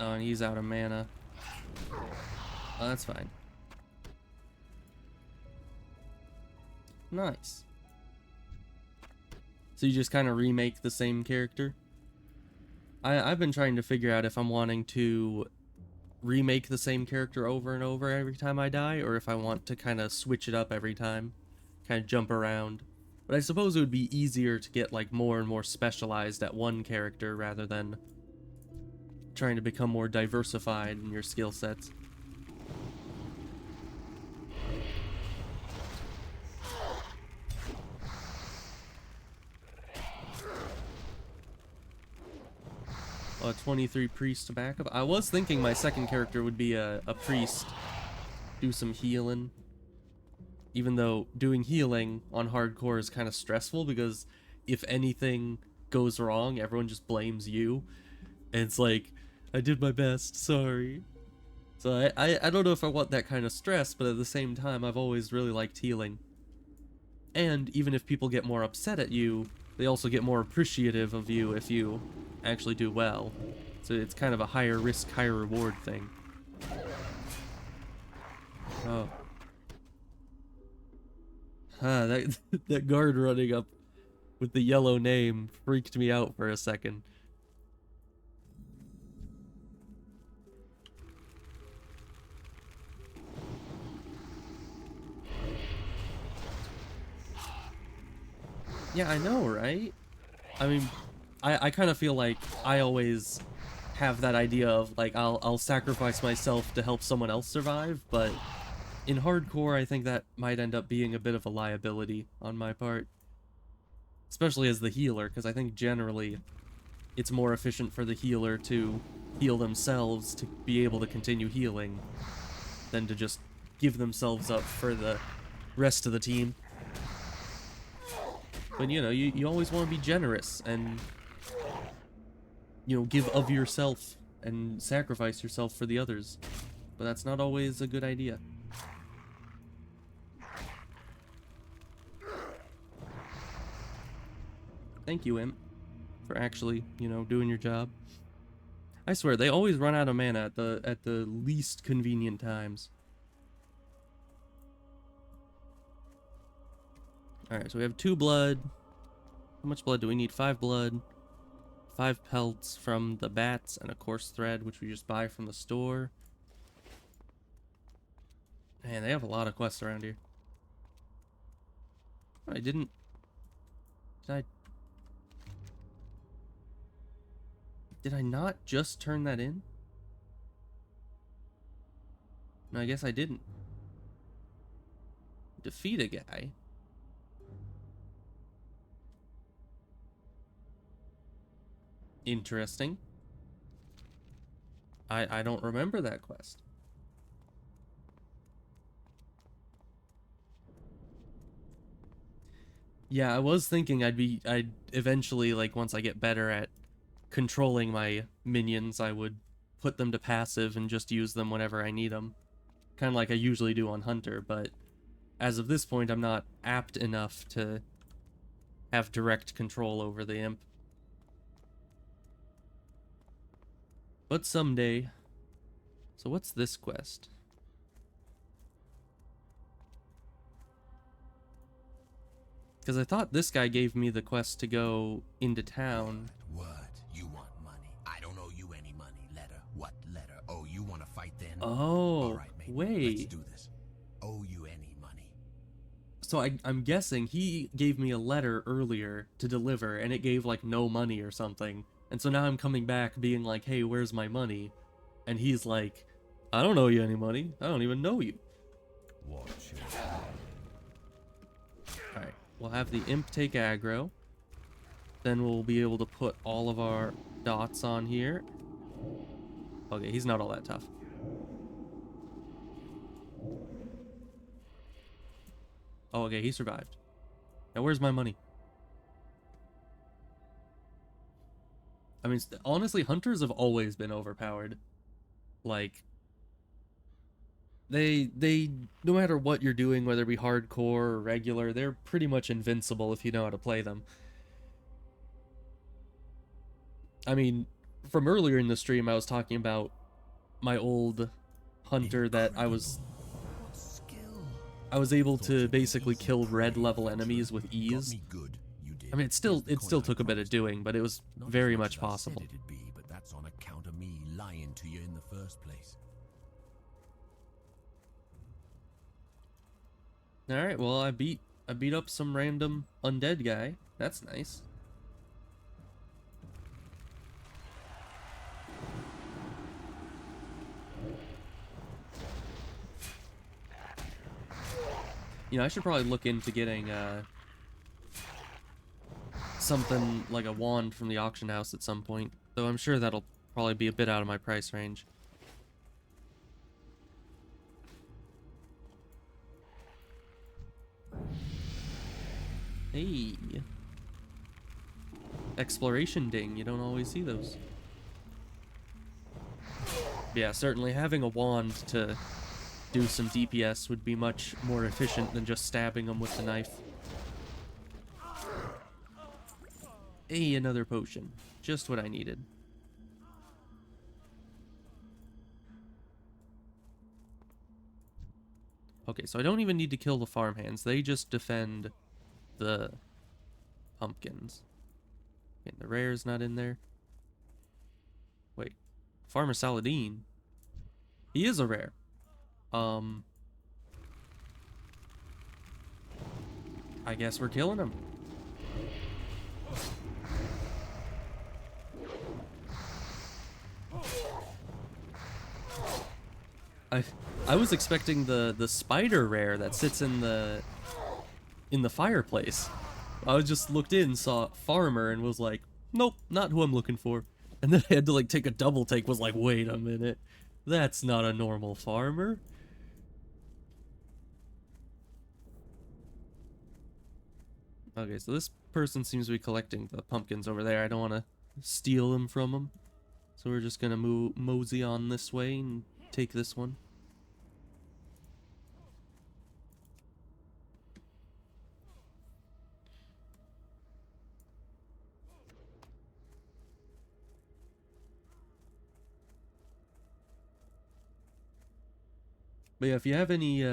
Oh, and he's out of mana. Oh, that's fine. Nice. So you just kind of remake the same character? I've been trying to figure out if I'm wanting to remake the same character over and over every time I die, or if I want to kind of switch it up every time, kind of jump around. But I suppose it would be easier to get like more and more specialized at one character rather than trying to become more diversified in your skill sets. Oh, 23 priest backup. I was thinking my second character would be a priest. Do some healing. Even though doing healing on hardcore is kind of stressful because if anything goes wrong, everyone just blames you. And it's like, I did my best, sorry. So I don't know if I want that kind of stress, but at the same time, I've always really liked healing. And even if people get more upset at you, they also get more appreciative of you if you actually do well. So it's kind of a higher risk, higher reward thing. Oh. That guard running up with the yellow name freaked me out for a second. Yeah, I know, right? I mean, I kind of feel like I always have that idea of, like, I'll sacrifice myself to help someone else survive, but in hardcore, I think that might end up being a bit of a liability on my part. Especially as the healer, because I think generally it's more efficient for the healer to heal themselves to be able to continue healing than to just give themselves up for the rest of the team. But, you know, you always want to be generous and, you know, give of yourself and sacrifice yourself for the others. But that's not always a good idea. Thank you, Imp, for actually, you know, doing your job. I swear, they always run out of mana at the least convenient times. Alright, so we have 2 blood. How much blood do we need? 5 blood. 5 pelts from the bats, and a coarse thread, which we just buy from the store. Man, they have a lot of quests around here. I didn't... Did I Did I not just turn that in? No, I guess I didn't. Defeat a guy. Interesting. I don't remember that quest. Yeah, I was thinking I'd eventually, like, once I get better at controlling my minions, I would put them to passive and just use them whenever I need them. Kind of like I usually do on Hunter, but as of this point, I'm not apt enough to have direct control over the imp. But someday. So what's this quest? Because I thought this guy gave me the quest to go into town. What? You want money? I don't owe you any money. Letter? What letter? Oh, you want to fight then? Oh, all right, mate. wait. Let's do this. Owe you any money? So I'm guessing he gave me a letter earlier to deliver, and it gave, like, no money or something. And so now I'm coming back being like, hey, where's my money? And he's like, I don't owe you any money. I don't even know you. Watch it. Alright, we'll have the imp take aggro. Then we'll be able to put all of our dots on here. Okay, he's not all that tough. Oh, okay, he survived. Now where's my money? I mean, honestly, hunters have always been overpowered. Like, they, no matter what you're doing, whether it be hardcore or regular, they're pretty much invincible if you know how to play them. I mean, from earlier in the stream, I was talking about my old hunter that I was able to basically kill red level enemies with ease. I mean, it still took a bit of doing, but it was very much possible. It'd be, but that's on account of me lying to you in the first place. All right, well, I beat up some random undead guy. That's nice. You know, I should probably look into getting something like a wand from the auction house at some point, though I'm sure that'll probably be a bit out of my price range. Hey. Exploration ding, you don't always see those. Yeah, certainly having a wand to do some DPS would be much more efficient than just stabbing them with the knife. Hey, another potion. Just what I needed. Okay, so I don't even need to kill the farmhands. They just defend the pumpkins. Okay, the rare's not in there. Wait. Farmer Saladin. He is a rare. I guess we're killing him. I was expecting the spider rare that sits in the fireplace. I just looked in, saw farmer, and was like, nope, not who I'm looking for. And then I had to like take a double take, was like, wait a minute. That's not a normal farmer. Okay, so this person seems to be collecting the pumpkins over there. I don't want to steal them from him. So we're just going to mosey on this way and take this one. But yeah, if you have any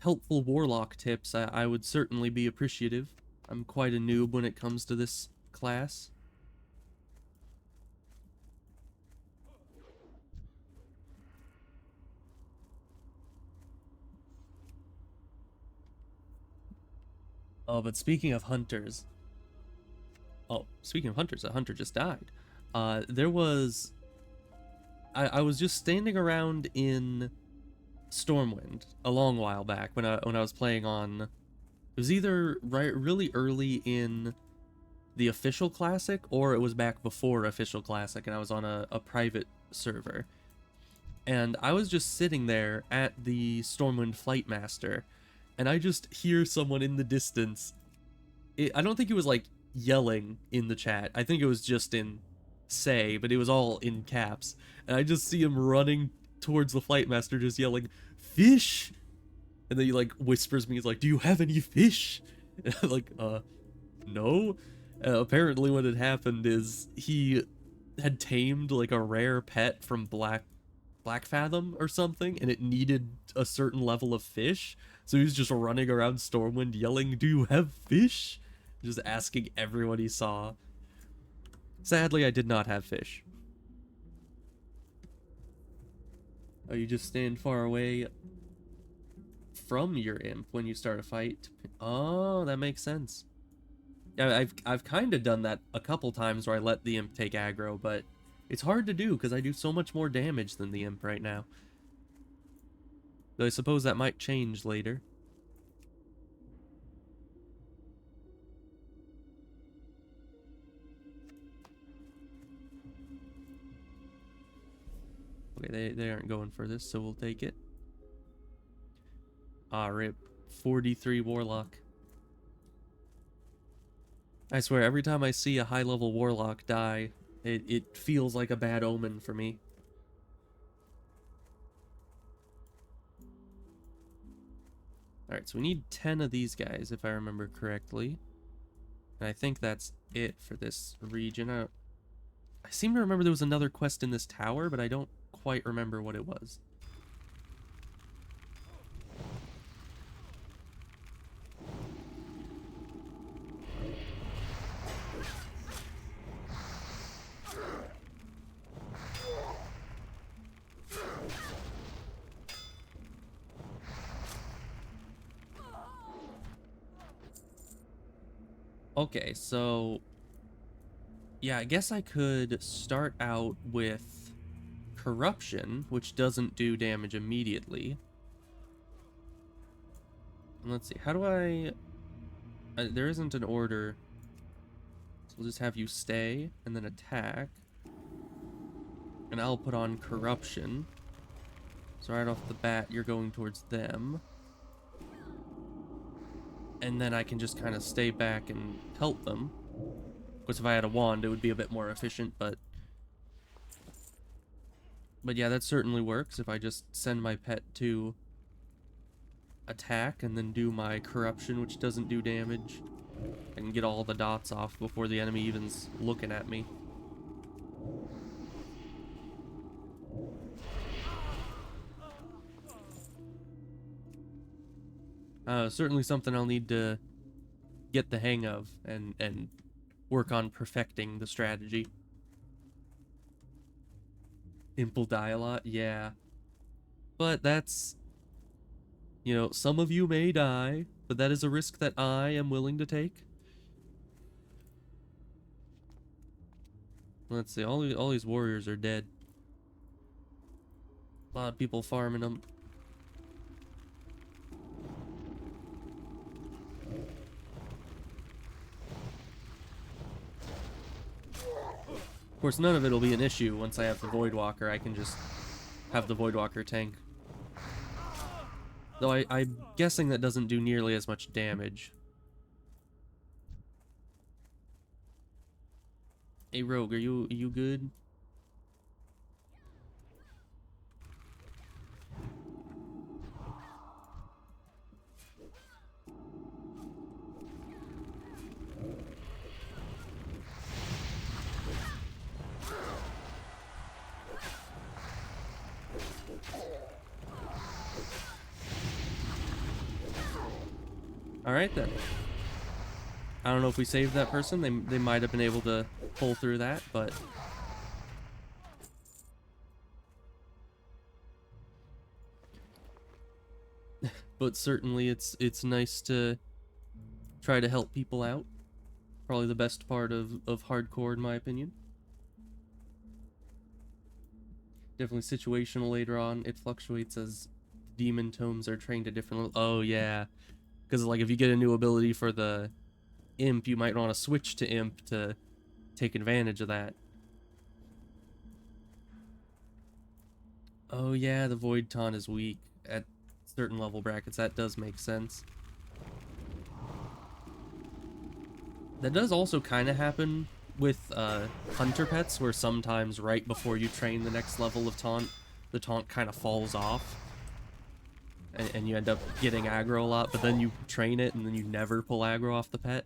helpful warlock tips, I would certainly be appreciative. I'm quite a noob when it comes to this class. Oh, but speaking of hunters... Oh, speaking of hunters, a hunter just died. There was... I was just standing around in Stormwind a long while back when I was playing on... It was either really early in the official classic, or it was back before official classic, and I was on a private server. And I was just sitting there at the Stormwind Flight Master, and I just hear someone in the distance. I don't think it was like yelling in the chat. I think it was just in say, but it was all in caps. And I just see him running towards the Flight Master, just yelling, "Fish!" And then he like whispers me, he's like, "Do you have any fish?" And I'm like, no. Apparently what had happened is he had tamed like a rare pet from Black Fathom or something, and it needed a certain level of fish. So he was just running around Stormwind yelling, "Do you have fish?" Just asking everyone he saw. Sadly, I did not have fish. Oh, you just stand far away from your imp when you start a fight. Oh, that makes sense. Yeah, I've kind of done that a couple times where I let the imp take aggro, but it's hard to do because I do so much more damage than the imp right now. Though I suppose that might change later. Okay, they aren't going for this, so we'll take it. Ah, rip. 43 Warlock. I swear, every time I see a high-level Warlock die, it feels like a bad omen for me. Alright, so we need 10 of these guys, if I remember correctly. And I think that's it for this region. I seem to remember there was another quest in this tower, but I don't quite remember what it was. Okay, so yeah, I guess I could start out with Corruption, which doesn't do damage immediately. And let's see, how do there isn't an order, so we'll just have you stay and then attack. And I'll put on Corruption. So right off the bat, you're going towards them. And then I can just kind of stay back and help them. Of course, if I had a wand, it would be a bit more efficient, but yeah, that certainly works. If I just send my pet to attack and then do my Corruption, which doesn't do damage, I can get all the dots off before the enemy even's looking at me. Certainly something I'll need to get the hang of and work on perfecting the strategy. Imp will die a lot, yeah. But that's, you know, some of you may die, but that is a risk that I am willing to take. Let's see, all these warriors are dead. A lot of people farming them. Of course, none of it will be an issue once I have the Voidwalker. I can just have the Voidwalker tank. Though I'm guessing that doesn't do nearly as much damage. Hey, Rogue, are you good? Alright then. I don't know if we saved that person. They might have been able to pull through that, but but certainly it's nice to try to help people out. Probably the best part of hardcore in my opinion. Definitely situational later on. It fluctuates as demon tomes are trained at different. Oh yeah, because like if you get a new ability for the imp, you might want to switch to imp to take advantage of that. Oh yeah, the void taunt is weak at certain level brackets. That does make sense. That does also kind of happen with hunter pets, where sometimes right before you train the next level of taunt, the taunt kind of falls off. And you end up getting aggro a lot, but then you train it and then you never pull aggro off the pet.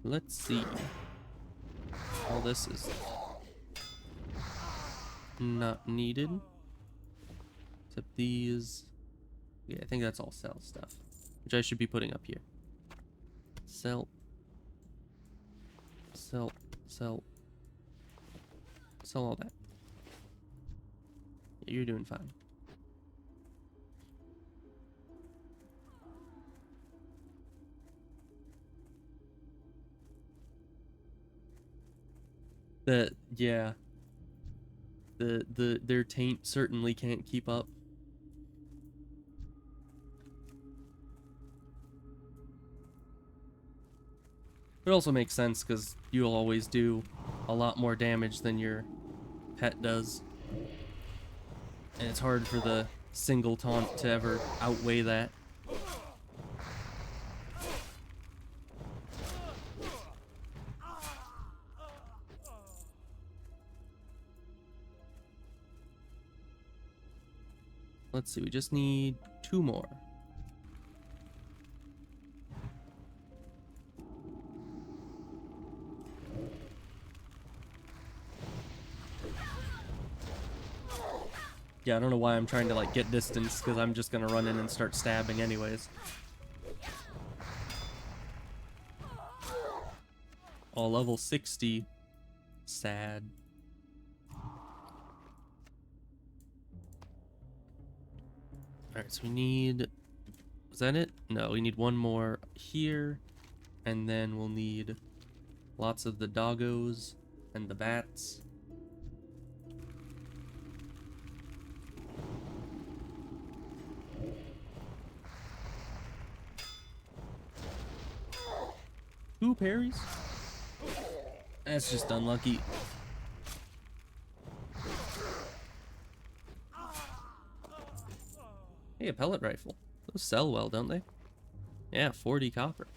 Let's see. All this is not needed. Except these. Yeah, I think that's all sell stuff, which I should be putting up here. Sell. Sell. Sell. Sell all that. Yeah, you're doing fine. Yeah. Their taint certainly can't keep up. It also makes sense because you'll always do a lot more damage than your pet does. And it's hard for the single taunt to ever outweigh that. Let's see, we just need 2 more. Yeah, I don't know why I'm trying to like get distance, because I'm just gonna run in and start stabbing anyways. Oh, level 60. Sad. Alright, so we need... Is that it? No, we need 1 more here. And then we'll need lots of the doggos and the bats. Two parries? That's just unlucky. Hey, a pellet rifle. Those sell well, don't they? Yeah, 40 copper.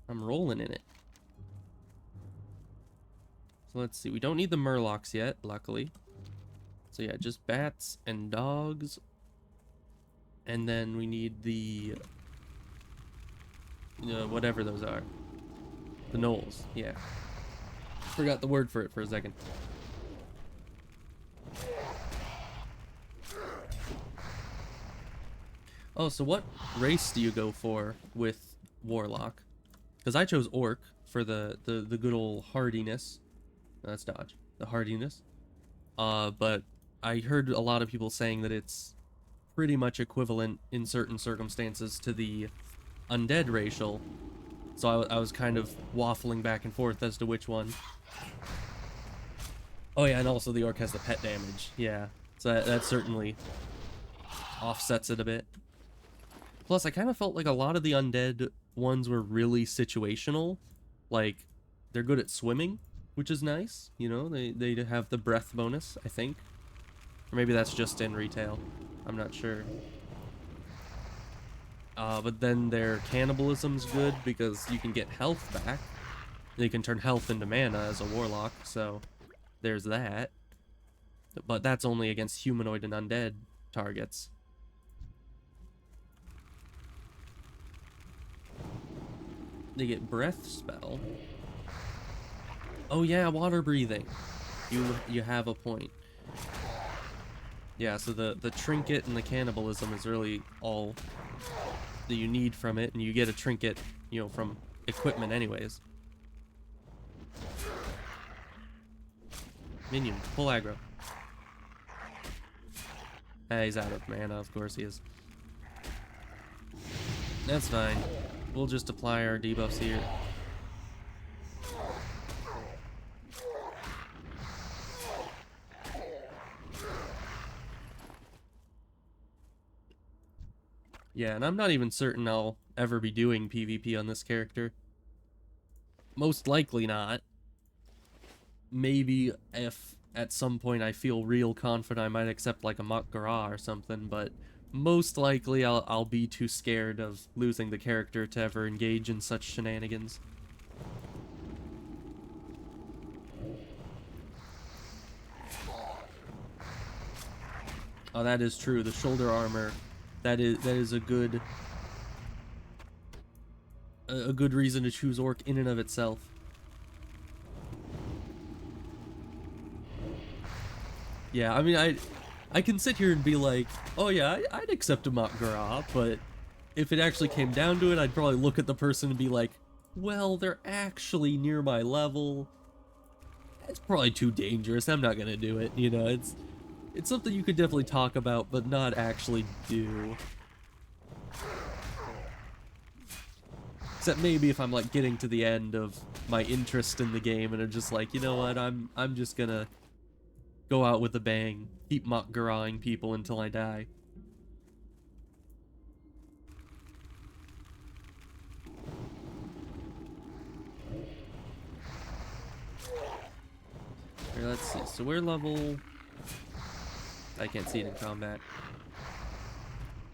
I'm rolling in it. So let's see. We don't need the murlocs yet, luckily. So yeah, just bats and dogs. And then we need the... whatever those are. The gnolls, yeah. Forgot the word for it for a second. Oh, so what race do you go for with Warlock? Because I chose Orc for the good old hardiness. No, that's dodge. The hardiness. But I heard a lot of people saying that it's pretty much equivalent in certain circumstances to the undead racial. So I was kind of waffling back and forth as to which one. Oh yeah, and also the Orc has the pet damage. Yeah, so that certainly offsets it a bit. Plus, I kind of felt like a lot of the undead ones were really situational. Like, they're good at swimming, which is nice. You know, they have the breath bonus, I think. Or maybe that's just in retail. I'm not sure. But then their cannibalism's good because you can get health back. You can turn health into mana as a warlock, so there's that. But that's only against humanoid and undead targets. They get breath spell. Oh yeah, water breathing. You have a point. Yeah, so the trinket and the cannibalism is really all that you need from it, and you get a trinket, you know, from equipment anyways. Minion, full aggro. He's out of mana, of course he is. That's fine. We'll just apply our debuffs here. Yeah, and I'm not even certain I'll ever be doing PvP on this character. Most likely not. Maybe if at some point I feel real confident I might accept like a Mach Gara or something, but most likely I'll be too scared of losing the character to ever engage in such shenanigans. Oh, that is true. The shoulder armor, that is a good reason to choose Orc in and of itself. Yeah, I mean, I can sit here and be like, oh yeah, I'd accept a Mach Gara, but if it actually came down to it, I'd probably look at the person and be like, well, they're actually near my level. It's probably too dangerous. I'm not gonna do it. You know, it's something you could definitely talk about, but not actually do. Except maybe if I'm like getting to the end of my interest in the game and I'm just like, you know what, I'm just gonna go out with a bang, keep Mach Garaing people until I die. Here, let's see. So we're level... I can't see it in combat.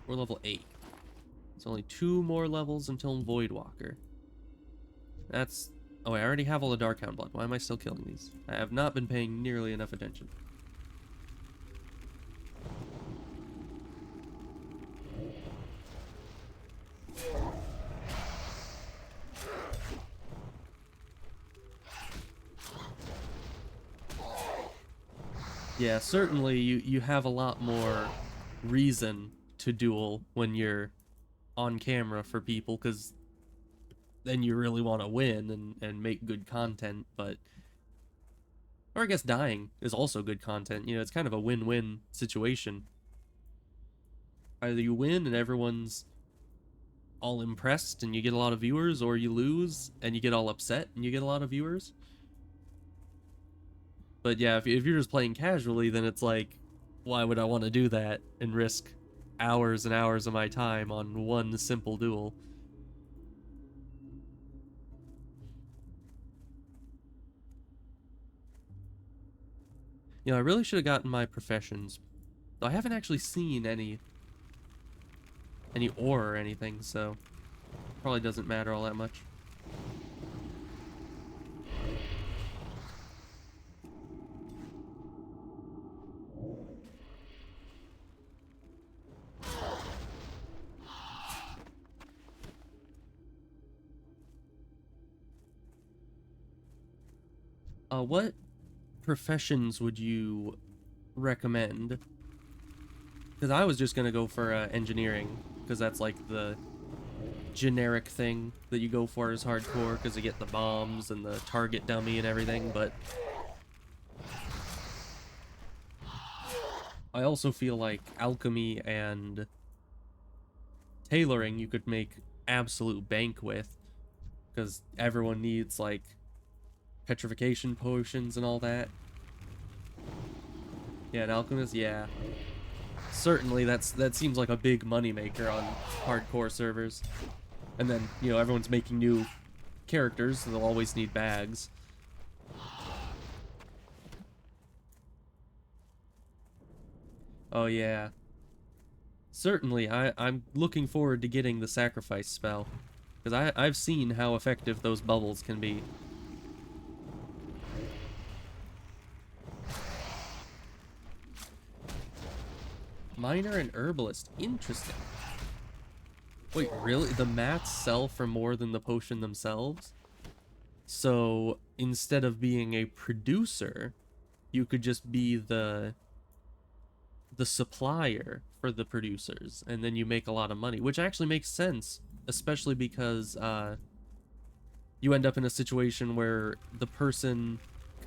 We're level 8. It's only 2 more levels until Voidwalker. That's... Oh, I already have all the Darkhound blood. Why am I still killing these? I have not been paying nearly enough attention. Yeah, certainly you have a lot more reason to duel when you're on camera for people, because then you really want to win and make good content, but... Or I guess dying is also good content. You know, it's kind of a win-win situation. Either you win and everyone's all impressed and you get a lot of viewers, or you lose and you get all upset and you get a lot of viewers. But yeah, if you're just playing casually, then it's like, why would I want to do that and risk hours and hours of my time on one simple duel? You know, I really should have gotten my professions. Though I haven't actually seen any ore or anything, so probably doesn't matter all that much. What professions would you recommend? Because I was just gonna go for engineering, because that's like the generic thing that you go for as hardcore, because you get the bombs and the target dummy and everything, but I also feel like alchemy and tailoring you could make absolute bank with, because everyone needs like petrification potions and all that. Yeah, an alchemist, yeah. Certainly that seems like a big moneymaker on hardcore servers. And then, you know, everyone's making new characters, so they'll always need bags. Oh yeah. Certainly, I'm looking forward to getting the sacrifice spell, because I've seen how effective those bubbles can be. Miner and herbalist, interesting. Wait, really? The mats sell for more than the potion themselves? So instead of being a producer, you could just be the supplier for the producers, and then you make a lot of money, which actually makes sense, especially because you end up in a situation where the person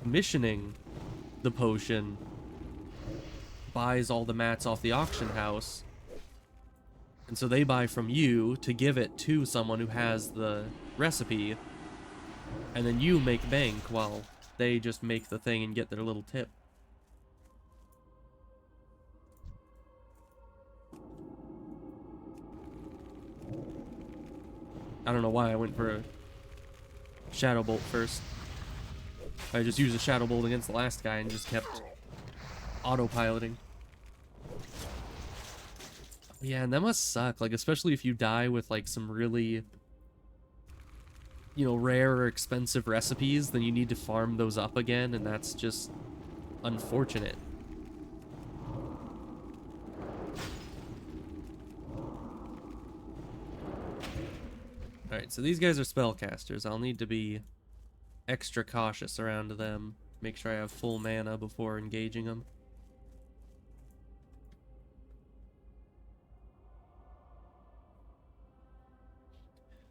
commissioning the potion buys all the mats off the auction house, And so they buy from you to give it to someone who has the recipe, and then you make bank while they just make the thing and get their little tip. I don't know why I went for a Shadow Bolt first. I just used a Shadow Bolt against the last guy and just kept autopiloting. Yeah, and that must suck, like, especially if you die with, like, some really, you know, rare or expensive recipes, then you need to farm those up again, and that's just unfortunate. Alright, so these guys are spellcasters. I'll need to be extra cautious around them. Make sure I have full mana before engaging them.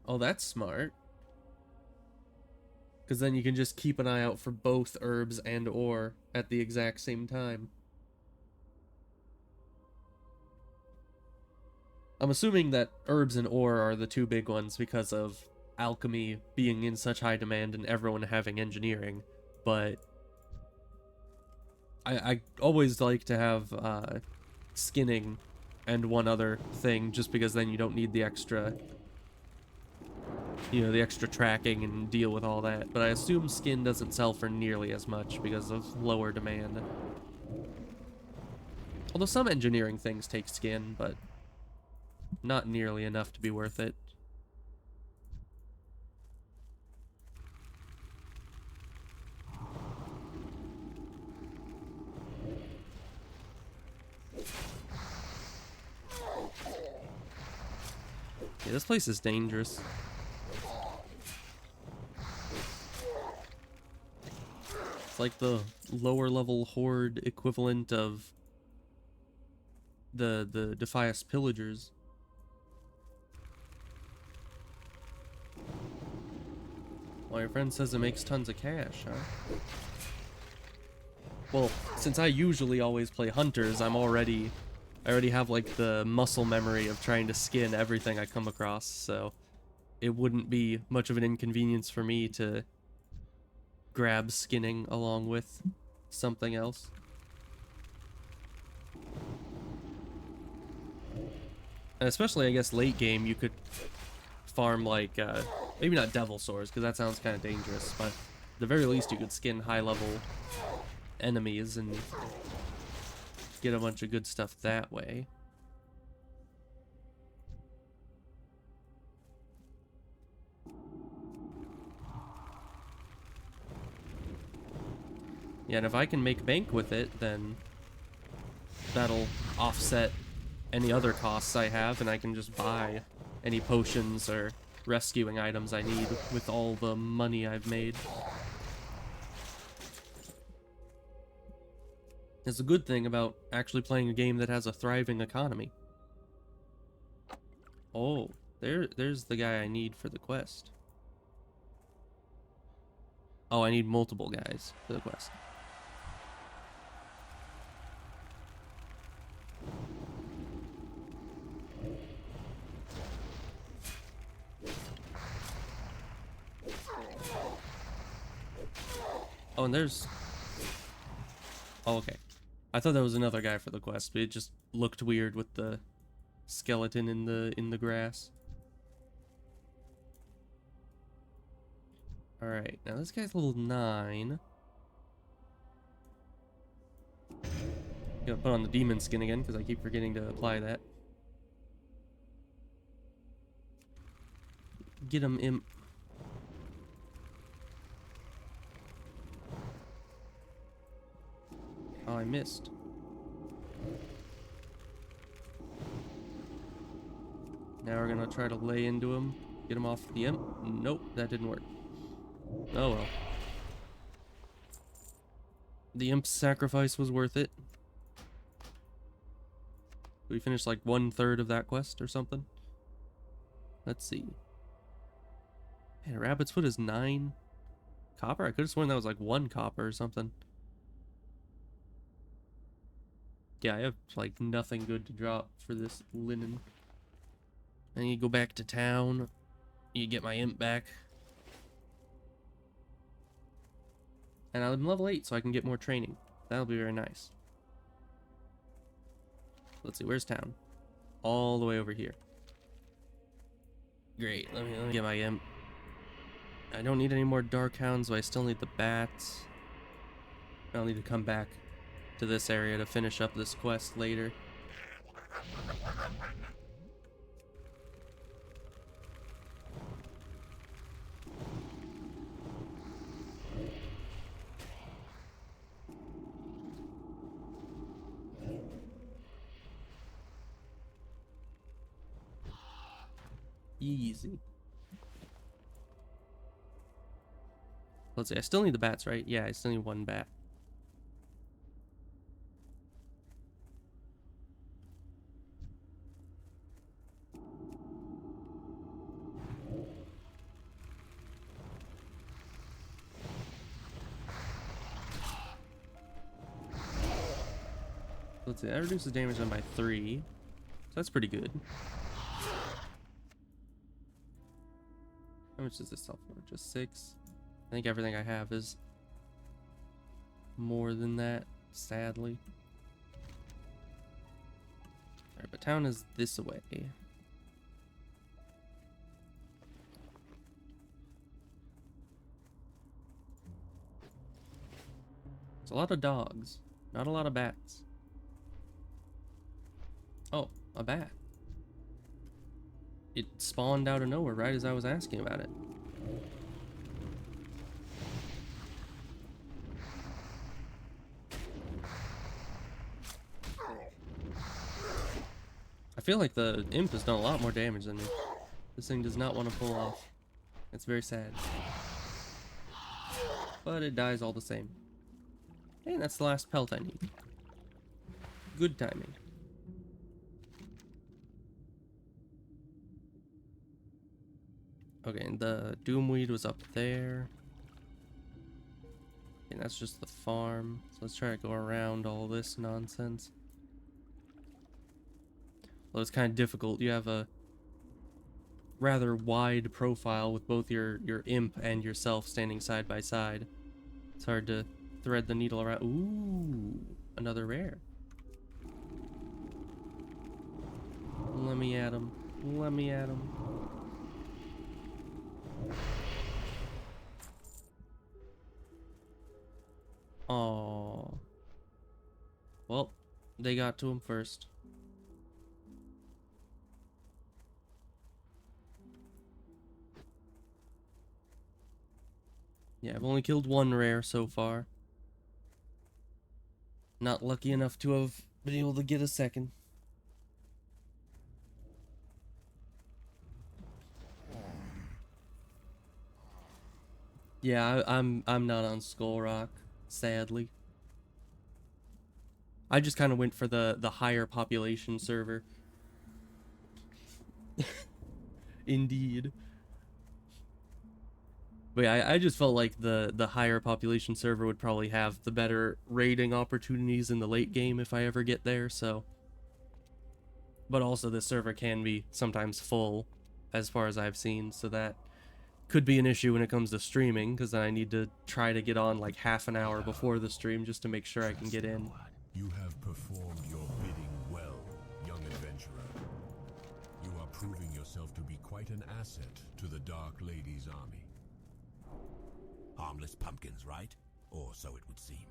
Oh, that's smart. Because then you can just keep an eye out for both herbs and ore at the exact same time. I'm assuming that herbs and ore are the two big ones because of alchemy being in such high demand and everyone having engineering, but I always like to have skinning and one other thing, just because then you don't need the extra, you know, the extra tracking and deal with all that. But I assume skin doesn't sell for nearly as much because of lower demand. Although some engineering things take skin, but not nearly enough to be worth it. Yeah, this place is dangerous. It's like the lower level horde equivalent of the Defias pillagers. Well, your friend says it makes tons of cash, huh? Well, since I usually always play hunters, I already have like the muscle memory of trying to skin everything I come across, so it wouldn't be much of an inconvenience for me to grab skinning along with something else. And especially, I guess, late game, you could farm like, maybe not devil swords, because that sounds kind of dangerous, but at the very least you could skin high level enemies and get a bunch of good stuff that way. Yeah, and if I can make bank with it, then that'll offset any other costs I have, and I can just buy any potions or rescuing items I need with all the money I've made. It's a good thing about actually playing a game that has a thriving economy. Oh, there's the guy I need for the quest. Oh, I need multiple guys for the quest. Oh, and there's... Oh, okay. I thought that was another guy for the quest, but it just looked weird with the skeleton in the grass. Alright, now this guy's level 9. Gotta put on the demon skin again, because I keep forgetting to apply that. Get him, imp. Oh, I missed. Now we're gonna try to lay into him, get him off the imp. Nope, that didn't work. Oh well. The imp's sacrifice was worth it. We finished like 1/3 of that quest or something. Let's see. Man, Rabbit's Foot is 9 copper? I could have sworn that was like 1 copper or something. Yeah, I have like nothing good to drop for this linen. And you go back to town. You get my imp back. And I'm level 8, so I can get more training. That'll be very nice. Let's see, where's town? All the way over here. Great, let me get my imp. I don't need any more dark hounds, but I still need the bats. I'll need to come back to this area to finish up this quest later. Easy. Let's see, I still need the bats, right? Yeah, I still need one bat. Let's see, that reduces damage done by 3. So that's pretty good. How much does this sell for? Just 6? I think everything I have is more than that, sadly. Alright, but town is this way. It's a lot of dogs, not a lot of bats. Oh, a bat. It spawned out of nowhere right as I was asking about it. I feel like the imp has done a lot more damage than me. This thing does not want to pull off. It's very sad. But it dies all the same. Hey, that's the last pelt I need. Good timing. Okay, and the doomweed was up there. And that's just the farm. So let's try to go around all this nonsense. Well, it's kind of difficult. You have a rather wide profile with both your imp and yourself standing side by side. It's hard to thread the needle around. Ooh, another rare. Let me at him. Let me at him. Oh. Well, they got to him first. Yeah, I've only killed one rare so far. Not lucky enough to have been able to get a second. Yeah, I'm not on Skull Rock, sadly. I just kind of went for the higher population server. Indeed. But yeah, I just felt like the higher population server would probably have the better raiding opportunities in the late game if I ever get there, so. But also this server can be sometimes full, as far as I've seen, so that could be an issue when it comes to streaming, because then I need to try to get on like half an hour before the stream just to make sure I can get in. You have performed your bidding well, young adventurer. You are proving yourself to be quite an asset to the Dark Lady's army. Harmless pumpkins, right? Or so it would seem.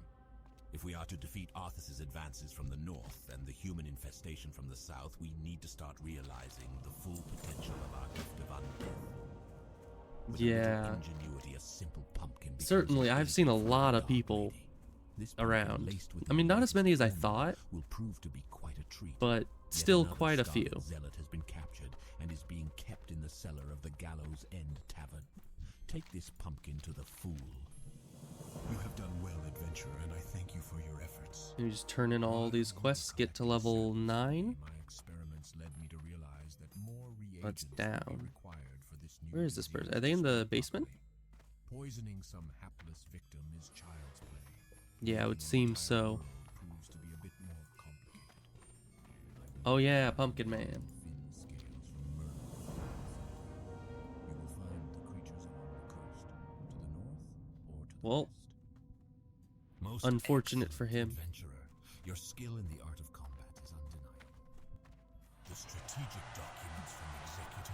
If we are to defeat Arthas's advances from the north and the human infestation from the south, we need to start realizing the full potential of our gift of undeath. With a little ingenuity, a simple pumpkin certainly, I've seen a lot of people around. I mean, not as many as I thought, will prove to be quite a treat. But still quite a few. Zealot has been captured and is being kept in the cellar of the Gallows End Tavern. Take this pumpkin to the fool. You have done well, adventurer, and I thank you for your efforts. You just turn in all these quests, get to level 9. My experiments led me to realize that more reagents That's down. will be required for this new Where is this disease person? Are they in the to basement? properly. Poisoning some hapless victim is child's play. Yeah, it would Making seem an entire so. world proves to be a bit more complicated. Oh yeah, Pumpkin Man. Thin scales from murder Well, Most unfortunate excellent for him. Adventurer, your skill in the art of combat is undeniable. The strategic documents from Executor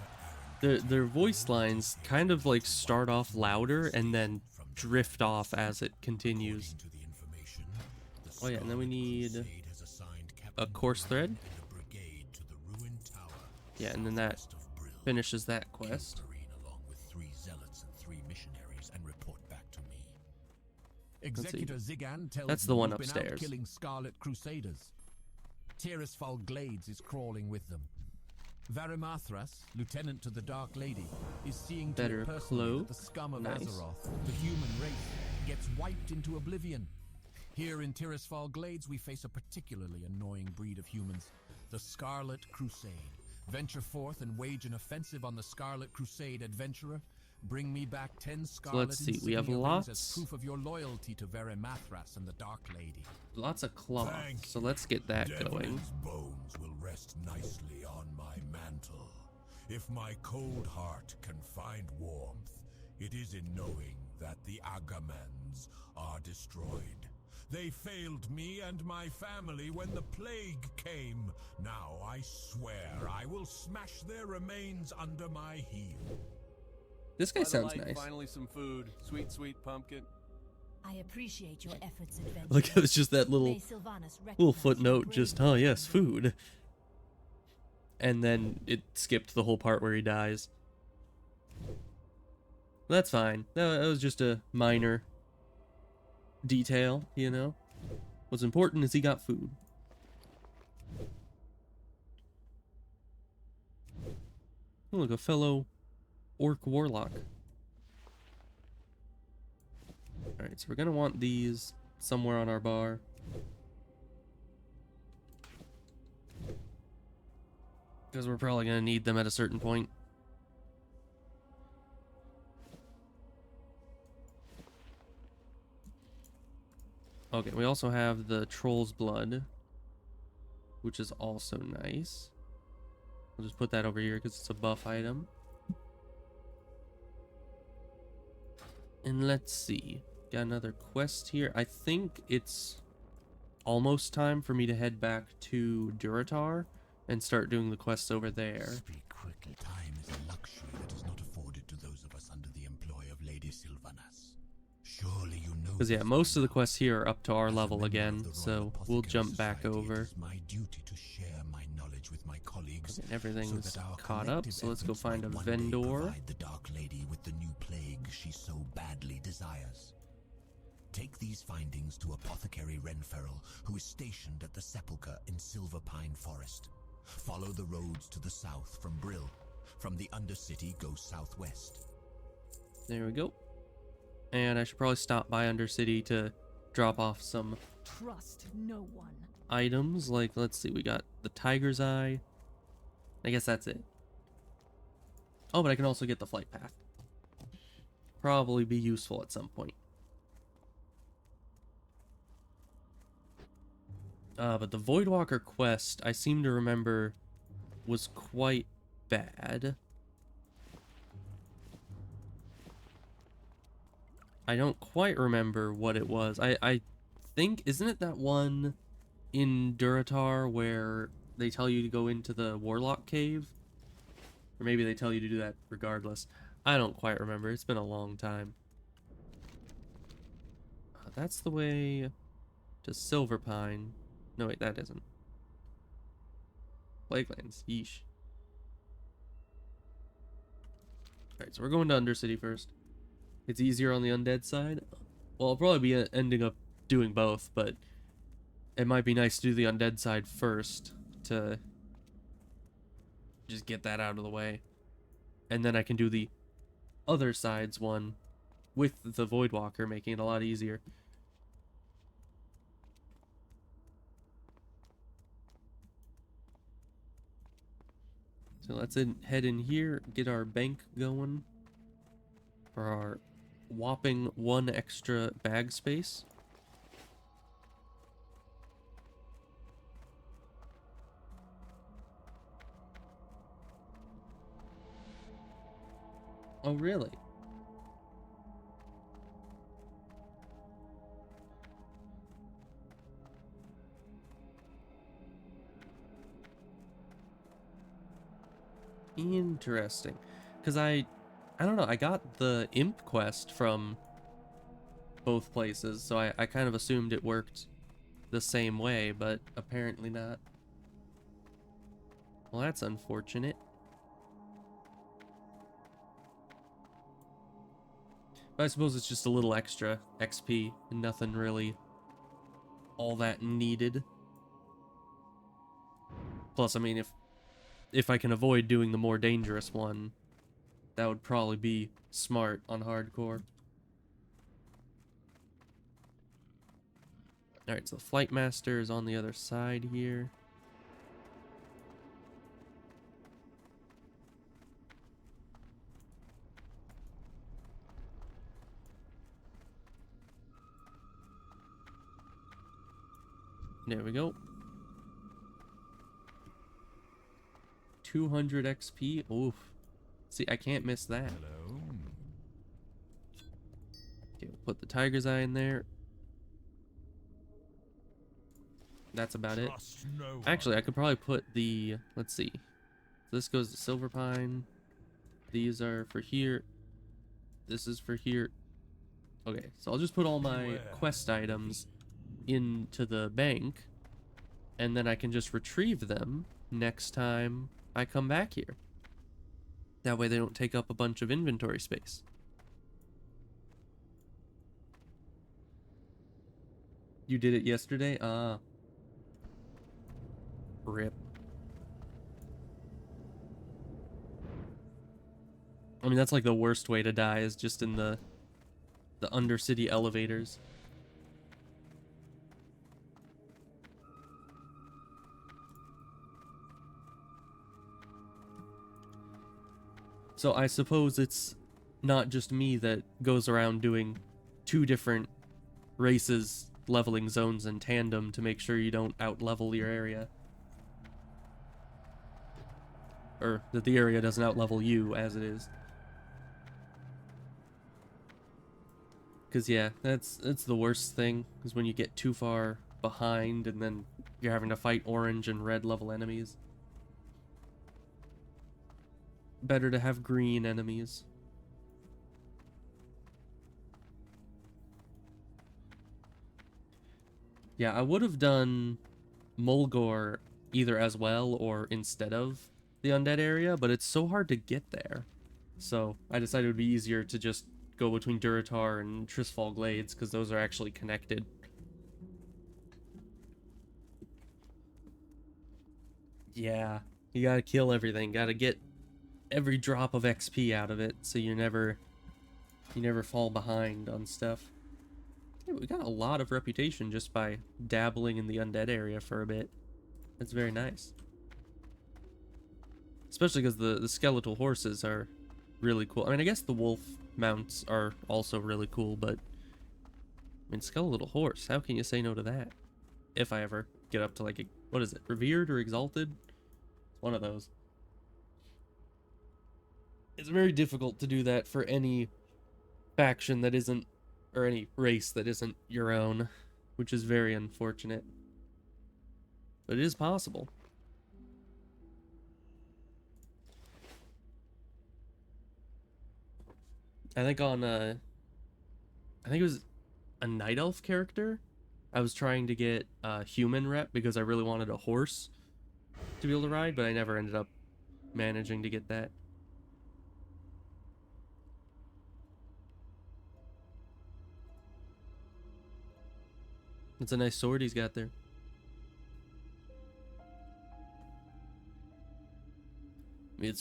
Aaron Their voice lines kind of like start off louder and then drift off as it continues. to the information, the Oh yeah, and then we need Crusade has assigned a Captain course thread. and a brigade to the ruined tower. Yeah, and then that southwest of Brill. finishes that quest. Kill Perrine along with 3 zealots and 3 missionaries and report back to me. see. Executor Zigan tells That's the me one you've been out upstairs. killing Scarlet Crusaders. Tirisfal Glades is crawling with them. Varimathras, lieutenant to the Dark Lady, is seeing to Better it personally cloak. that the scum of Nice. Azeroth, the human race, gets wiped into oblivion. Here in Tirisfal Glades, we face a particularly annoying breed of humans, the Scarlet Crusade. Venture forth and wage an offensive on the Scarlet Crusade, adventurer. Bring me back 10 Scarlet let's see, we have insignia rings as lots. proof of your loyalty to Varimathras and the Dark Lady. Lots of cloth, Thank so let's get that going. Devlin's bones will rest nicely on my mantle. If my cold heart can find warmth, it is in knowing that the Agamans are destroyed. They failed me and my family when the plague came. Now I swear I will smash their remains under my heel. This guy By the sounds light, nice. Finally some food. Sweet, sweet pumpkin. I appreciate your efforts, adventurer. Look, it was just that little May Sylvanas little recognize your footnote, just, oh yes, food. And then it skipped the whole part where he dies. That's fine. That was just a minor detail, you know? What's important is he got food. Oh, look, a fellow orc warlock. Alright, so we're gonna want these somewhere on our bar. Because we're probably gonna need them at a certain point. Okay, we also have the Troll's Blood, which is also nice. I'll just put that over here because it's a buff item. And let's see. Got another quest here. I think it's almost time for me to head back to Duratar and start doing the quests over there. Speak quickly. Time is a luxury that is not afforded to those of us under the employ of Lady Sylvanas. Surely you know. Because yeah, this most by of the now. quests here are up to our As a level member of again, the so Royal we'll Apothecary jump back Society, over. It is my duty to share my knowledge with my colleagues. And everything's so that our caught up, collective so let's go efforts find might a one day vendor. provide the Dark Lady with the new plague she so badly desires. Take these findings to Apothecary Renferrel, who is stationed at the Sepulchre in Silverpine Forest. Follow the roads to the south from Brill. From the Undercity, go southwest. There we go. And I should probably stop by Undercity to drop off some Trust no one. items. Like, let's see, we got the Tiger's Eye. I guess that's it. Oh, but I can also get the Flight Path. Probably be useful at some point. But the Voidwalker quest, I seem to remember, was quite bad. I don't quite remember what it was. I think, isn't it that one in Duratar where they tell you to go into the Warlock Cave? Or maybe they tell you to do that regardless. I don't quite remember. It's been a long time. That's the way to Silverpine. No, wait, that isn't. Plaguelands. Yeesh. Alright, so we're going to Undercity first. It's easier on the undead side. Well, I'll probably be ending up doing both, but it might be nice to do the undead side first to just get that out of the way. And then I can do the other side's one with the Voidwalker, making it a lot easier. So let's head in here, get our bank going for our whopping 1 extra bag space. Oh, really? Interesting. Because I don't know, I got the imp quest from both places, so I kind of assumed it worked the same way, but apparently not. Well, that's unfortunate. But I suppose it's just a little extra XP and nothing really all that needed. Plus, I mean, if I can avoid doing the more dangerous one, that would probably be smart on hardcore. Alright, so the Flight Master is on the other side here. There we go. 200 XP. Oof. See, I can't miss that. Hello. Okay, we'll put the Tiger's Eye in there. That's about it. No Actually, I could probably put the... Let's see. This goes to Silver Pine. These are for here. This is for here. Okay, so I'll just put all my quest items into the bank, and then I can just retrieve them next time I come back here. That way they don't take up a bunch of inventory space. You did it yesterday? Ah. Rip. I mean, that's like the worst way to die, is just in the undercity elevators. So I suppose it's not just me that goes around doing 2 different races leveling zones in tandem to make sure you don't out-level your area. Or that the area doesn't out-level you as it is. Because yeah, that's the worst thing, is when you get too far behind and then you're having to fight orange and red level enemies. Better to have green enemies. Yeah, I would have done Mulgore either as well or instead of the undead area, but it's so hard to get there. So I decided it would be easier to just go between Duratar and Trisfall Glades, because those are actually connected. Yeah, you gotta kill everything, gotta get every drop of XP out of it, so you never fall behind on stuff. Yeah, we got a lot of reputation just by dabbling in the undead area for a bit. That's very nice. Especially because the skeletal horses are really cool. I mean, I guess the wolf mounts are also really cool, but I mean, skeletal horse, how can you say no to that? If I ever get up to like, what is it, revered or exalted? One of those. It's very difficult to do that for any faction that isn't, or any race that isn't your own, which is very unfortunate. But it is possible. I think on I think it was a night elf character, I was trying to get a human rep because I really wanted a horse to be able to ride, but I never ended up managing to get that. It's a nice sword he's got there. I mean,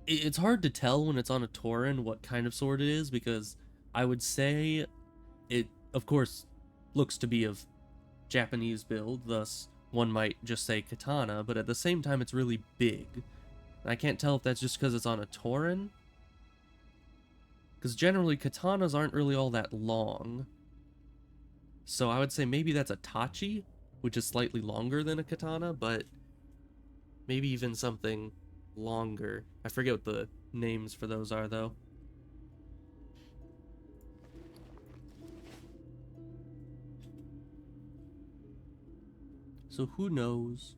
it's hard to tell when it's on a Tauren what kind of sword it is, because I would say it, of course, looks to be of Japanese build, thus one might just say katana, but at the same time it's really big. I can't tell if that's just because it's on a Tauren, because generally katanas aren't really all that long. So I would say maybe that's a tachi, which is slightly longer than a katana, but maybe even something longer. I forget what the names for those are, though. So who knows?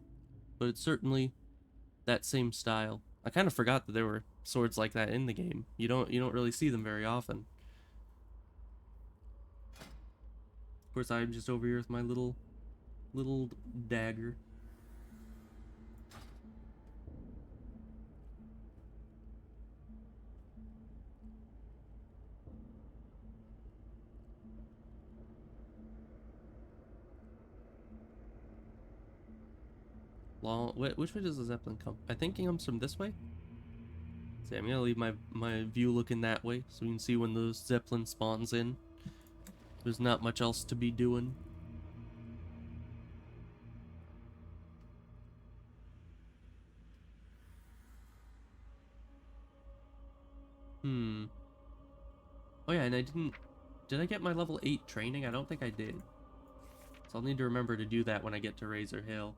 But it's certainly that same style. I kind of forgot that there were swords like that in the game. You don't really see them very often. Of course, I'm just over here with my little dagger. Which way does the Zeppelin come? I think it comes from this way. See, I'm gonna leave my view looking that way so you can see when the Zeppelin spawns in. There's not much else to be doing. Oh yeah, and did I get my level 8 training? I don't think I did. So I'll need to remember to do that when I get to Razor Hill.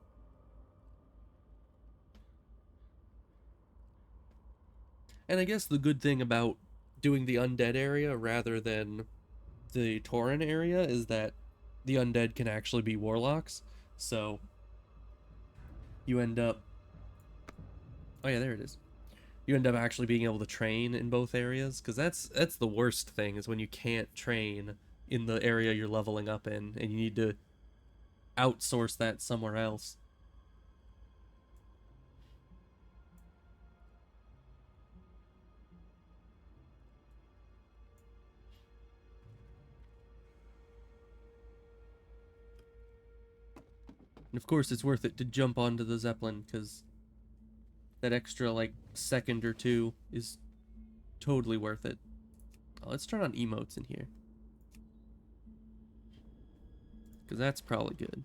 And I guess the good thing about doing the undead area rather than the Tauren area is that the undead can actually be warlocks. So you end up... Oh yeah, there it is. You end up actually being able to train in both areas, because that's the worst thing, is when you can't train in the area you're leveling up in, and you need to outsource that somewhere else. And of course it's worth it to jump onto the Zeppelin, because that extra, like, second or two is totally worth it. Oh, let's turn on emotes in here, because that's probably good.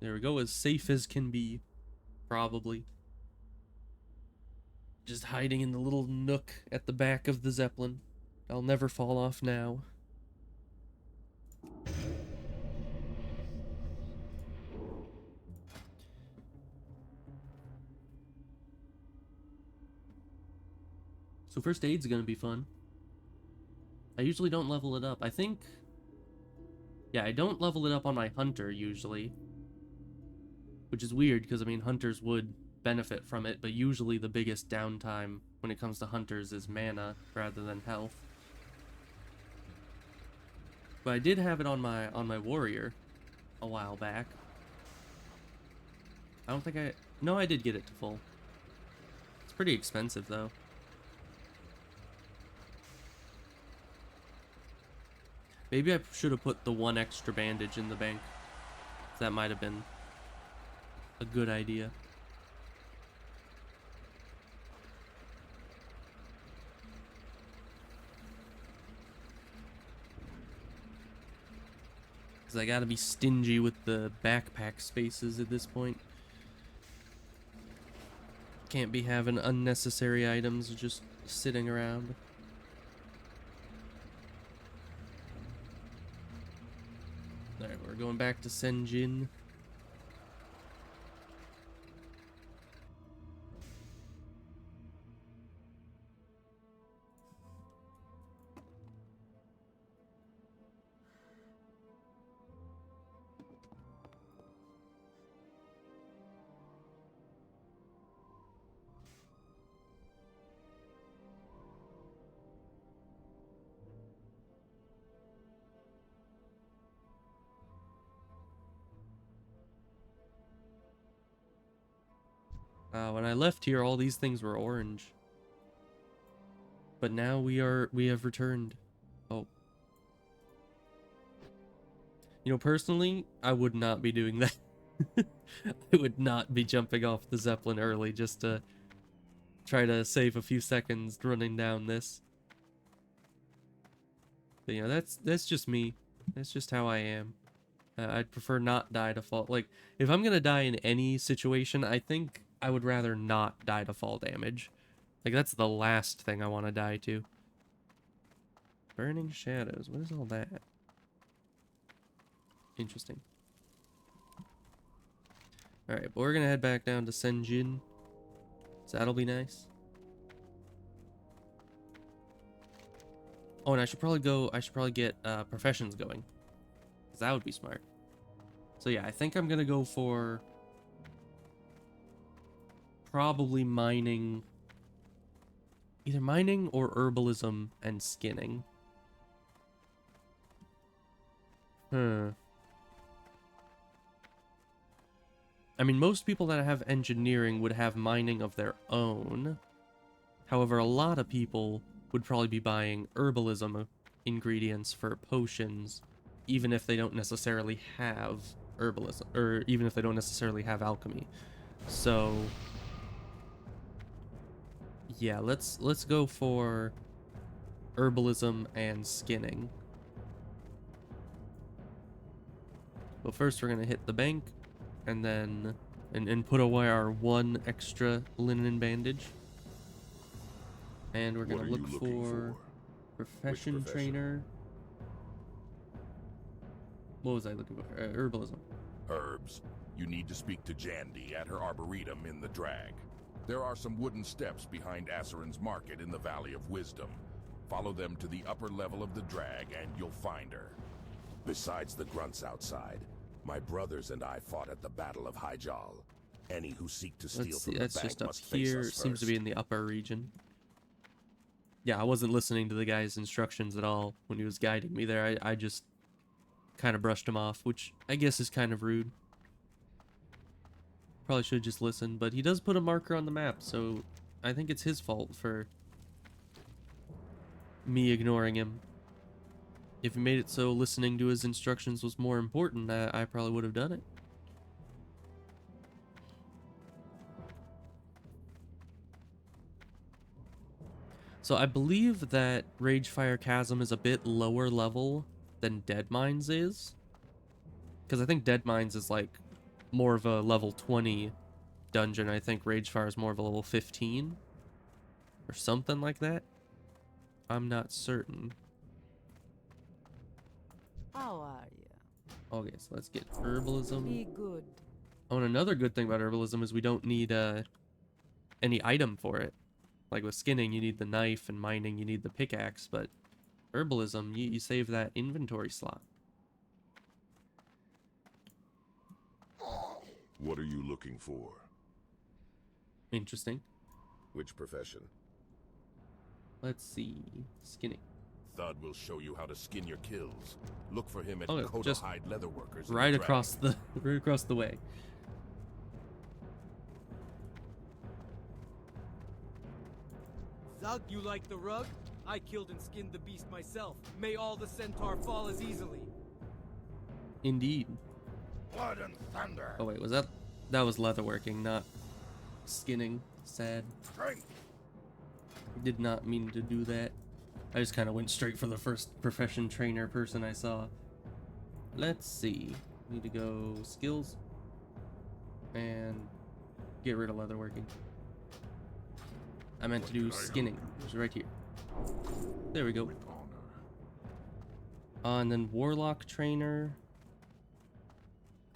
There we go, as safe as can be, probably. Just hiding in the little nook at the back of the Zeppelin. I'll never fall off now. So first aid's gonna be fun. I usually don't level it up. I think... Yeah, I don't level it up on my hunter, usually. Which is weird, because, I mean, hunters would benefit from it, but usually the biggest downtime when it comes to hunters is mana, rather than health. But I did have it on my warrior a while back. I don't think I... No, I did get it to full. It's pretty expensive, though. Maybe I should have put the one extra bandage in the bank. That might have been a good idea. Because I gotta be stingy with the backpack spaces at this point. Can't be having unnecessary items just sitting around. Alright, we're going back to Senjin. When I left here, all these things were orange. But now we have returned. Oh. You know, personally, I would not be doing that. I would not be jumping off the Zeppelin early just to try to save a few seconds running down this. But, you know, that's just me. That's just how I am. I'd prefer not die to fall. Like, if I'm gonna die in any situation, I think I would rather not die to fall damage. Like, that's the last thing I want to die to. Burning Shadows. What is all that? Interesting. Alright, but we're gonna head back down to Senjin. So that'll be nice. Oh, and I should probably get professions going. Because that would be smart. So yeah, I think I'm gonna go for probably mining. Either mining or herbalism and skinning. I mean, most people that have engineering would have mining of their own. However, a lot of people would probably be buying herbalism ingredients for potions, even if they don't necessarily have herbalism, or even if they don't necessarily have alchemy. So, yeah, let's go for herbalism and skinning. But first, we're gonna hit the bank, and then and put away our one extra linen bandage. And we're gonna look for profession trainer. What was I looking for? Herbalism. Herbs. You need to speak to Jandy at her arboretum in the Drag. There are some wooden steps behind Asarin's Market in the Valley of Wisdom. Follow them to the upper level of the Drag and you'll find her. Besides the grunts outside, my brothers and I fought at the Battle of Hyjal. Any who seek to steal from the That's bank just up must face here. us It seems to first. be in the upper region. Yeah, I wasn't listening to the guy's instructions at all when he was guiding me there. I just kind of brushed him off, which I guess is kind of rude. Probably should have just listened, but he does put a marker on the map, so I think it's his fault for me ignoring him. If he made it so listening to his instructions was more important, I probably would have done it. So I believe that Ragefire Chasm is a bit lower level than Dead Mines is. Because I think Dead Mines is like more of a level 20 dungeon. I think Ragefire is more of a level 15. Or something like that. I'm not certain. How are you? Okay, so let's get herbalism. Be good. Oh, and another good thing about herbalism is we don't need any item for it. Like with skinning, you need the knife, and mining, you need the pickaxe, but herbalism, you save that inventory slot. What are you looking for? Interesting. Which profession? Let's see. Skinning. Thud will show you how to skin your kills. Look for him at Oh, just Kodahide Leatherworkers. in right the across Drag. right across the way. Zug, you like the rug? I killed and skinned the beast myself. May all the centaur fall as easily. Indeed. Blood and thunder. Oh wait, that was leatherworking, not skinning. Sad. Strength. Did not mean to do that. I just kind of went straight for the first profession trainer person I saw. Let's see. Need to go skills and get rid of leatherworking. I meant to do skinning, which is right here. There we go. And then warlock trainer.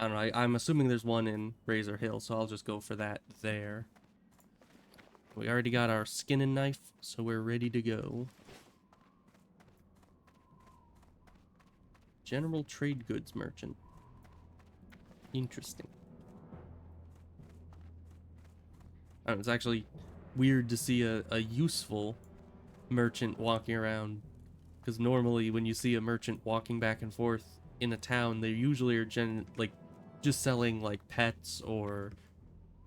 I don't know. I'm assuming there's one in Razor Hill, so I'll just go for that there. We already got our skinning knife, so we're ready to go. General trade goods merchant. Interesting. I don't know, it's actually weird to see a useful merchant walking around, because normally when you see a merchant walking back and forth in a town, they usually are just selling like pets or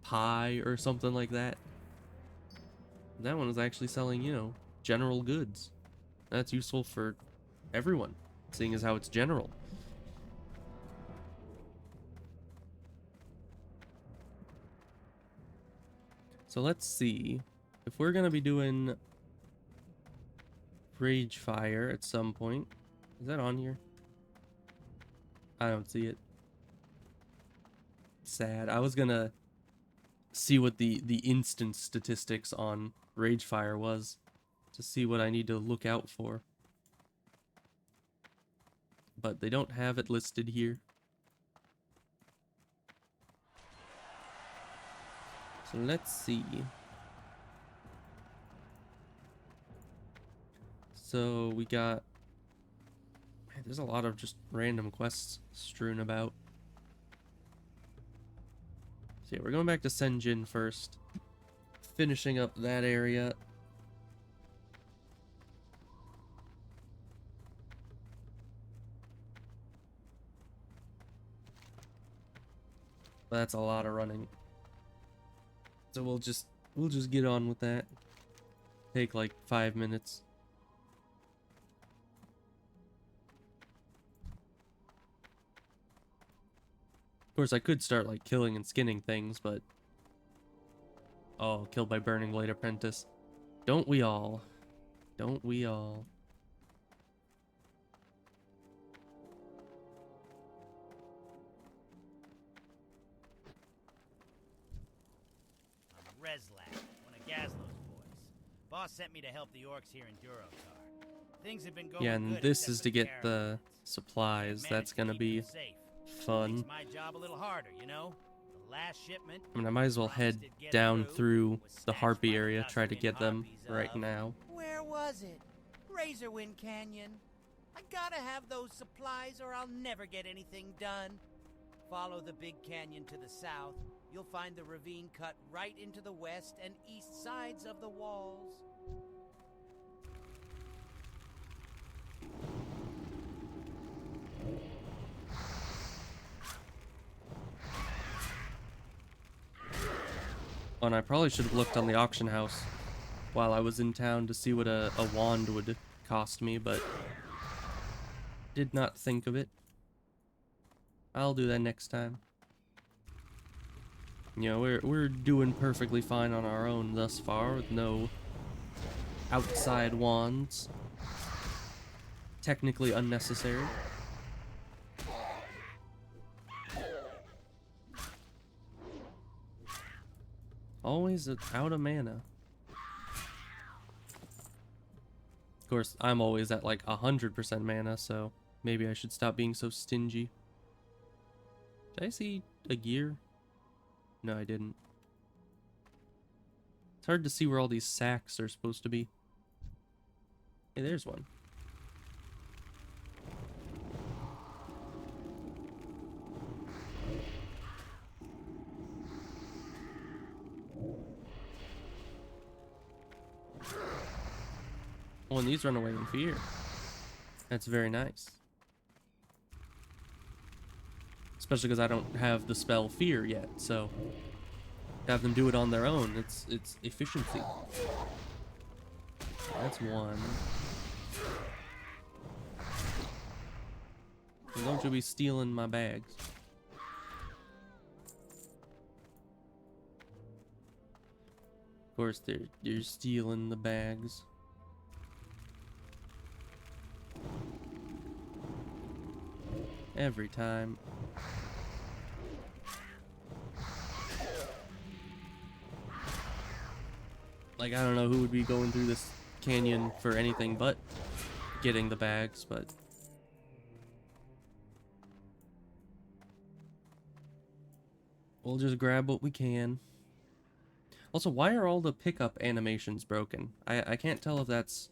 pie or something like that. That one is actually selling, you know, general goods. That's useful for everyone, seeing as how it's general. So let's see. If we're gonna be doing Ragefire at some point, is that on here? I don't see it. Sad. I was gonna see what the instance statistics on Ragefire was to see what I need to look out for. But they don't have it listed here. So let's see. So we got... Man, there's a lot of just random quests strewn about. So yeah, we're going back to Senjin first. Finishing up that area. But that's a lot of running. So we'll just get on with that. Take like 5 minutes. Of course, I could start like killing and skinning things, but oh, killed by Burning Blade Apprentice. Don't we all? Don't we all? I'm Reslak, one of Gazlo's boys. Boss sent me to help the orcs here in Durotar. Things have been going Yeah, and good this except is for to the get the supplies. That's gonna be fun. Makes my job a little harder, you know? The last shipment. I mean, I might as well head down through the Harpy area, try to get them right now. Where was it? Razorwind Canyon. I gotta have those supplies or I'll never get anything done. Follow the big canyon to the south. You'll find the ravine cut right into the west and east sides of the walls. Oh, and I probably should have looked on the auction house while I was in town to see what a wand would cost me, but did not think of it. I'll do that next time. You know, we're doing perfectly fine on our own thus far with no outside wands. Technically unnecessary. Always out of mana. Of course, I'm always at like 100% mana, so maybe I should stop being so stingy. Did I see a gear? No, I didn't. It's hard to see where all these sacks are supposed to be. Hey, there's one. Oh, and these run away in fear. That's very nice. Especially because I don't have the spell Fear yet, so to have them do it on their own, it's efficiency. That's one. And don't you be stealing my bags. Of course, they're stealing the bags. Every time. Like, I don't know who would be going through this canyon for anything but getting the bags, but we'll just grab what we can. Also, why are all the pickup animations broken? I can't tell if that's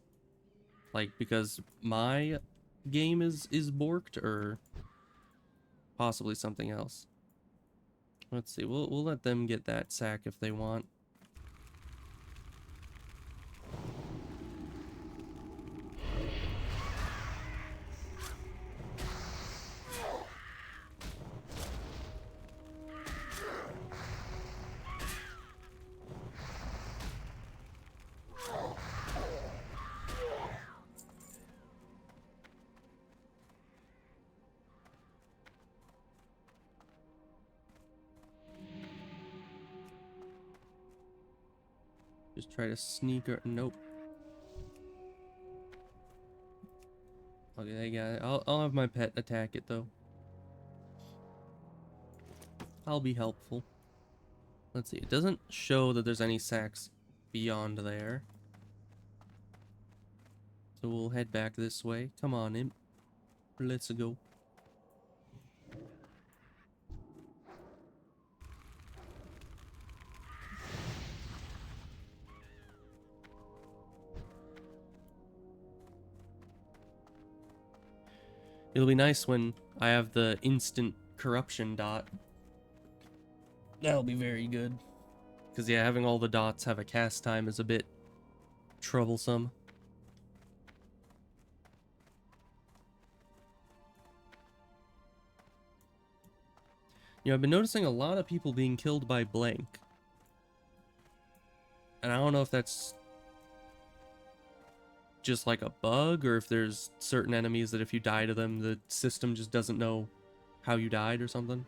like because my game is borked or possibly something else. Let's see. We'll let them get that sack if they want. Just try to sneak or nope. Okay, they got it. I'll have my pet attack it though. I'll be helpful. Let's see. It doesn't show that there's any sacks beyond there. So we'll head back this way. Come on, imp. Let's go. It'll be nice when I have the instant corruption dot. That'll be very good. Because, yeah, having all the dots have a cast time is a bit troublesome. You know, I've been noticing a lot of people being killed by blank. And I don't know if that's just like a bug, or if there's certain enemies that if you die to them, the system just doesn't know how you died or something.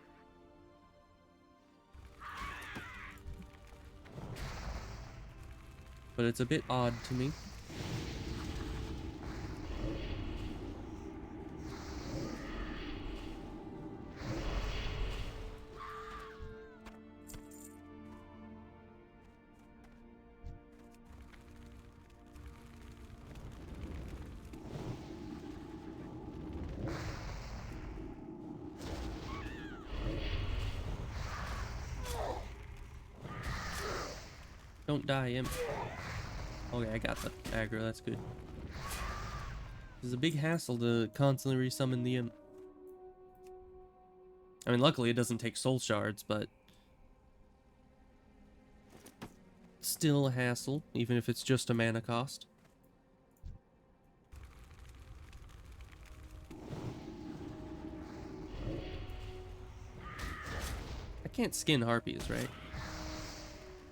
But it's a bit odd to me. Don't die, imp. Okay, I got the aggro, that's good. It's a big hassle to constantly resummon the imp. I mean, luckily it doesn't take soul shards, but still a hassle, even if it's just a mana cost. I can't skin harpies, right?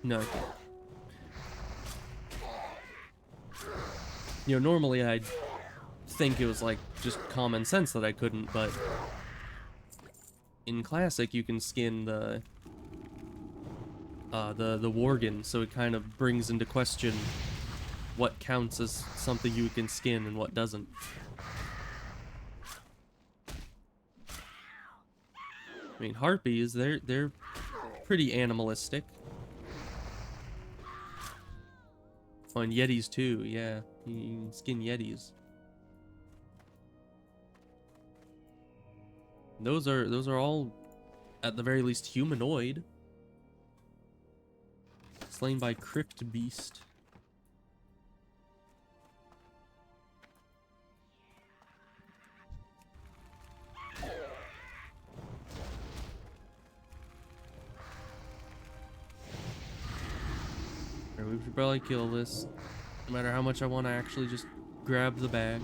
No, I can't. You know, normally I'd think it was like just common sense that I couldn't, but in Classic you can skin the Worgen, so it kind of brings into question what counts as something you can skin and what doesn't. I mean, harpies, they're pretty animalistic. Oh, and yetis too, yeah. You can skin yetis. Those are all, at the very least, humanoid. Slain by Crypt Beast. Alright, we should probably kill this. No matter how much I want to actually just grab the bag.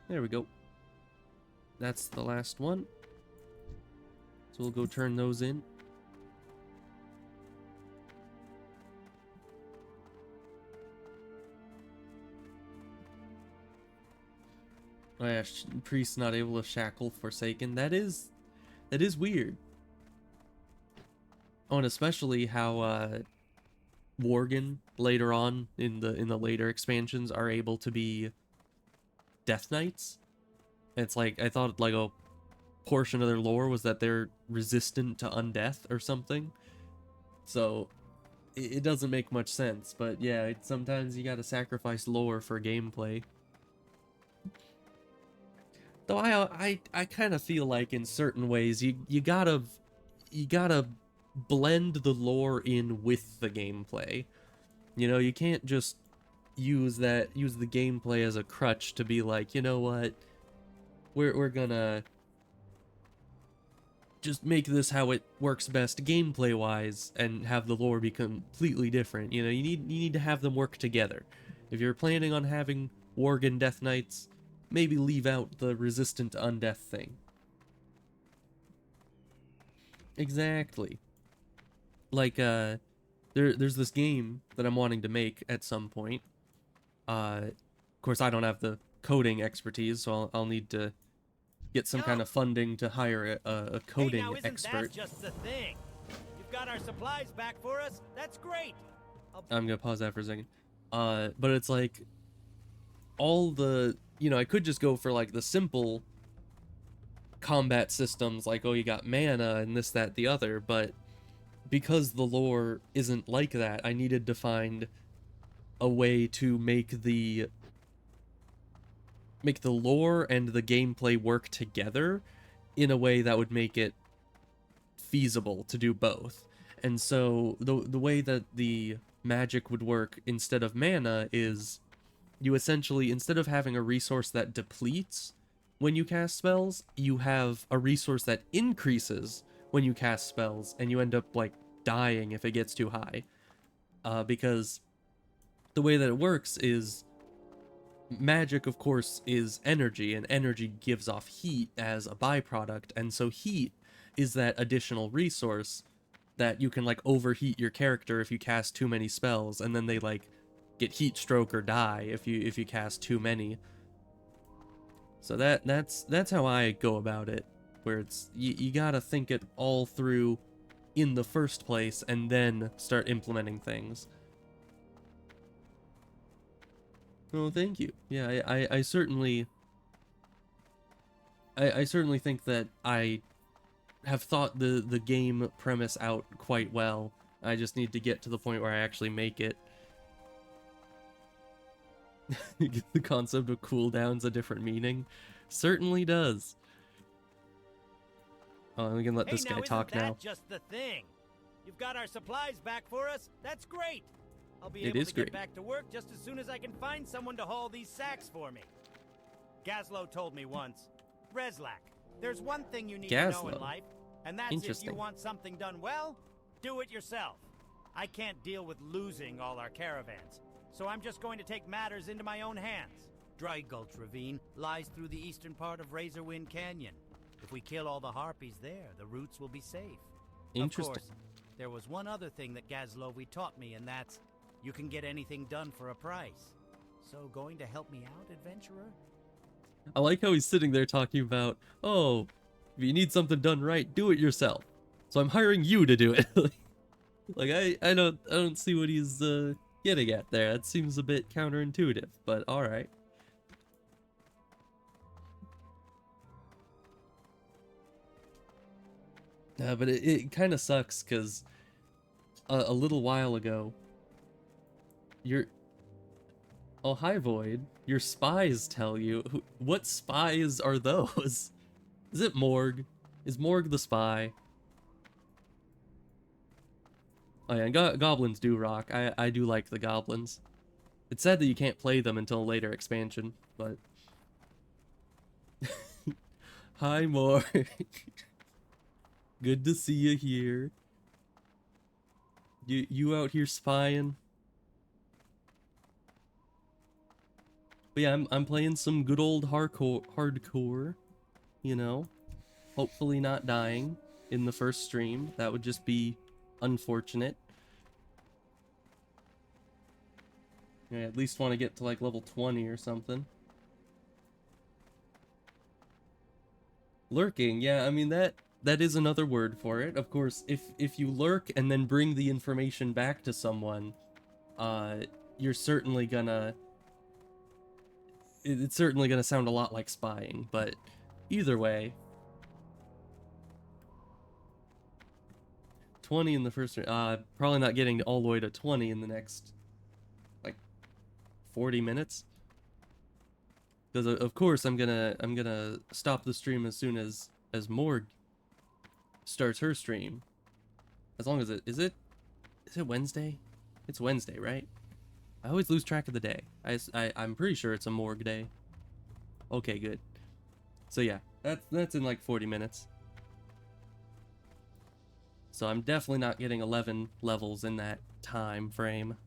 There we go. That's the last one. So we'll go turn those in. Oh yeah, priest not able to shackle Forsaken. That is weird. Oh, and especially how Worgen later on in the later expansions are able to be Death Knights. It's like, I thought like a portion of their lore was that they're resistant to undeath or something. So it doesn't make much sense, but yeah, sometimes you gotta sacrifice lore for gameplay. Though I kind of feel like in certain ways you gotta blend the lore in with the gameplay. You know, you can't just use the gameplay as a crutch to be like, you know what, we're gonna just make this how it works best gameplay wise and have the lore be completely different. You know, you need to have them work together. If you're planning on having Worgen Death Knights, maybe leave out the resistant to undeath thing. Exactly. Like, there's this game that I'm wanting to make at some point. Of course, I don't have the coding expertise, so I'll need to get some kind of funding to hire a coding hey, now, expert. That's just the thing. You've got our supplies back for us. That's great. I'm gonna pause that for a second. But it's like all the, you know, I could just go for like the simple combat systems, like, oh, you got mana and this, that, the other, but because the lore isn't like that, I needed to find a way to make the lore and the gameplay work together in a way that would make it feasible to do both. And so the way that the magic would work instead of mana is you essentially, instead of having a resource that depletes when you cast spells, you have a resource that increases when you cast spells, and you end up, like, dying if it gets too high. Because the way that it works is magic, of course, is energy, and energy gives off heat as a byproduct, and so heat is that additional resource that you can, like, overheat your character if you cast too many spells, and then they, like, get heat stroke or die if you cast too many. So that's how I go about it, where it's you gotta think it all through in the first place and then start implementing things. Oh, thank you. Yeah, I certainly I certainly think that I have thought the game premise out quite well. I just need to get to the point where I actually make it. The concept of cooldown's a different meaning. Certainly does. Oh, we can let this guy talk now. Just the thing. You've got our supplies back for us. That's great. I'll be It able is to great. get back to work just as soon as I can find someone to haul these sacks for me. Gazlo told me once, Reslak, there's one thing you need to know in Gazlo. life, and that's if you Interesting. want something done well, do it yourself. I can't deal with losing all our caravans, so I'm just going to take matters into my own hands. Dry Gulch Ravine lies through the eastern part of Razorwind Canyon. If we kill all the harpies there, the routes will be safe. Interesting. Of course, there was one other thing that Gazlovi taught me, and that's you can get anything done for a price. So going to help me out, adventurer? I like how he's sitting there talking about, oh, if you need something done right, do it yourself. So I'm hiring you to do it. Like I don't see what he's getting at there. That seems a bit counterintuitive, but all right. But it kind of sucks because a little while ago, oh, hi, Void. Your spies tell you. What spies are those? Is it Morg? Is Morg the spy? Oh yeah, goblins do rock. I do like the goblins. It's sad that you can't play them until a later expansion, but... Hi, Morg. Good to see you here. You out here spying? But yeah, I'm playing some good old hardcore, you know. Hopefully not dying in the first stream. That would just be unfortunate. Yeah, at least want to get to like level 20 or something. Lurking, yeah, I mean that is another word for it. Of course, if you lurk and then bring the information back to someone, you're certainly gonna... It's certainly gonna sound a lot like spying, but either way... 20 in the first... probably not getting all the way to 20 in the next, like, 40 minutes. Because of course I'm gonna stop the stream as soon as Morg starts her stream. As long as is it Wednesday? It's Wednesday, right? I always lose track of the day. I'm pretty sure it's a Morg day. Okay, good. So yeah, that's in like 40 minutes. So I'm definitely not getting 11 levels in that time frame.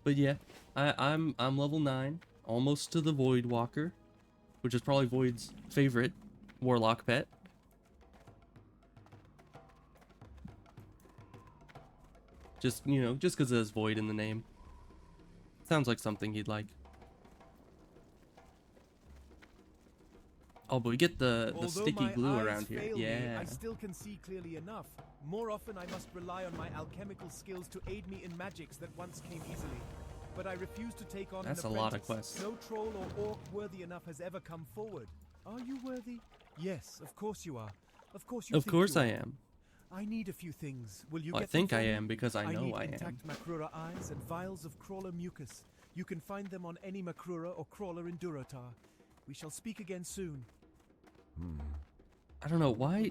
But yeah, I'm level 9, almost to the Void Walker, which is probably Void's favorite warlock pet. Just, you know, just because it has Void in the name. Sounds like something he'd like. Oh, but we get the sticky glue around here. Yeah. I still can see clearly enough. More often I must rely on my alchemical skills to aid me in magics that once came easily. But I refuse to take on That's an a lot of apprentice. quests. No troll or orc worthy enough has ever come forward. Are you worthy? Yes, of course you are. Of course you Of think course you I are. am. I need a few things. Will you Well, I get them think for I me? am because I know need I am. intact Makrura eyes and vials of crawler mucus. You can find them on any Makrura or crawler in Duratar. We shall speak again soon. I don't know why.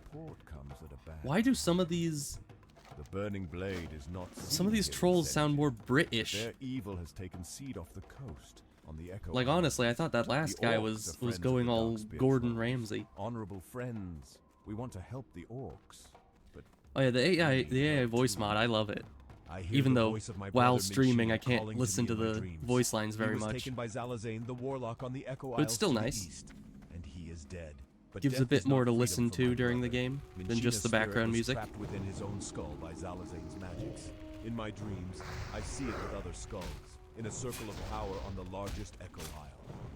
Why do some of these The burning blade is not some of seen these here in trolls Zenji, sound more but British? their evil has taken seed off the coast on the Echo Like Island. honestly, I thought that last The guy orcs was are friends of going the all Darkspear Gordon trolls. Ramsay. Honorable friends. We want to help the orcs, but Oh yeah, the AI voice mod, I love it. I hear Even the though voice of my while brother streaming Minshina I can't calling listen to me in my the dreams. voice lines very He was much. taken by Zalazane, the warlock on the Echo But it's Isles still to the nice. east, and he is dead. But Gives a death bit is more not to freedom listen for to my during the brother. game than Minshina's just the spirit background was music. trapped within his own skull by Zalazane's magics. In my dreams, I see it with other skulls, in a circle of power on the largest Echo Isle.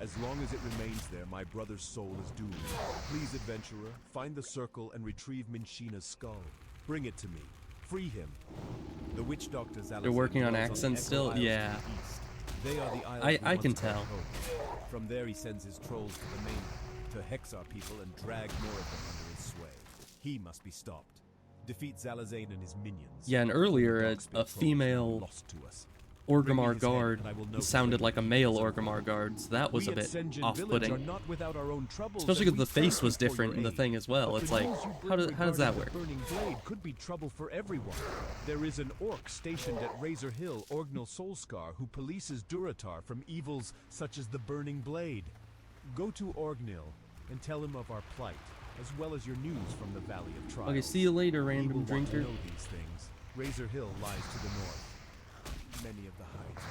As long as it remains there, my brother's soul is doomed. Please, adventurer, find the circle and retrieve Minshina's skull. Bring it to me. Free him. The witch doctor Zalazane They're working on dwells accents the still? Echo Isles to Yeah. the east. They are the isles I we can once called tell. home. From there he sends his trolls to the mainland, to hex our people and drag more of them under his sway. He must be stopped. Defeat Zalazane and his minions. Yeah, and The earlier Darkspear a trolls are female lost to us. Orgrimmar Bring me his head, guard and I will note sounded whether like a he male is Orgrimmar guard, so that was We a at bit Senjin Village off-putting. are not without our own troubles, Especially and because the we face thank was you for your different in the aid. thing as well. But It's the like, news you how bring does that regarding work? the Burning Blade could be trouble for everyone. There is an orc stationed at Razor Hill, Orgnal Soulscar, who polices Duratar from evils such as the Burning Blade. Go to Orgnil and tell him of our plight, as well as your news from the Valley of Trials. Okay, see you later, He random will want to drinker. know these things. Razor Hill lies to the north. Many of the hides.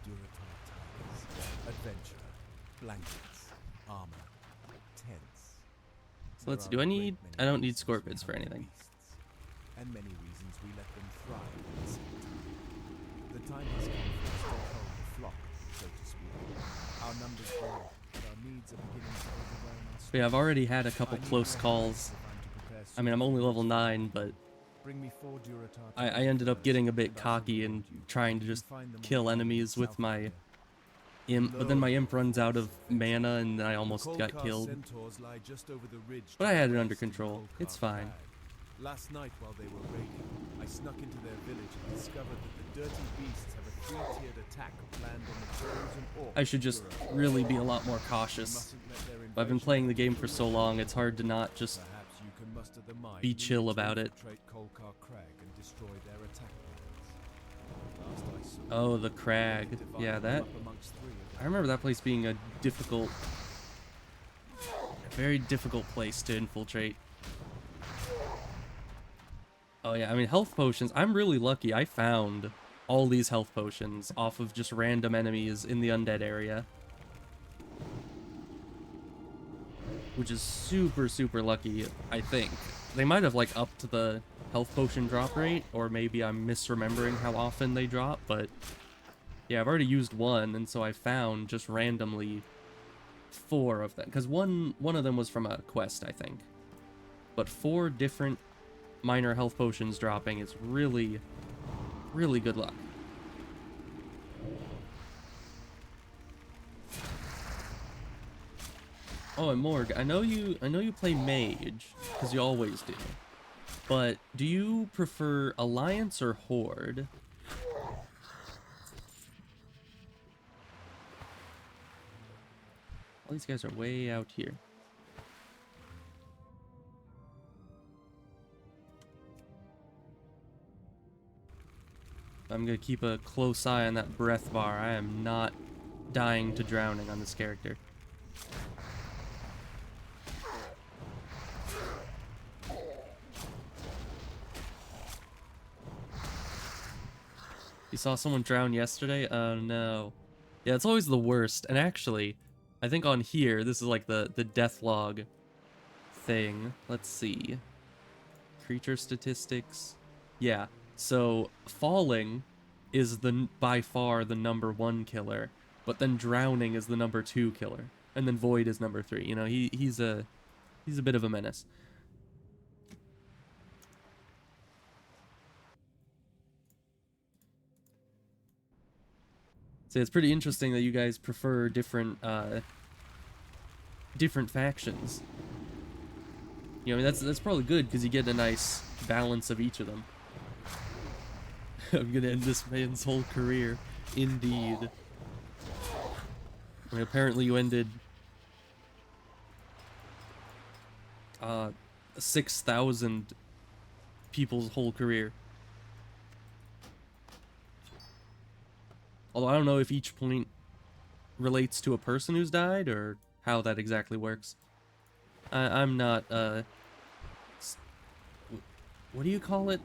Duratar ties, adventure, blankets, armor, tents. So let's see, do I need... I don't need scorpions for anything. And many reasons we let them thrive at the same time. The time has come for us to hold the flock, so to speak. Our numbers grow, but our needs are beginning to overwhelm us. But yeah, I've already had a couple close calls. I mean, I'm only level 9, but Bring me 4 Duratar I ended up getting a bit cocky and trying to just kill enemies with my imp, but then my imp runs out of mana and I almost got killed. But I had it under control. It's fine. Last night while they were raiding, I snuck into their village and discovered that the dirty beasts have a 3-tiered attack planned on the trolls and orcs. I should just really be a lot more cautious. I've been playing the game for so long, it's hard to not just be chill about it. Oh, the crag. Yeah, that... I remember that place being a very difficult place to infiltrate. Oh yeah, I mean, health potions. I'm really lucky. I found all these health potions off of just random enemies in the undead area. Which is super, super lucky, I think. They might have, like, upped the health potion drop rate, or maybe I'm misremembering how often they drop, but... Yeah, I've already used one, and so I found, just randomly, 4 of them. Because one of them was from a quest, I think. But 4 different minor health potions dropping is really, really good luck. Oh, and Morg, I know you play mage, because you always do. But do you prefer Alliance or Horde? All these guys are way out here. I'm gonna keep a close eye on that breath bar. I am not dying to drowning on this character. You saw someone drown yesterday? Oh no. Yeah, it's always the worst. And actually, I think on here, this is like the death log thing. Let's see. Creature statistics. Yeah, so falling is by far the #1 killer, but then drowning is the #2 killer, and then void is #3. You know, he's a bit of a menace. So it's pretty interesting that you guys prefer different factions. You know, I mean, that's probably good because you get a nice balance of each of them. I'm gonna end this man's whole career. Indeed. I mean, apparently you ended 6,000 people's whole career. Although I don't know if each point relates to a person who's died or how that exactly works. I'm not, what do you call it?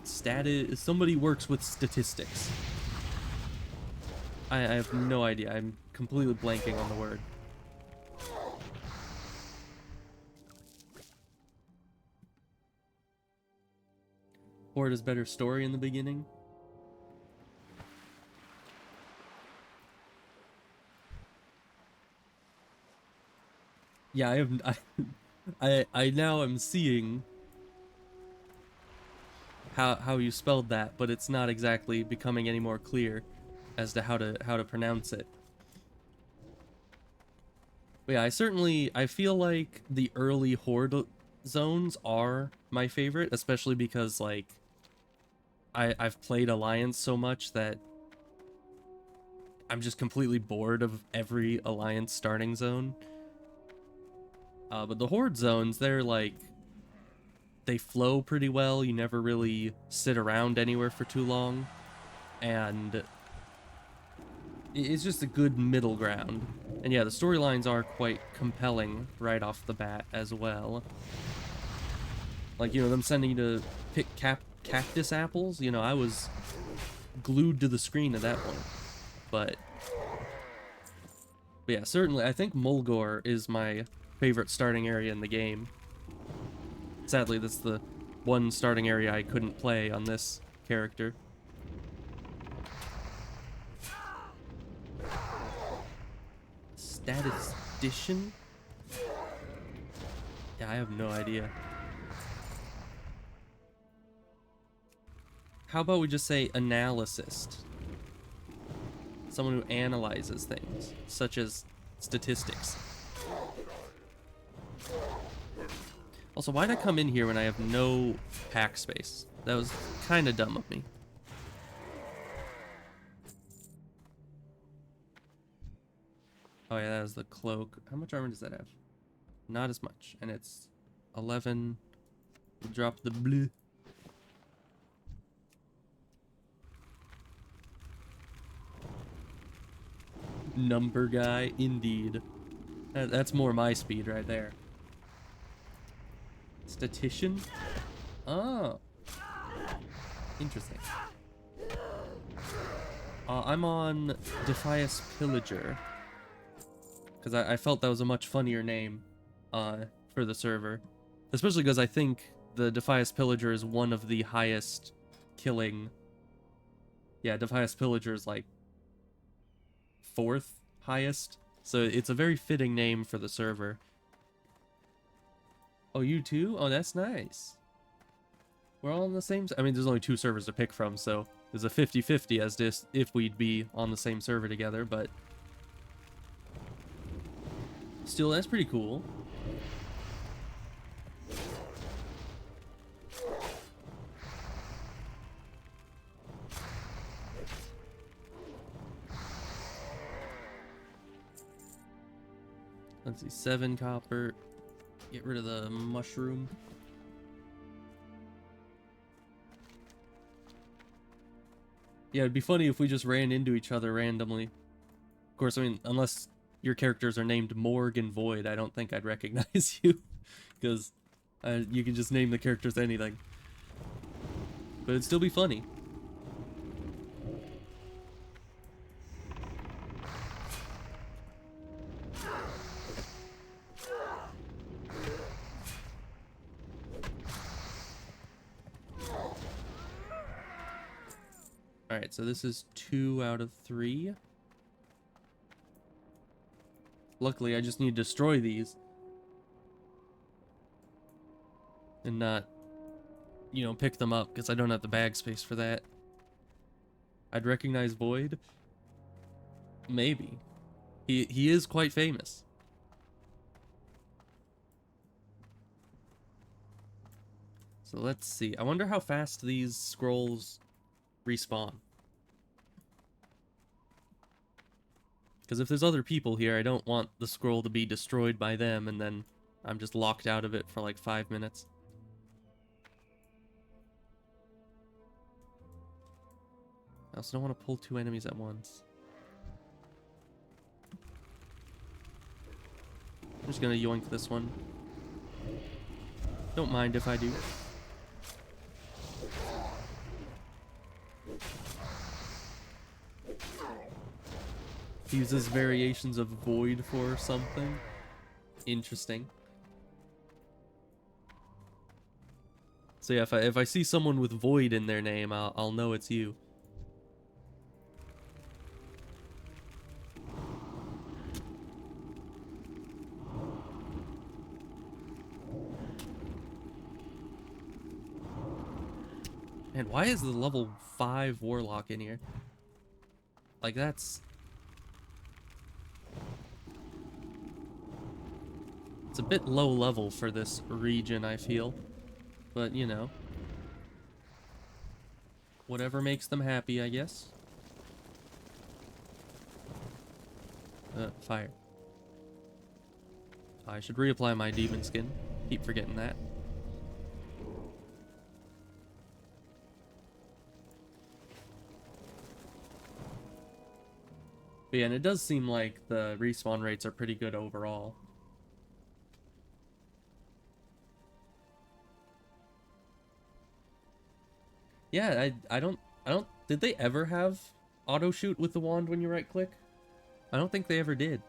Somebody works with statistics. I have no idea. I'm completely blanking on the word. Horde has better story in the beginning. Yeah, I now am seeing how you spelled that, but it's not exactly becoming any more clear as to how to pronounce it. But yeah, I feel like the early Horde zones are my favorite, especially because like I've played Alliance so much that I'm just completely bored of every Alliance starting zone. But the Horde zones, they flow pretty well. You never really sit around anywhere for too long. And it's just a good middle ground. And yeah, the storylines are quite compelling right off the bat as well. Like, you know, them sending you to pick cactus apples, you know, I was glued to the screen at that point. But yeah, certainly, I think Mulgore is my favorite starting area in the game. Sadly, that's the one starting area I couldn't play on this character. Statistician? Yeah, I have no idea. How about we just say analysist? Someone who analyzes things, such as statistics. Also, why'd I come in here when I have no pack space? That was kind of dumb of me. Oh yeah, that was the cloak. How much armor does that have? Not as much. And it's 11. We'll drop the blue. Number guy, indeed. That's more my speed right there. Statistician? Oh. Interesting. I'm on Defias Pillager. Because I felt that was a much funnier name for the server. Especially because I think the Defias Pillager is one of the highest killing... Yeah, Defias Pillager is like 4th highest. So it's a very fitting name for the server. Oh, you too? Oh, that's nice. We're all on the same... I mean, there's only 2 servers to pick from, so there's a 50-50 as to if we'd be on the same server together, but... Still, that's pretty cool. Let's see, 7 copper. Get rid of the mushroom. Yeah, it'd be funny if we just ran into each other randomly. Of course, I mean, unless your characters are named Morg and Void, I don't think I'd recognize you. Because you can just name the characters anything. But it'd still be funny. Alright, so this is 2 out of 3. Luckily, I just need to destroy these. And not, you know, pick them up, because I don't have the bag space for that. I'd recognize Void? Maybe. He is quite famous. So let's see. I wonder how fast these scrolls respawn. Because if there's other people here, I don't want the scroll to be destroyed by them and then I'm just locked out of it for like 5 minutes. I also don't want to pull 2 enemies at once. I'm just gonna yoink this one. Don't mind if I do. Uses variations of void for something. Interesting. So yeah, if I see someone with void in their name, I'll know it's you. And why is the level 5 warlock in here? Like, that's... It's a bit low level for this region, I feel. But, you know. Whatever makes them happy, I guess. Fire. I should reapply my demon skin. Keep forgetting that. But yeah, and it does seem like the respawn rates are pretty good overall. Yeah, I don't did they ever have auto shoot with the wand when you right click? I don't think they ever did.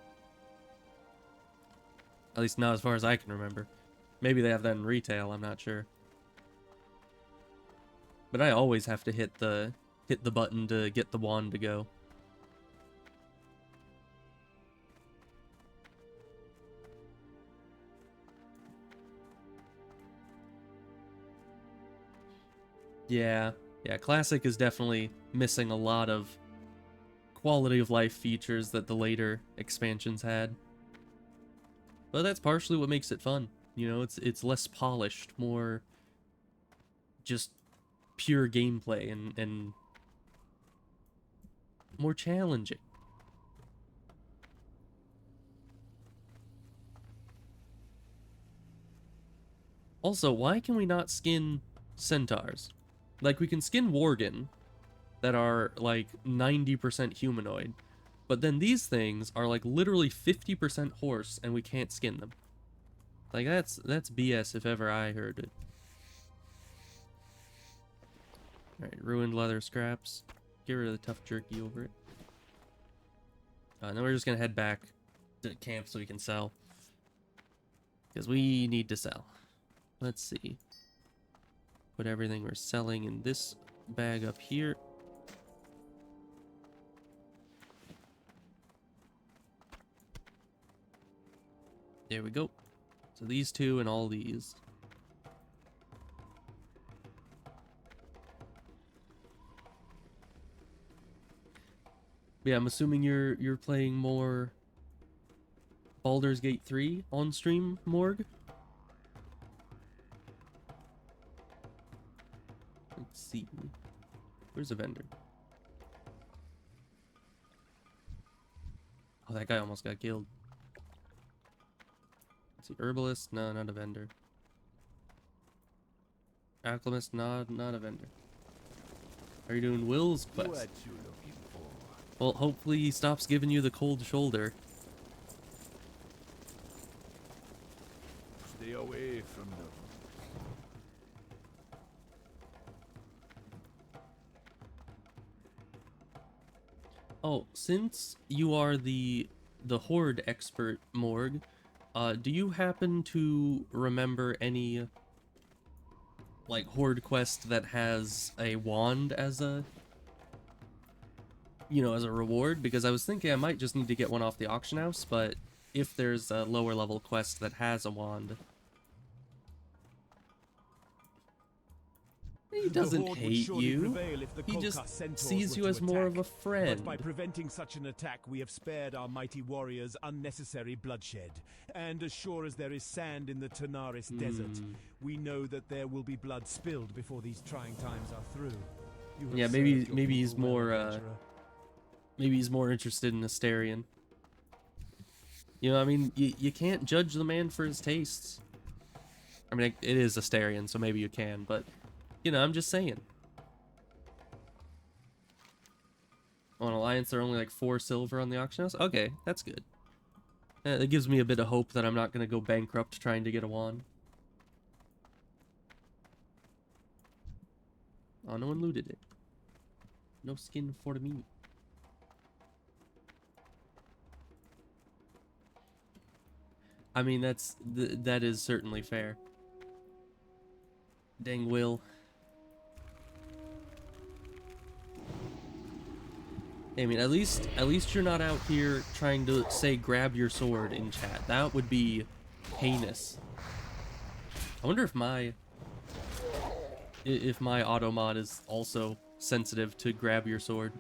At least not as far as I can remember. Maybe they have that in retail, I'm not sure. But I always have to hit the button to get the wand to go. Yeah, Classic is definitely missing a lot of quality of life features that the later expansions had. But that's partially what makes it fun. You know, it's less polished, more just pure gameplay and more challenging. Also, why can we not skin centaurs? Like, we can skin Worgen that are like 90% humanoid, but then these things are like literally 50% horse and we can't skin them. Like, that's BS if ever I heard it. Alright, ruined leather scraps. Get rid of the tough jerky over it. And then we're just gonna head back to camp so we can sell. Because we need to sell. Let's see. Put everything we're selling in this bag up here. There we go. So these two and all these. Yeah, I'm assuming you're playing more Baldur's Gate 3 on stream, Morg? Let's see. Where's the vendor? Oh, that guy almost got killed. Let's see, herbalist? No, not a vendor. Alchemist? Not a vendor. Are you doing Will's quest? What you looking for? Well, hopefully he stops giving you the cold shoulder. Stay away from them. Oh, since you are the horde expert, Morg, do you happen to remember any like horde quest that has a wand as a, you know, as a reward? Because I was thinking I might just need to get one off the auction house, but if there's a lower level quest that has a wand. He doesn't hate you. He just sees you as more of a friend. But by preventing such an attack, we have spared our mighty warriors unnecessary bloodshed. And as sure as there is sand in the Tanaris desert, we know that there will be blood spilled before these trying times are through. Yeah, maybe he's more maybe he's more interested in Asterion. You know, I mean, you can't judge the man for his tastes. I mean, it is Astarion, so maybe you can, but, you know, I'm just saying. On Alliance, there are only like 4 silver on the auction house? Okay, that's good. That gives me a bit of hope that I'm not going to go bankrupt trying to get a wand. Oh, no one looted it. No skin for me. I mean, that is certainly fair. Dang Will. I mean, at least you're not out here trying to say grab your sword in chat. That would be heinous. I wonder if my auto mod is also sensitive to grab your sword.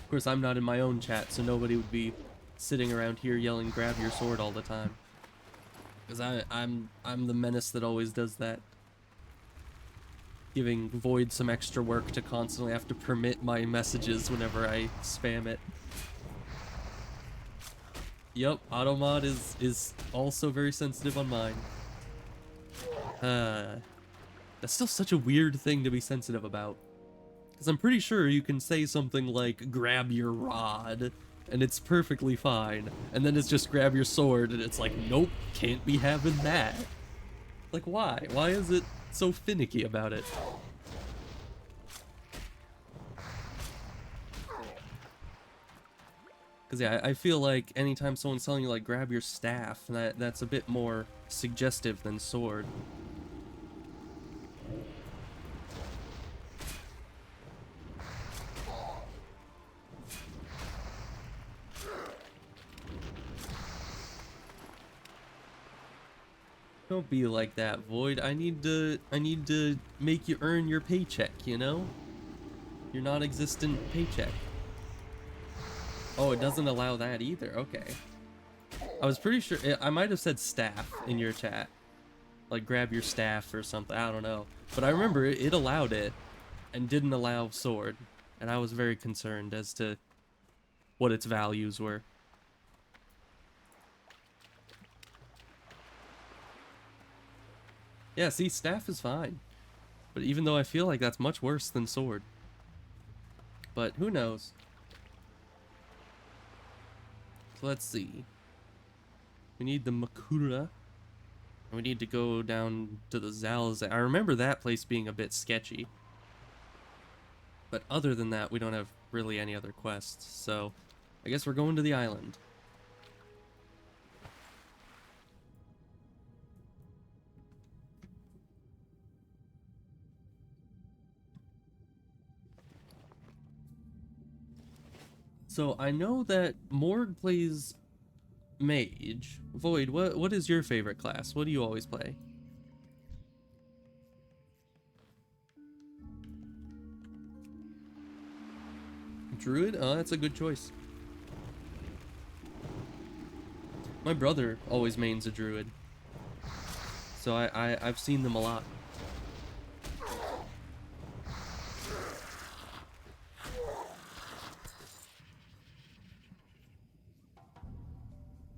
Of course, I'm not in my own chat, so nobody would be sitting around here yelling grab your sword all the time. Because I'm the menace that always does that. Giving Void some extra work to constantly have to permit my messages whenever I spam it. Yep, automod is also very sensitive on mine. That's still such a weird thing to be sensitive about. Because I'm pretty sure you can say something like, grab your rod, and it's perfectly fine. And then it's just grab your sword, and it's like, nope, can't be having that. Like, why? Why is it so finicky about it? Because, yeah, I feel like anytime someone's telling you, like, grab your staff, that's a bit more suggestive than sword. Don't be like that, Void. I need to make you earn your paycheck, you know? Your non-existent paycheck. Oh, it doesn't allow that either. Okay. I was pretty sure I might have said staff in your chat. Like grab your staff or something. I don't know. But I remember it allowed it and didn't allow sword. And I was very concerned as to what its values were. Yeah, see, staff is fine. But even though I feel like that's much worse than sword. But who knows? So let's see. We need the Makura. We need to go down to the Zalzak. I remember that place being a bit sketchy. But other than that, we don't have really any other quests. So I guess we're going to the island. So I know that Morg plays mage. Void, what is your favorite class? What do you always play? Druid? Oh, that's a good choice. My brother always mains a druid. So I've seen them a lot.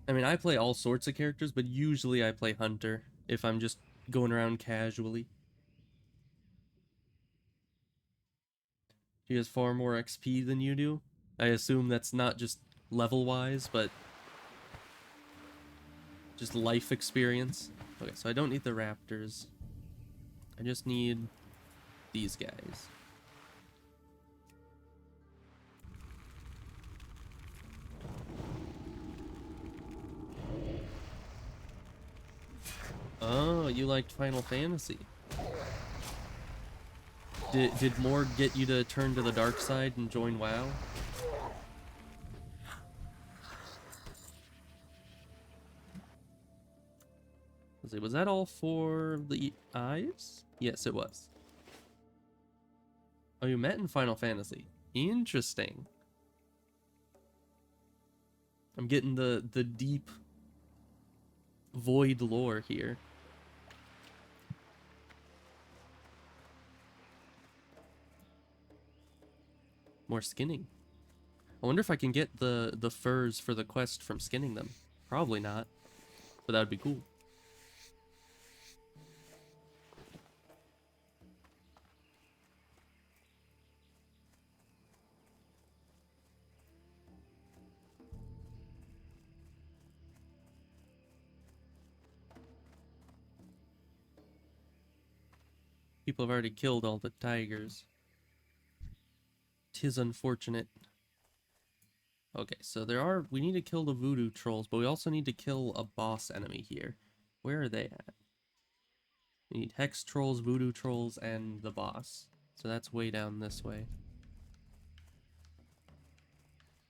I mean, I play all sorts of characters, but usually I play Hunter if I'm just going around casually. He has far more XP than you do. I assume that's not just level-wise, but just life experience. Okay, so I don't need the raptors. I just need these guys. Oh, you liked Final Fantasy. Did Morg get you to turn to the dark side and join WoW? Was that all for the eyes? Yes, it was. Oh, you met in Final Fantasy. Interesting. I'm getting the deep Void lore here. more skinning. I wonder if I can get the furs for the quest from skinning them. Probably not, but that would be cool. People have already killed all the tigers. 'Tis unfortunate. Okay, so we need to kill the voodoo trolls, but we also need to kill a boss enemy here. Where are they at? We need hex trolls, voodoo trolls, and the boss. So that's way down this way.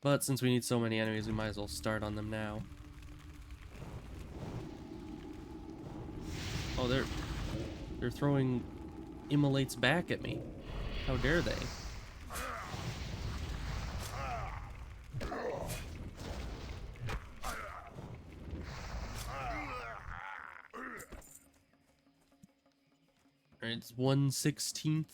But since we need so many enemies, we might as well start on them now. Oh, they're throwing immolates back at me. How dare they? Alright, it's 1/16.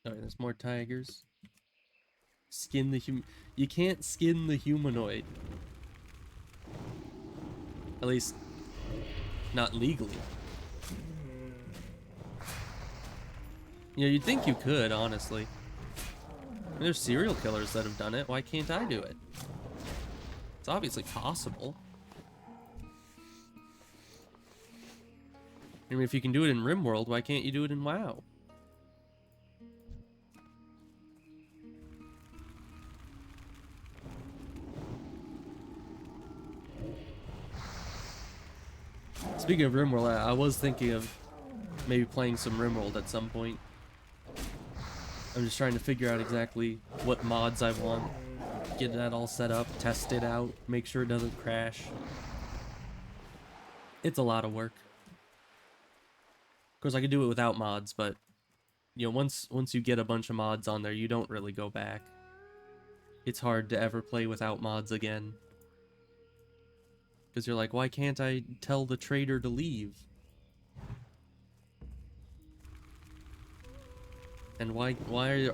Alright, there's more tigers. Skin the you can't skin the humanoid. At least, not legally. You know, you'd think you could, honestly. I mean, there's serial killers that have done it. Why can't I do it? It's obviously possible. I mean, if you can do it in RimWorld, why can't you do it in WoW? Speaking of RimWorld, I was thinking of maybe playing some RimWorld at some point. I'm just trying to figure out exactly what mods I want. Get that all set up, test it out, make sure it doesn't crash. It's a lot of work. Of course, I could do it without mods, but you know, once you get a bunch of mods on there, you don't really go back. It's hard to ever play without mods again. Because you're like, why can't I tell the trader to leave? And why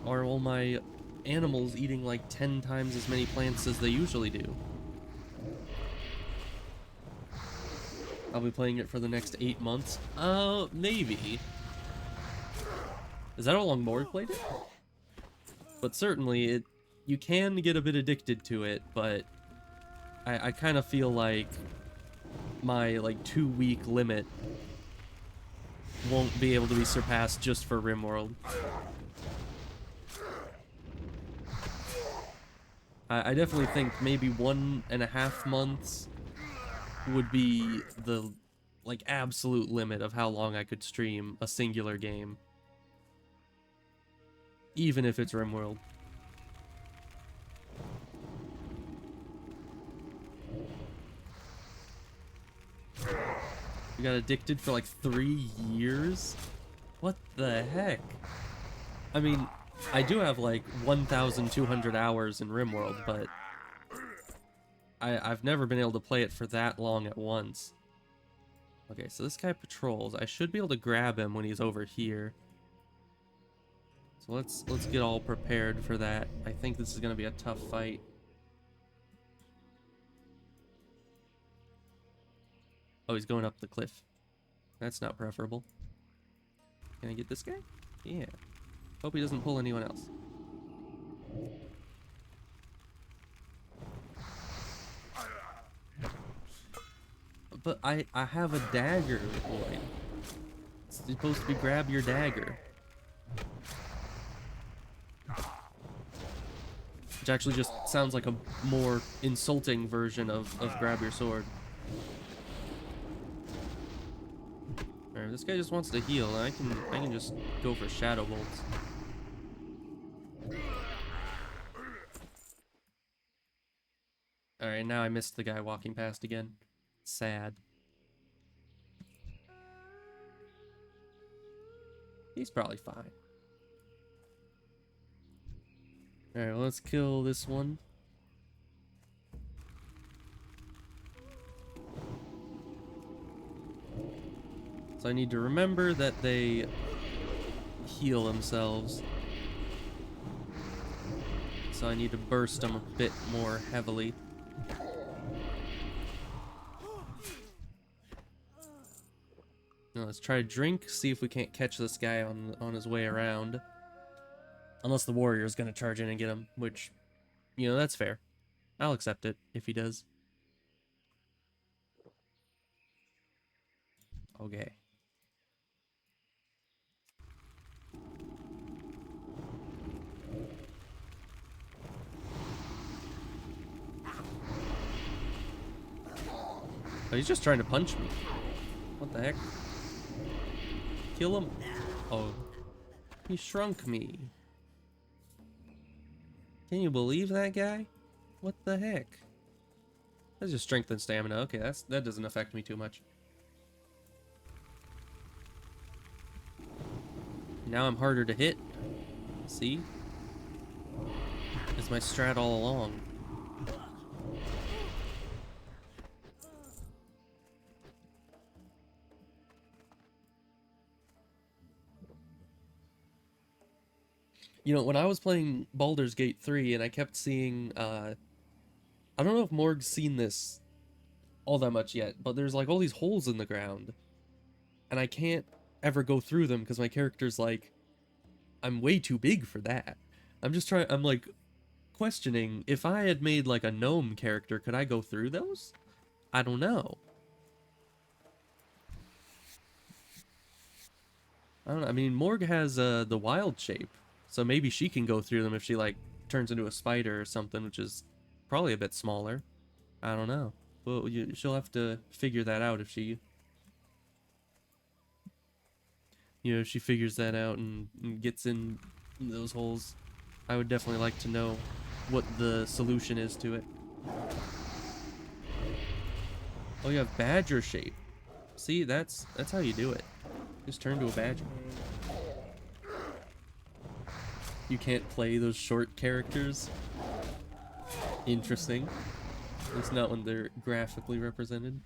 are all my animals eating like 10 times as many plants as they usually do? I'll be playing it for the next 8 months. Maybe. Is that how long Mori played it? But certainly, you can get a bit addicted to it, but I kind of feel like my like 2-week limit won't be able to be surpassed just for RimWorld. I definitely think maybe 1.5 months would be the like absolute limit of how long I could stream a singular game, even if it's RimWorld. We got addicted for like 3 years? What the heck? I mean, I do have like 1,200 hours in RimWorld, but I've never been able to play it for that long at once. Okay, so this guy patrols. I should be able to grab him when he's over here. So let's get all prepared for that. I think this is gonna be a tough fight. Oh, he's going up the cliff. That's not preferable. Can I get this guy? Yeah. Hope he doesn't pull anyone else. But I have a dagger, Lloyd. It's supposed to be grab your dagger. Which actually just sounds like a more insulting version of grab your sword. Alright, this guy just wants to heal, and I can just go for shadow bolts. Alright, now I missed the guy walking past again. Sad. He's probably fine. Alright, well, let's kill this one. So I need to remember that they heal themselves. So I need to burst them a bit more heavily. Now let's try to drink, see if we can't catch this guy on his way around. Unless the warrior is going to charge in and get him, which, you know, that's fair. I'll accept it if he does. Okay. Oh, he's just trying to punch me. What the heck? Kill him. Oh. He shrunk me. Can you believe that guy? What the heck? That's just strength and stamina. Okay, that doesn't affect me too much. Now I'm harder to hit. See? It's my strat all along. You know, when I was playing Baldur's Gate 3 and I kept seeing, I don't know if Morg's seen this all that much yet, but there's like all these holes in the ground. And I can't ever go through them because my character's like, I'm way too big for that. I'm like questioning, if I had made like a gnome character, could I go through those? I don't know. I don't know. I mean, Morg has the wild shape. So maybe she can go through them if she, like, turns into a spider or something, which is probably a bit smaller. I don't know. Well, she'll have to figure that out if she... You know, if she figures that out and gets in those holes. I would definitely like to know what the solution is to it. Oh, you have badger shape. See, that's how you do it. Just turn to a badger. You can't play those short characters. Interesting. It's not when they're graphically represented.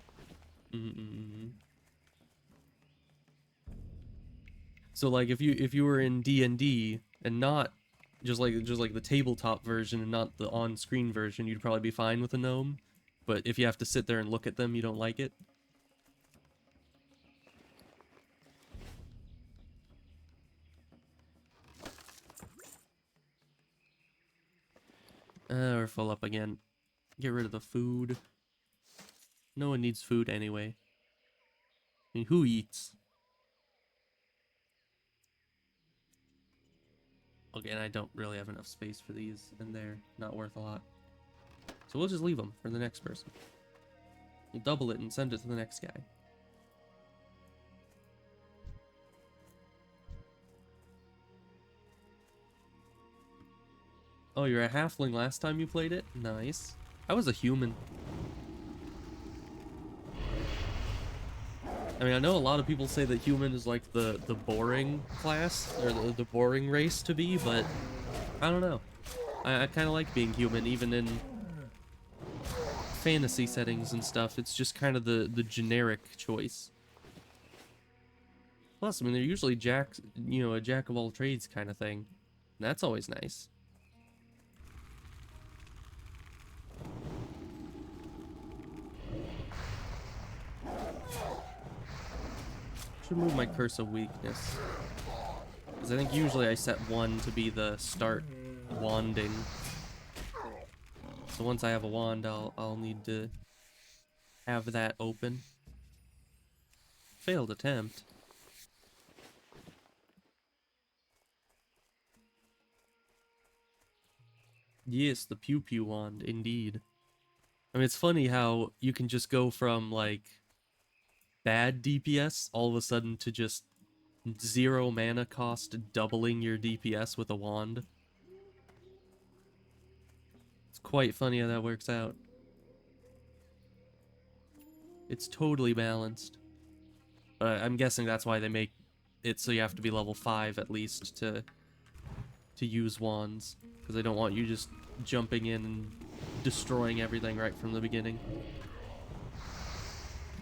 So like if you were in D&D and not just like the tabletop version and not the on-screen version, you'd probably be fine with a gnome. But if you have to sit there and look at them, you don't like it. We're full up again. Get rid of the food. No one needs food anyway. I mean, who eats? Again, I don't really have enough space for these, and they're not worth a lot. So we'll just leave them for the next person. We'll double it and send it to the next guy. Oh, you're a halfling last time you played it? Nice. I was a human. I mean, I know a lot of people say that human is like the boring class, or the boring race to be, but I don't know. I kind of like being human, even in fantasy settings and stuff. It's just kind of the generic choice. Plus, I mean, they're usually a jack of all trades kind of thing. And that's always nice. Remove my curse of weakness, because I think usually I set 1 to be the start wanding. So once I have a wand, I'll need to have that open. Failed attempt. Yes, the pew pew wand, indeed. I mean, it's funny how you can just go from like bad DPS all of a sudden to just 0 mana cost doubling your DPS with a wand. It's quite funny how that works out. It's totally balanced. But I'm guessing that's why they make it so you have to be level 5 at least to use wands, because they don't want you just jumping in and destroying everything right from the beginning.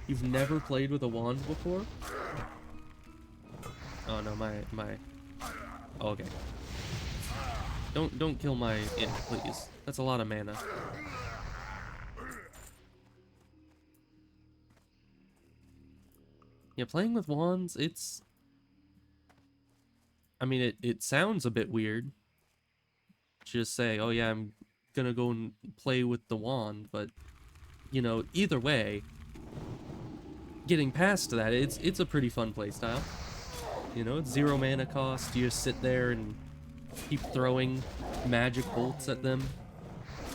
You've never played with a wand before? Oh no, my... Oh, okay. Don't kill my imp, please. That's a lot of mana. Yeah, playing with wands, it's... I mean, it sounds a bit weird. Just say, oh yeah, I'm gonna go and play with the wand, but, you know, either way, getting past that, it's a pretty fun playstyle. You know, it's 0 mana cost, you just sit there and keep throwing magic bolts at them,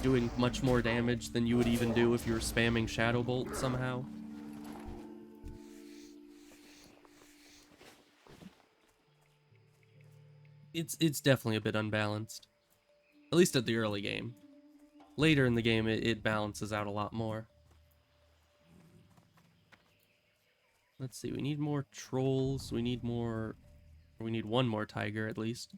doing much more damage than you would even do if you were spamming Shadow Bolt somehow. It's definitely a bit unbalanced. At least at the early game. Later in the game, it balances out a lot more. Let's see, we need more trolls, we need more... We need one more tiger, at least.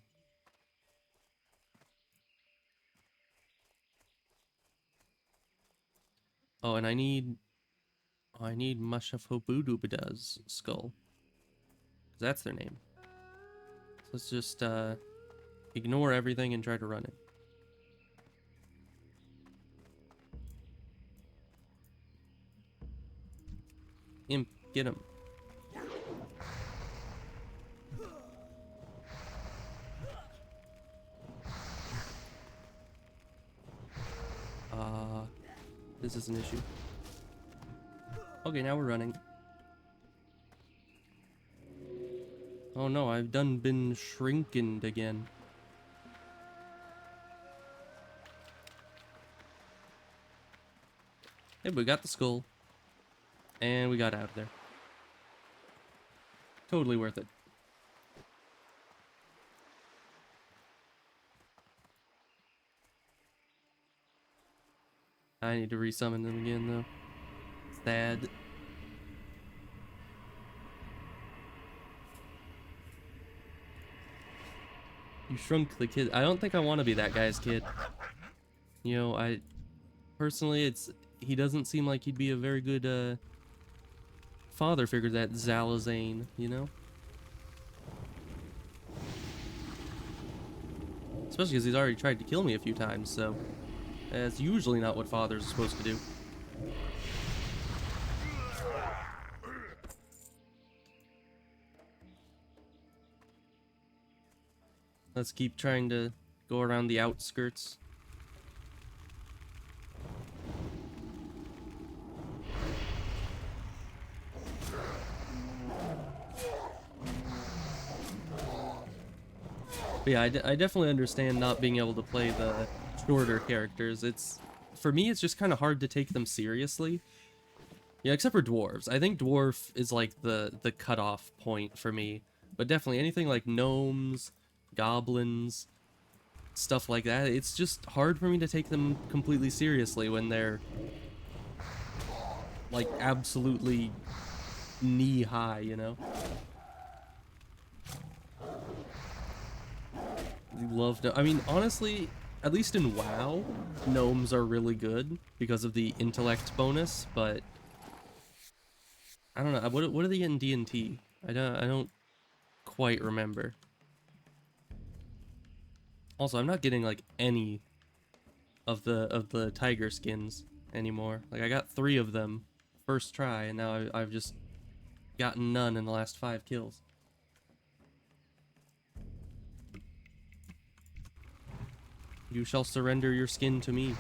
Oh, and I need Mashafobudubida's skull. That's their name. So let's just, ignore everything and try to run it. Imp, get him. This is an issue. Okay, now we're running. Oh no, I've been shrinkened again. Hey, we got the skull. And we got out of there. Totally worth it. I need to resummon them again, though. Sad. You shrunk the kid. I don't think I want to be that guy's kid. You know, personally, he doesn't seem like he'd be a very good, father figure, that Zalazane, you know? Especially because he's already tried to kill me a few times, so... That's usually not what fathers are supposed to do. Let's keep trying to go around the outskirts. But yeah, I definitely understand not being able to play the shorter characters. For me, it's just kind of hard to take them seriously. Yeah, except for dwarves. I think dwarf is like the cutoff point for me. But definitely anything like gnomes, goblins, stuff like that, it's just hard for me to take them completely seriously when they're like absolutely knee high, you know? I mean, honestly, at least in WoW, gnomes are really good because of the intellect bonus, but I don't know. What do they get in D&T? I don't quite remember. Also, I'm not getting like any of the tiger skins anymore. Like, I got 3 of them first try, and now I've just gotten none in the last 5 kills. You shall surrender your skin to me.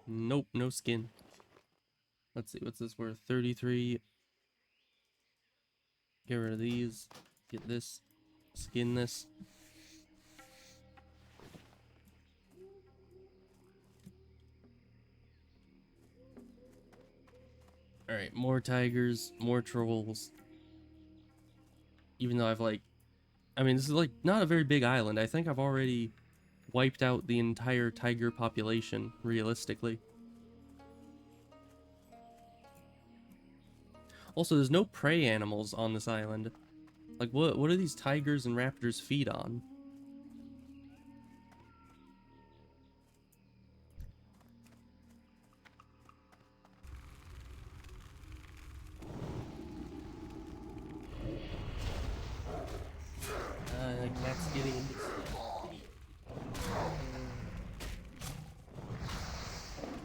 Nope, no skin. Let's see, what's this worth? 33. Get rid of these. Get this. Skin this. Alright, more tigers, more trolls. Even though I've like... I mean, this is like not a very big island. I think I've already wiped out the entire tiger population, realistically. Also, there's no prey animals on this island. Like, what do these tigers and raptors feed on? Cat's getting into stuff.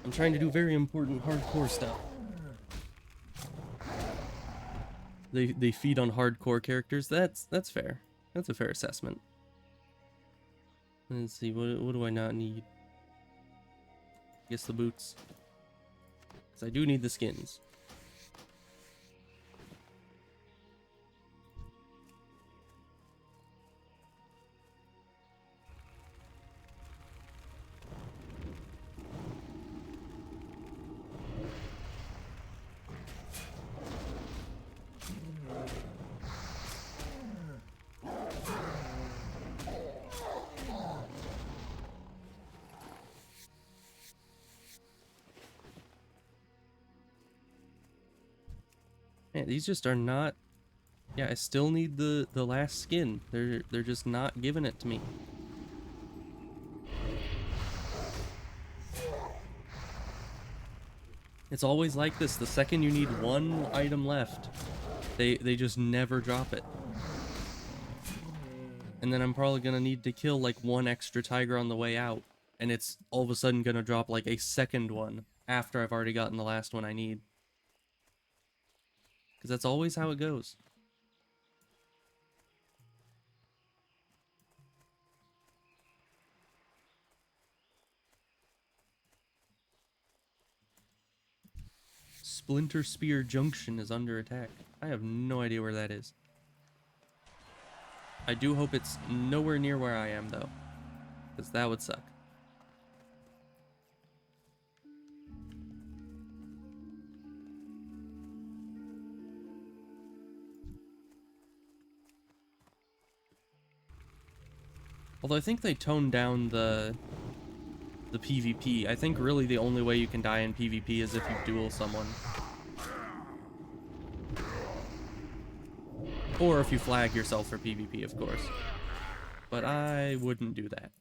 I'm trying to do very important hardcore stuff. They feed on hardcore characters. That's fair. That's a fair assessment. Let's see, what do I not need? I guess the boots. Because I do need the skins. Man, these just are not. Yeah, I still need the last skin. They're just not giving it to me. It's always like this. The second you need one item left, they just never drop it. And then I'm probably gonna need to kill like one extra tiger on the way out, and it's all of a sudden gonna drop like a second one after I've already gotten the last one I need. Because that's always how it goes. Splinter Spear Junction is under attack. I have no idea where that is. I do hope it's nowhere near where I am, though. Because that would suck. Although I think they toned down the PvP. I think really the only way you can die in PvP is if you duel someone. Or if you flag yourself for PvP, of course. But I wouldn't do that.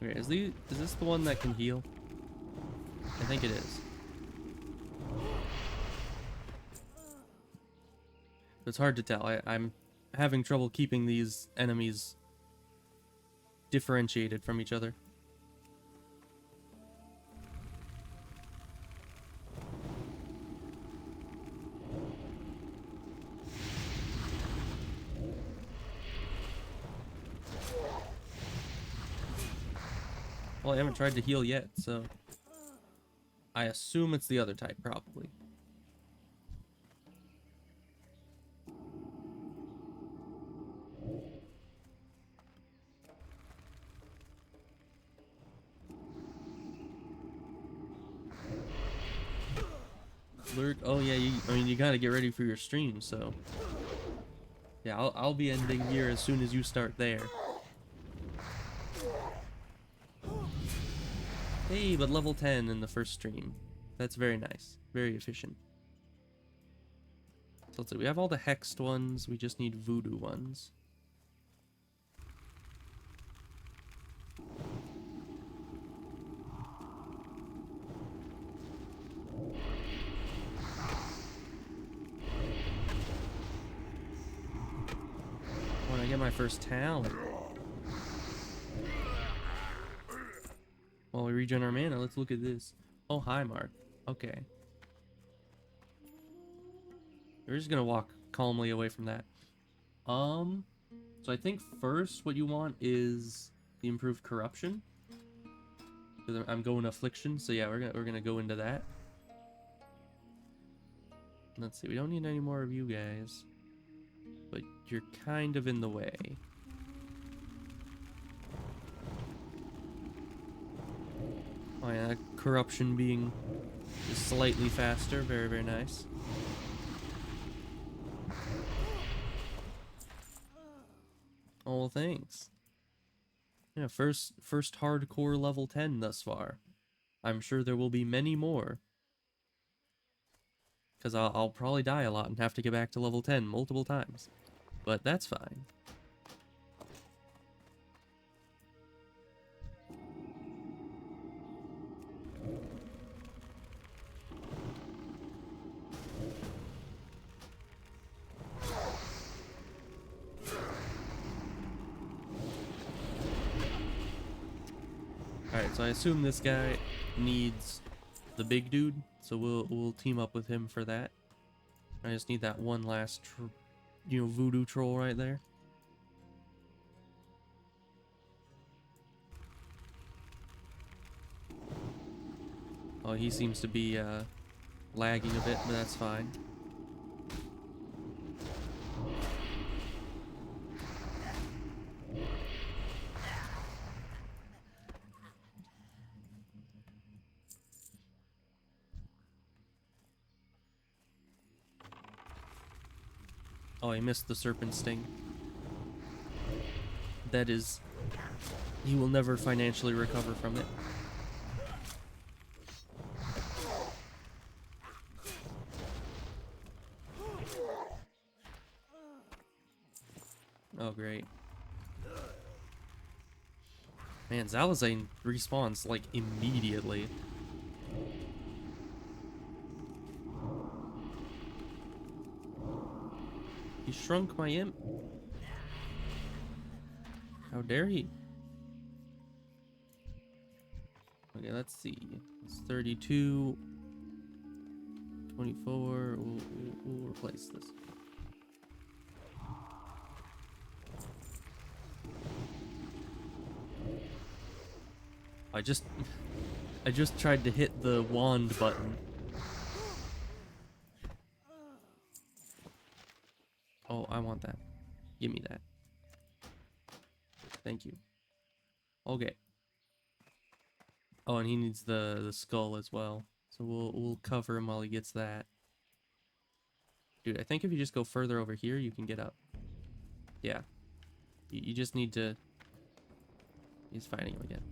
Okay, is this the one that can heal? I think it is. It's hard to tell. I'm having trouble keeping these enemies differentiated from each other. Well, I haven't tried to heal yet, so I assume it's the other type, probably. Lurk. Oh yeah, I mean you gotta get ready for your stream, so yeah, I'll be ending here as soon as you start there. Hey, but level 10 in the first stream. That's very nice. Very efficient. So let's see, we have all the hexed ones, we just need voodoo ones. When I get my first talent. While we regen our mana, let's look at this. Oh, hi, Mark. Okay. We're just gonna walk calmly away from that. So I think first what you want is the improved corruption. Because I'm going affliction, so yeah, we're gonna go into that. Let's see, we don't need any more of you guys. But you're kind of in the way. Oh yeah, corruption being just slightly faster. Very, very nice. Oh, well, thanks. Yeah, first hardcore level 10 thus far. I'm sure there will be many more. Because I'll probably die a lot and have to get back to level 10 multiple times. But that's fine. Alright, so I assume this guy needs the big dude, so we'll team up with him for that. I just need that one last, voodoo troll right there. Oh, he seems to be lagging a bit, but that's fine. Oh, he missed the serpent sting. That is... He will never financially recover from it. Oh, great. Man, Zalazane respawns, like, immediately. He shrunk my imp. How dare he? Okay, let's see. It's 32. 24. We'll replace this. I just tried to hit the wand button. Oh, I want that. Give me that. Thank you. Okay. Oh, and he needs the skull as well. So we'll cover him while he gets that. Dude, I think if you just go further over here, you can get up. Yeah. You just need to... He's fighting him again.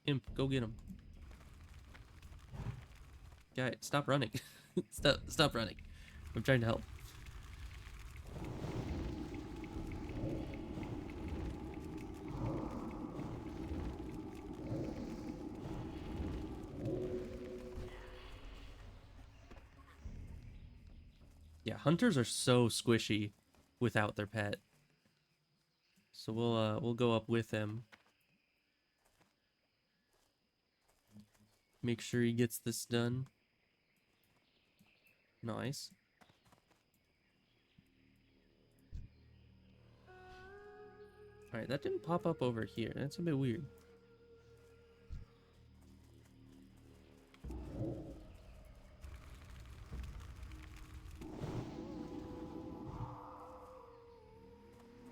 Imp, go get him. Guy, stop running. Stop running. I'm trying to help. Yeah, hunters are so squishy without their pet. So we'll go up with him. Make sure he gets this done. Nice. Alright, that didn't pop up over here. That's a bit weird.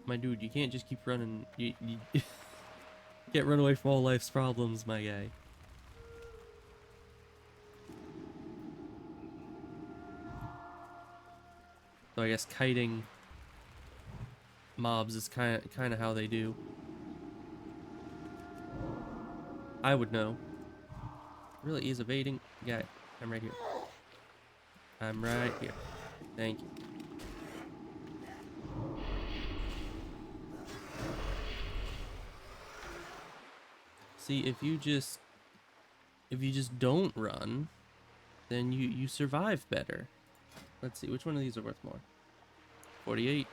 My dude, you can't just keep running. You can't run away from all life's problems, my guy. So I guess kiting mobs is kind of how they do. I would know. Really is evading. Guy, I'm right here. I'm right here. Thank you. See, if you just don't run, then you survive better. Let's see, which one of these are worth more? 48,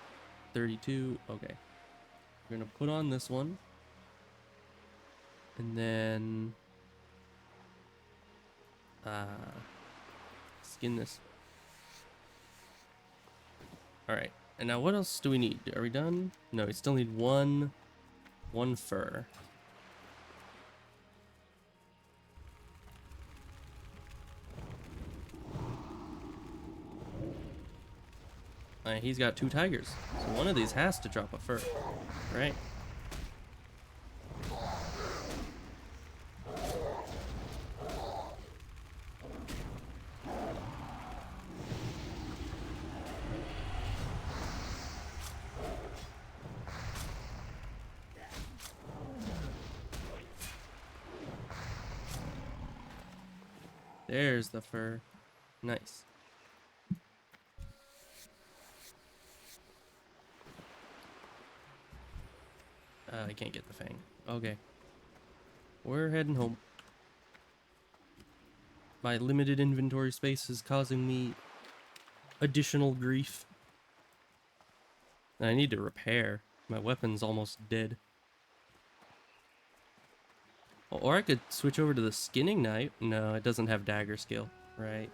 32, okay. We're gonna put on this one. And then... skin this. Alright, and now what else do we need? Are we done? No, we still need one fur. He's got 2 tigers, so one of these has to drop a fur, right? There's the fur. Nice. I can't get the fang. Okay. We're heading home. My limited inventory space is causing me additional grief. And I need to repair. My weapon's almost dead. Or I could switch over to the skinning knife. No, it doesn't have dagger skill, right?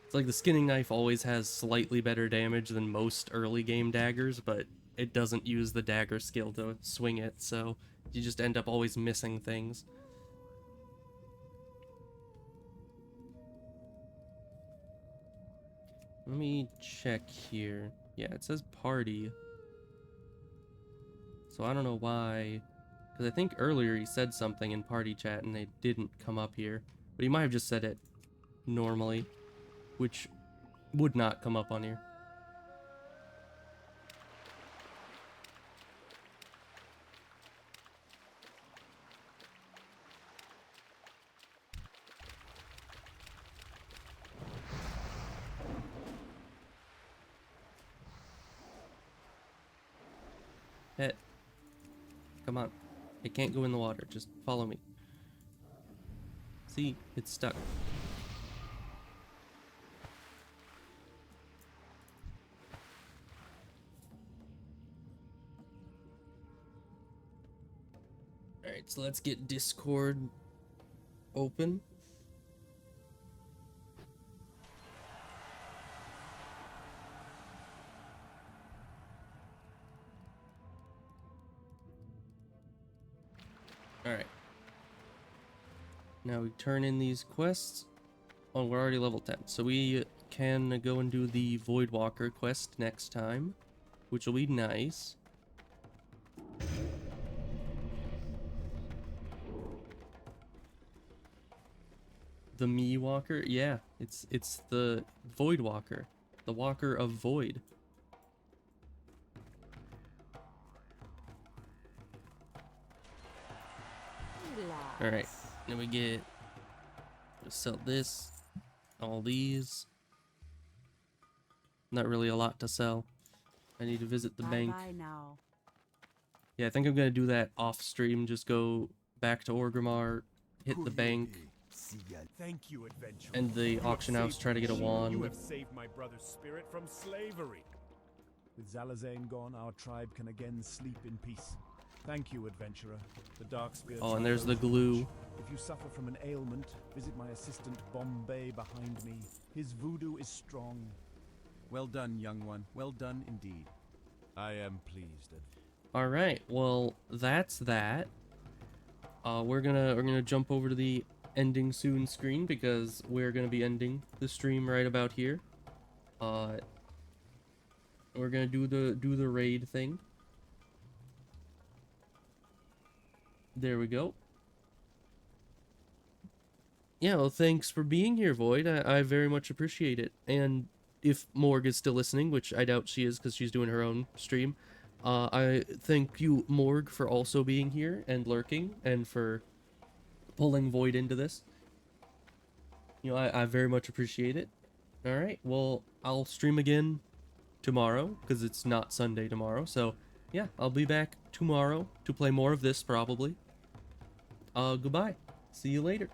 It's like the skinning knife always has slightly better damage than most early game daggers, but it doesn't use the dagger skill to swing it, so you just end up always missing things. Let me check here. Yeah, it says party. So I don't know why. Because I think earlier he said something in party chat and they didn't come up here. But he might have just said it normally, which would not come up on here. Pet. Come on. It can't go in the water. Just follow me. See? It's stuck. Alright, so let's get Discord open. Alright. Now we turn in these quests. Oh, we're already level 10. So we can go and do the Voidwalker quest next time, which will be nice. The Me Walker? Yeah, it's the Voidwalker. The Walker of Void. Alright, then we get, sell this, all these. Not really a lot to sell. I need to visit the bank. Now. Yeah, I think I'm gonna do that off stream, just go back to Orgrimmar, hit the bank, Thank you, adventurer. and the auction house, try to get a wand. You have saved my brother's spirit from slavery. With Zalazane gone, our tribe can again sleep in peace. Thank you, adventurer. The Darkspear. Oh, and there's the glue. If you suffer from an ailment, visit my assistant Bombay behind me. His voodoo is strong. Well done, young one. Well done indeed. I am pleased. All right, well that's that. We're gonna jump over to the ending soon screen because we're gonna be ending the stream right about here. We're gonna do the raid thing. There we go. Yeah, well, thanks for being here, Void. I very much appreciate it. And if Morg is still listening, which I doubt she is because she's doing her own stream, I thank you, Morg, for also being here and lurking and for pulling Void into this. You know, I very much appreciate it. Alright, well, I'll stream again tomorrow because it's not Sunday tomorrow. So, yeah, I'll be back tomorrow to play more of this, probably. Goodbye. See you later.